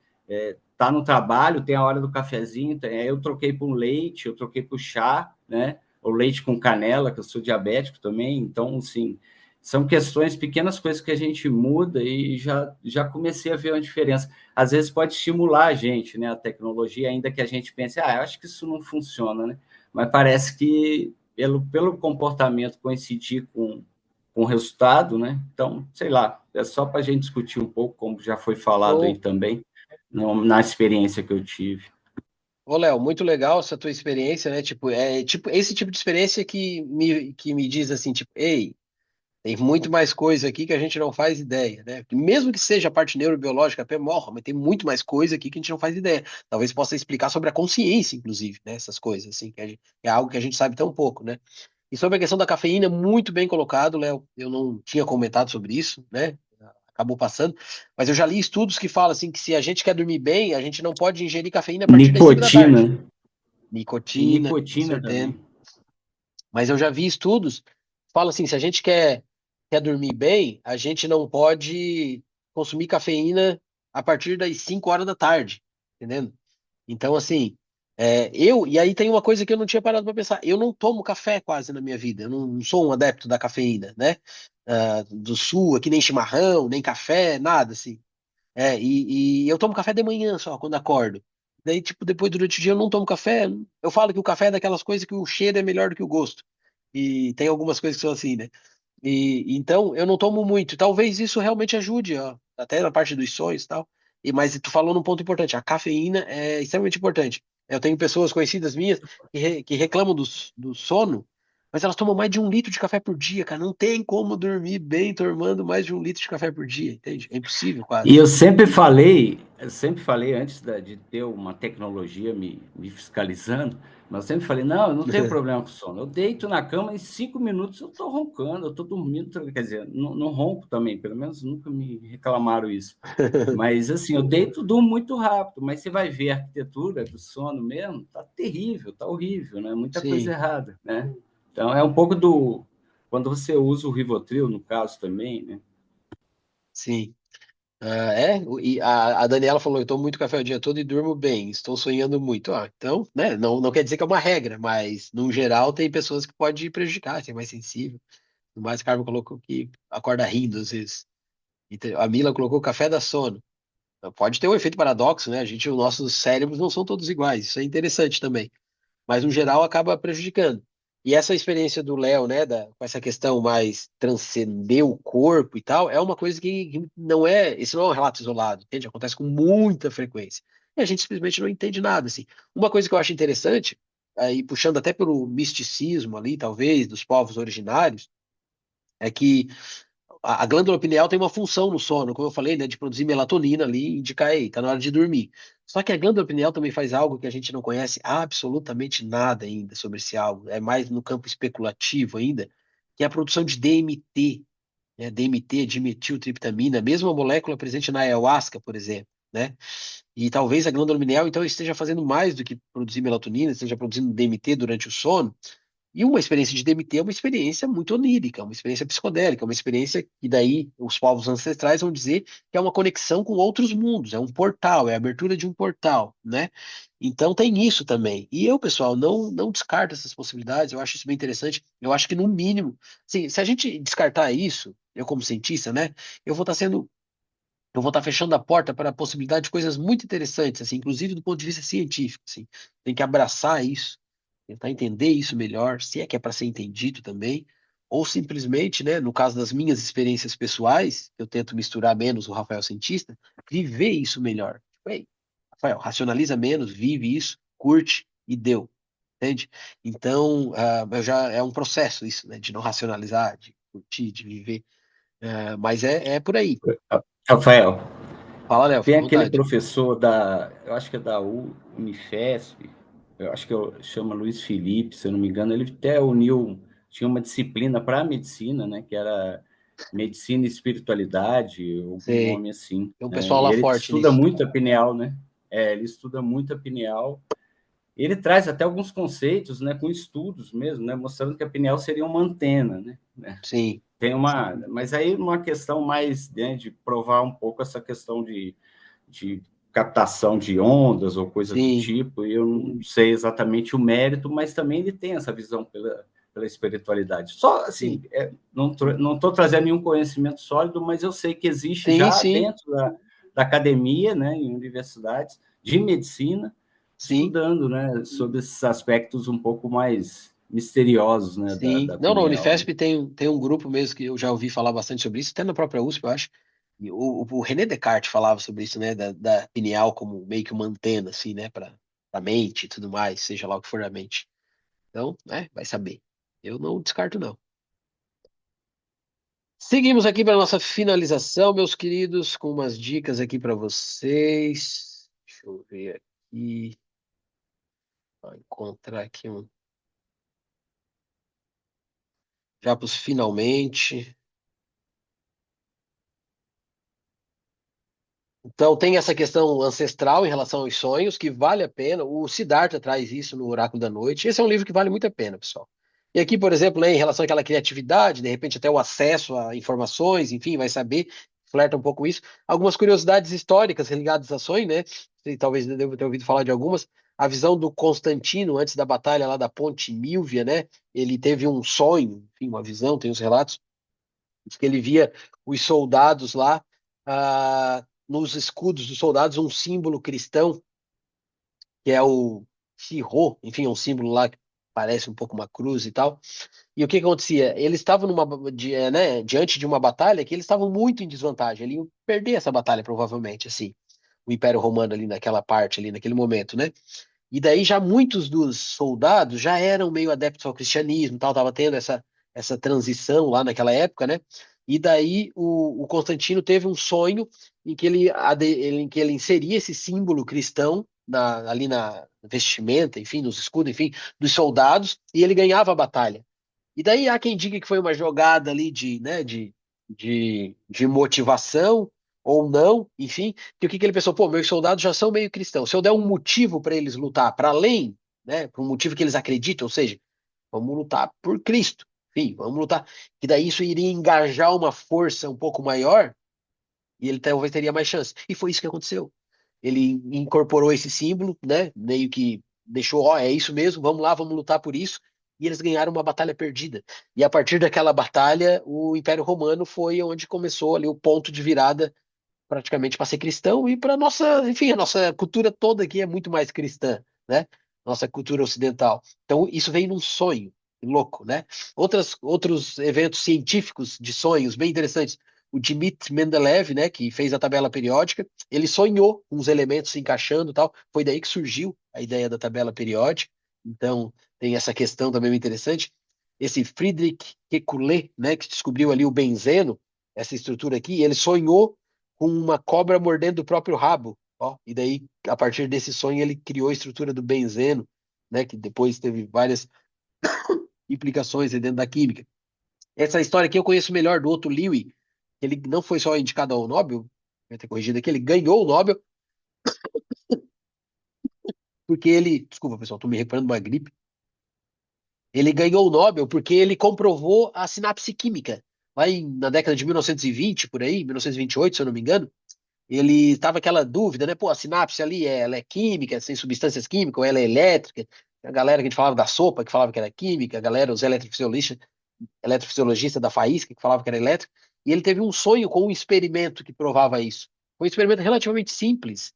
Tá no trabalho, tem a hora do cafezinho, eu troquei por um leite, eu troquei por chá, né? O leite com canela, que eu sou diabético também, então, assim, são questões, pequenas coisas que a gente muda e já comecei a ver uma diferença. Às vezes pode estimular a gente, né? A tecnologia, ainda que a gente pense, eu acho que isso não funciona, né? Mas parece que pelo comportamento coincidir com o resultado, né? Então, sei lá, é só para a gente discutir um pouco, como já foi falado aí Ô, também, na experiência que eu tive. ô, Léo, muito legal essa tua experiência, né? Tipo, é tipo esse tipo de experiência que me diz assim, tipo, ei, tem muito mais coisa aqui que a gente não faz ideia, né? Mesmo que seja a parte neurobiológica, até morra, mas tem muito mais coisa aqui que a gente não faz ideia. Talvez possa explicar sobre a consciência, inclusive, né? Essas coisas, assim, é algo que a gente sabe tão pouco, né? E sobre a questão da cafeína, muito bem colocado, Léo. Eu não tinha comentado sobre isso, né? Acabou passando, mas eu já li estudos que falam assim que se a gente quer dormir bem, a gente não pode ingerir cafeína a partir das 5 da Nicotina, tarde. né? E Nicotina, com nicotina certeza. também. Mas eu já vi estudos que falam assim, se a gente quer dormir bem, a gente não pode consumir cafeína a partir das 5 horas da tarde, entendendo? Então, assim, e aí tem uma coisa que eu não tinha parado para pensar, eu não tomo café quase na minha vida, eu não sou um adepto da cafeína, né? Do sul, aqui nem chimarrão, nem café, nada, assim. E eu tomo café de manhã só, quando acordo. Daí, tipo, depois durante o dia eu não tomo café. Eu falo que o café é daquelas coisas que o cheiro é melhor do que o gosto. E tem algumas coisas que são assim, né? E então eu não tomo muito. Talvez isso realmente ajude, ó, até na parte dos sonhos e tal. Mas tu falou num ponto importante, a cafeína é extremamente importante. Eu tenho pessoas conhecidas minhas que reclamam do sono, mas elas tomam mais de 1 litro de café por dia, cara. Não tem como dormir bem tomando mais de 1 litro de café por dia, entende? É impossível, E quase. eu sempre falei antes de ter uma tecnologia me fiscalizando, mas eu sempre falei, não, eu não tenho problema com sono. Eu deito na cama em 5 minutos eu estou roncando, eu estou dormindo, quer dizer, não, não ronco também, pelo menos nunca me reclamaram isso. Mas assim, eu deito, durmo muito rápido, mas você vai ver a arquitetura do sono mesmo, tá terrível, tá horrível, né? Muita coisa Sim, errada, né? Então é um pouco quando você usa o Rivotril, no caso também, né? sim. E a Daniela falou, eu tomo muito café o dia todo e durmo bem, estou sonhando muito. Então, né, não quer dizer que é uma regra, mas no geral tem pessoas que pode prejudicar, ser mais sensível. No mais, a Carmen colocou que acorda rindo às vezes. A Mila colocou café da sono. Pode ter um efeito paradoxo, né? Os nossos cérebros não são todos iguais, isso é interessante também. Mas no geral acaba prejudicando. E essa experiência do Léo, né, com essa questão mais transcender o corpo e tal, é uma coisa que não é, esse não é um relato isolado, entende? Acontece com muita frequência. E a gente simplesmente não entende nada, assim. Uma coisa que eu acho interessante, aí puxando até pelo misticismo ali, talvez, dos povos originários, é que a glândula pineal tem uma função no sono, como eu falei, né, de produzir melatonina ali e indicar, aí, tá na hora de dormir. Só que a glândula pineal também faz algo que a gente não conhece absolutamente nada ainda sobre esse algo, é mais no campo especulativo ainda, que é a produção de DMT, né, DMT, dimetiltriptamina, mesmo a molécula presente na ayahuasca, por exemplo, né? E talvez a glândula pineal então esteja fazendo mais do que produzir melatonina, esteja produzindo DMT durante o sono, e uma experiência de DMT é uma experiência muito onírica, uma experiência psicodélica, uma experiência que daí os povos ancestrais vão dizer que é uma conexão com outros mundos, é um portal, é a abertura de um portal, né? Então tem isso também. E eu, pessoal, não descarto essas possibilidades, eu acho isso bem interessante. Eu acho que no mínimo, assim, se a gente descartar isso, eu como cientista, né, eu vou estar sendo eu vou estar fechando a porta para a possibilidade de coisas muito interessantes, assim, inclusive do ponto de vista científico, assim. Tem que abraçar isso, tentar entender isso melhor, se é que é para ser entendido também, ou simplesmente, né, no caso das minhas experiências pessoais, eu tento misturar menos o Rafael cientista, viver isso melhor. Tipo, ei, Rafael, racionaliza menos, vive isso, curte e deu, entende? Então, eu já é um processo isso, né, de não racionalizar, de curtir, de viver, mas é por aí. Rafael, Fala, Léo, tem fica à aquele vontade. professor eu acho que é da Unifesp, eu acho que chama Luiz Felipe, se eu não me engano, ele até uniu, tinha uma disciplina para medicina, né, que era medicina e espiritualidade, algum Sei. nome assim, Tem um né, pessoal e lá ele forte estuda nisso. muito a pineal, né, ele estuda muito a pineal, ele traz até alguns conceitos, né, com estudos mesmo, né, mostrando que a pineal seria uma antena, né, Sim, mas aí uma questão mais, né, de provar um pouco essa questão de captação de ondas ou coisa do sim, tipo, e eu não sei exatamente o mérito, mas também ele tem essa visão pela espiritualidade. Só sim. assim, não estou trazendo nenhum conhecimento sólido, mas eu sei que existe Sim, já sim, dentro da academia, né, em universidades de medicina, sim, estudando, né, sobre esses aspectos um pouco mais misteriosos, né, sim. da Não, na pineal. Né? Unifesp tem um grupo mesmo que eu já ouvi falar bastante sobre isso, até na própria USP, eu acho. E o René Descartes falava sobre isso, né? Da pineal como meio que uma antena, assim, né? Para a mente e tudo mais, seja lá o que for a mente. Então, né? Vai saber. Eu não descarto, não. Seguimos aqui para nossa finalização, meus queridos, com umas dicas aqui para vocês. Deixa eu ver aqui. Vou encontrar aqui um. Já para os finalmente. Então, tem essa questão ancestral em relação aos sonhos, que vale a pena. O Siddhartha traz isso no Oráculo da Noite. Esse é um livro que vale muito a pena, pessoal. E aqui, por exemplo, né, em relação àquela criatividade, de repente até o acesso a informações, enfim, vai saber, flerta um pouco com isso. Algumas curiosidades históricas ligadas a sonho, né? Você talvez deva ter ouvido falar de algumas. A visão do Constantino antes da batalha lá da Ponte Milvia, né? Ele teve um sonho, enfim, uma visão, tem os relatos que ele via os soldados lá, nos escudos dos soldados, um símbolo cristão, que é o Shiro, enfim, é um símbolo lá que parece um pouco uma cruz e tal. E o que que acontecia? Eles estavam né, diante de uma batalha que eles estavam muito em desvantagem. Eles iam perder essa batalha, provavelmente, assim, o Império Romano ali naquela parte, ali naquele momento, né? E daí já muitos dos soldados já eram meio adeptos ao cristianismo, tal, tava tendo essa transição lá naquela época, né? E daí o Constantino teve um sonho em que ele inseria esse símbolo cristão ali na vestimenta, enfim, nos escudos, enfim, dos soldados, e ele ganhava a batalha. E daí há quem diga que foi uma jogada ali né, de motivação ou não, enfim, que o que que ele pensou? Pô, meus soldados já são meio cristãos. Se eu der um motivo para eles lutar para além, né, por um motivo que eles acreditam, ou seja, vamos lutar por Cristo, enfim, vamos lutar, que daí isso iria engajar uma força um pouco maior e ele talvez teria mais chance. E foi isso que aconteceu. Ele incorporou esse símbolo, né? Meio que deixou, ó, é isso mesmo, vamos lá, vamos lutar por isso. E eles ganharam uma batalha perdida. E a partir daquela batalha, o Império Romano foi onde começou ali o ponto de virada praticamente para ser cristão e para nossa, enfim, a nossa cultura toda aqui é muito mais cristã, né? Nossa cultura ocidental. Então isso veio num sonho louco, né? Outros eventos científicos de sonhos bem interessantes. O Dmitri Mendeleev, né, que fez a tabela periódica, ele sonhou com os elementos se encaixando e tal. Foi daí que surgiu a ideia da tabela periódica. Então tem essa questão também muito interessante. esse Friedrich Kekulé, né, que descobriu ali o benzeno, essa estrutura aqui, ele sonhou com uma cobra mordendo o próprio rabo, ó, e daí, a partir desse sonho, ele criou a estrutura do benzeno, né, que depois teve várias implicações aí dentro da química. Essa história aqui eu conheço melhor do Otto Loewi, que ele não foi só indicado ao Nobel, vai ter corrigido aqui, ele ganhou o Nobel porque ele, desculpa pessoal, estou me recuperando de uma gripe, ele ganhou o Nobel porque ele comprovou a sinapse química. Na década de 1920, por aí, 1928, se eu não me engano, ele estava aquela dúvida, né? Pô, a sinapse ali, ela é química, sem substâncias químicas, ou ela é elétrica. A galera que a gente falava da sopa, que falava que era química, a galera, os eletrofisiologistas da faísca, que falava que era elétrica. E ele teve um sonho com um experimento que provava isso. Foi um experimento relativamente simples,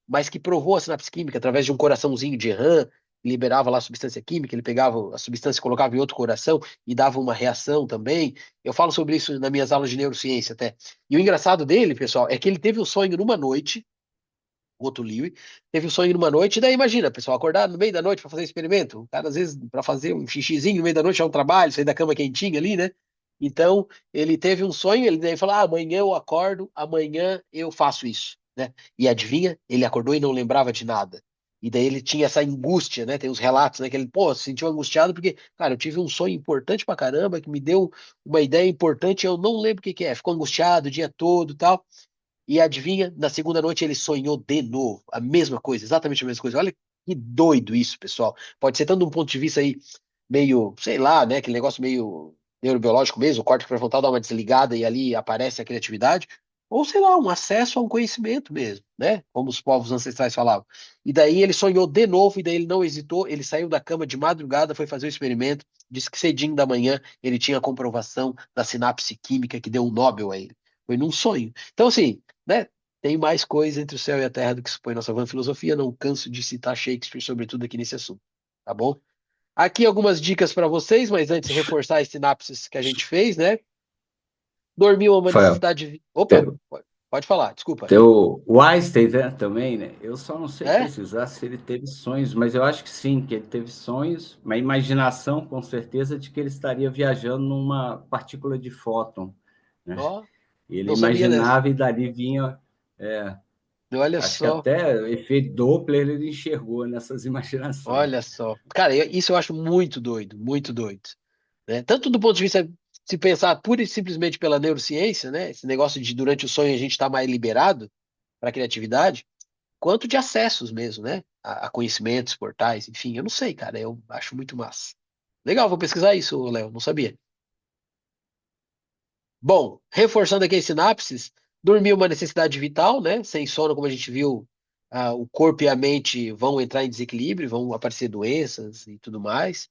mas que provou a sinapse química através de um coraçãozinho de RAM, liberava lá a substância química, ele pegava a substância, colocava em outro coração e dava uma reação também. Eu falo sobre isso nas minhas aulas de neurociência até. E o engraçado dele, pessoal, é que ele teve um sonho numa noite, o Otto Loewi, teve um sonho numa noite, e daí imagina, pessoal, acordar no meio da noite para fazer experimento. O cara, às vezes, para fazer um xixizinho no meio da noite é um trabalho, sair da cama quentinha ali, né? Então, ele teve um sonho, ele daí falou: amanhã eu acordo, amanhã eu faço isso, né? E adivinha? Ele acordou e não lembrava de nada. E daí ele tinha essa angústia, né? Tem os relatos, né? Que ele, pô, se sentiu angustiado porque, cara, eu tive um sonho importante pra caramba, que me deu uma ideia importante, eu não lembro o que que é. Ficou angustiado o dia todo e tal. E adivinha, na segunda noite ele sonhou de novo, a mesma coisa, exatamente a mesma coisa. Olha que doido isso, pessoal. Pode ser tanto de um ponto de vista aí meio, sei lá, né, aquele negócio meio neurobiológico mesmo, o córtex pré-frontal dá uma desligada e ali aparece a criatividade, ou sei lá, um acesso a um conhecimento mesmo, né, como os povos ancestrais falavam. E daí ele sonhou de novo e daí ele não hesitou, ele saiu da cama de madrugada, foi fazer o experimento, disse que cedinho da manhã ele tinha a comprovação da sinapse química que deu um Nobel a ele. Foi num sonho. Então, assim, né? Tem mais coisa entre o céu e a terra do que supõe nossa vã filosofia. Não canso de citar Shakespeare, sobretudo aqui nesse assunto. Tá bom? Aqui algumas dicas para vocês, mas antes reforçar as sinapses que a gente fez, né? Dormir é uma Rafael, necessidade. Opa, pode falar, desculpa. teu, o Einstein, né, também, né? Eu só não sei É? precisar se ele teve sonhos, mas eu acho que sim, que ele teve sonhos, uma imaginação, com certeza, de que ele estaria viajando numa partícula de fóton, né? Ó, E ele não sabia dessa. imaginava e dali vinha, Olha acho que só, até efeito Doppler ele enxergou nessas imaginações. olha só. Cara, isso eu acho muito doido, muito doido. Né? Tanto do ponto de vista, se pensar pura e simplesmente pela neurociência, né? Esse negócio de durante o sonho a gente estar mais liberado para a criatividade, quanto de acessos mesmo, né? A conhecimentos, portais, enfim, eu não sei, cara, eu acho muito massa. Legal, vou pesquisar isso, Léo, não sabia. Bom, reforçando aqui as sinapses, dormir é uma necessidade vital, né? Sem sono, como a gente viu, o corpo e a mente vão entrar em desequilíbrio, vão aparecer doenças e tudo mais.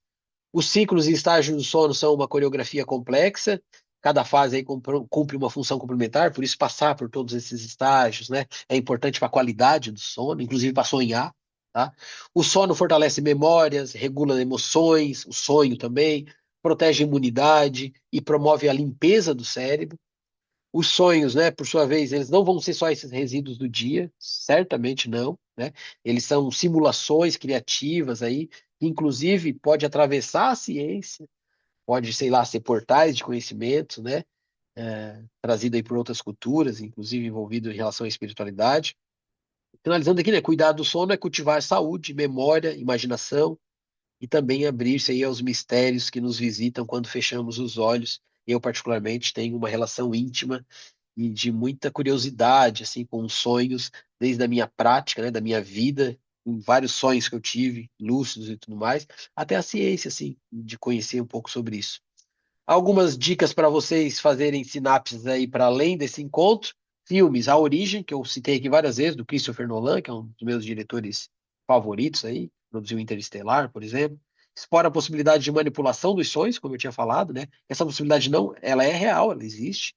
Os ciclos e estágios do sono são uma coreografia complexa, cada fase aí cumpre uma função complementar, por isso passar por todos esses estágios, né, é importante para a qualidade do sono, inclusive para sonhar, tá? O sono fortalece memórias, regula emoções, o sonho também, protege a imunidade e promove a limpeza do cérebro. Os sonhos, né, por sua vez, eles não vão ser só esses resíduos do dia, certamente não, né? Eles são simulações criativas aí, que inclusive pode atravessar a ciência, pode, sei lá, ser portais de conhecimento, né? Trazido aí por outras culturas, inclusive envolvido em relação à espiritualidade. Finalizando aqui, né? Cuidar do sono é cultivar saúde, memória, imaginação e também abrir-se aí aos mistérios que nos visitam quando fechamos os olhos. Eu, particularmente, tenho uma relação íntima e de muita curiosidade, assim, com os sonhos, desde a minha prática, né, da minha vida, com vários sonhos que eu tive, lúcidos e tudo mais, até a ciência, assim, de conhecer um pouco sobre isso. Algumas dicas para vocês fazerem sinapses aí para além desse encontro. Filmes, A Origem, que eu citei aqui várias vezes, do Christopher Nolan, que é um dos meus diretores favoritos aí, produziu Interestelar, por exemplo. Explora a possibilidade de manipulação dos sonhos, como eu tinha falado, né? Essa possibilidade não, ela é real, ela existe.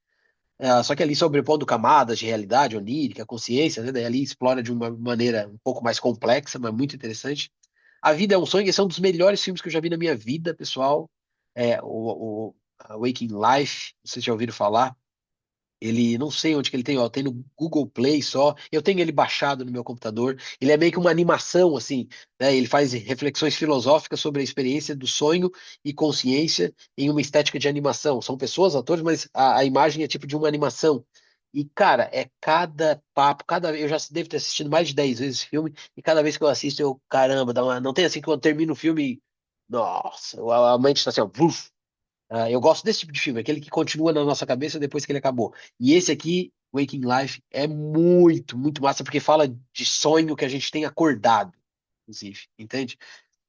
Só que ali sobrepondo camadas de realidade onírica, consciência, né? Daí ali explora de uma maneira um pouco mais complexa, mas muito interessante. A Vida é um Sonho, esse é um dos melhores filmes que eu já vi na minha vida, pessoal. O Waking Life, não sei se já ouviram falar. Ele, não sei onde que ele tem, ó, tem no Google Play só. Eu tenho ele baixado no meu computador. Ele é meio que uma animação, assim, né? Ele faz reflexões filosóficas sobre a experiência do sonho e consciência em uma estética de animação. São pessoas, atores, mas a imagem é tipo de uma animação. E, cara, é cada papo, eu já devo ter assistido mais de 10 vezes esse filme, e cada vez que eu assisto, eu, caramba, não tem assim que quando termina o filme, nossa, a mente tá assim, ó, vuf. Eu gosto desse tipo de filme, aquele que continua na nossa cabeça depois que ele acabou. E esse aqui, Waking Life, é muito, muito massa, porque fala de sonho que a gente tem acordado, inclusive, entende?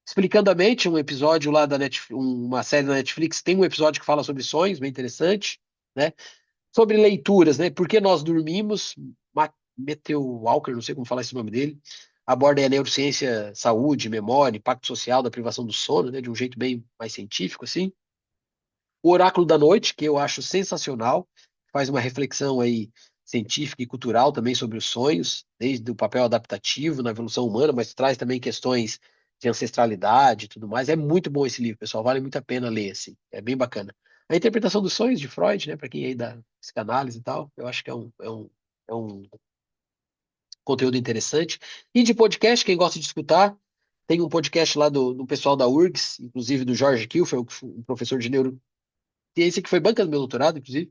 Explicandamente, um episódio lá da Netflix, uma série da Netflix, tem um episódio que fala sobre sonhos, bem interessante, né? Sobre leituras, né? Por que nós dormimos? Matthew Walker, não sei como falar esse nome dele, aborda a neurociência, saúde, memória, impacto social da privação do sono, né? De um jeito bem mais científico, assim. O Oráculo da Noite, que eu acho sensacional, faz uma reflexão aí científica e cultural também sobre os sonhos, desde o papel adaptativo na evolução humana, mas traz também questões de ancestralidade e tudo mais. É muito bom esse livro, pessoal, vale muito a pena ler, assim, é bem bacana. A interpretação dos sonhos de Freud, né, para quem aí dá psicanálise e tal, eu acho que é um conteúdo interessante. E de podcast, quem gosta de escutar, tem um podcast lá do pessoal da URGS, inclusive do Jorge Kilfer, um professor de neurociência que foi banca do meu doutorado, inclusive,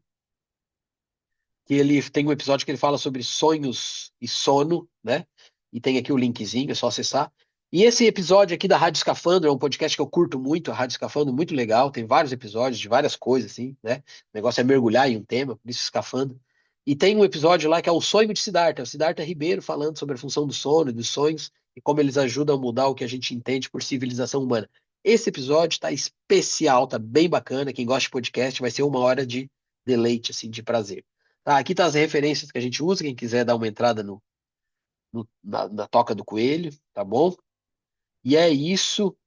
que ele tem um episódio que ele fala sobre sonhos e sono, né? E tem aqui o linkzinho, é só acessar. E esse episódio aqui da Rádio Escafandro é um podcast que eu curto muito, a Rádio Escafandro, muito legal, tem vários episódios de várias coisas, assim, né? O negócio é mergulhar em um tema, por isso Escafandro. E tem um episódio lá que é o Sonho de Siddhartha, o Siddhartha Ribeiro falando sobre a função do sono e dos sonhos e como eles ajudam a mudar o que a gente entende por civilização humana. Esse episódio tá especial, tá bem bacana. Quem gosta de podcast vai ser uma hora de deleite, assim, de prazer. Tá, aqui tá as referências que a gente usa, quem quiser dar uma entrada na Toca do Coelho, tá bom? E é isso.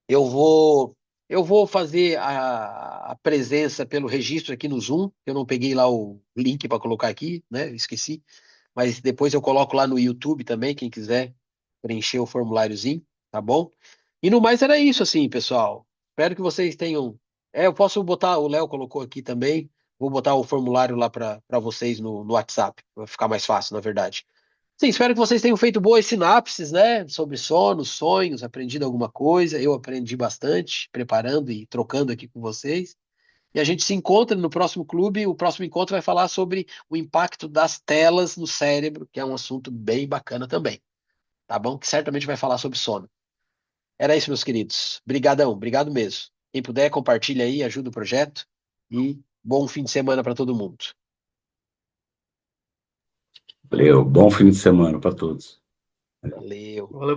Eu vou eu vou fazer a presença pelo registro aqui no Zoom. Eu não peguei lá o link para colocar aqui, né? Esqueci. Mas depois eu coloco lá no YouTube também, quem quiser preencher o formuláriozinho, tá bom? E no mais era isso, assim, pessoal. Espero que vocês tenham. Eu posso botar, o Léo colocou aqui também. Vou botar o formulário lá para vocês no WhatsApp, vai ficar mais fácil, na verdade. Sim, espero que vocês tenham feito boas sinapses, né, sobre sono, sonhos, aprendido alguma coisa. Eu aprendi bastante, preparando e trocando aqui com vocês. E a gente se encontra no próximo clube. O próximo encontro vai falar sobre o impacto das telas no cérebro, que é um assunto bem bacana também, tá bom? Que certamente vai falar sobre sono. Era isso, meus queridos. Brigadão, obrigado mesmo. Quem puder, compartilha aí, ajuda o projeto. E bom fim de semana para todo mundo. Valeu, bom fim de semana para todos. Valeu. Valeu.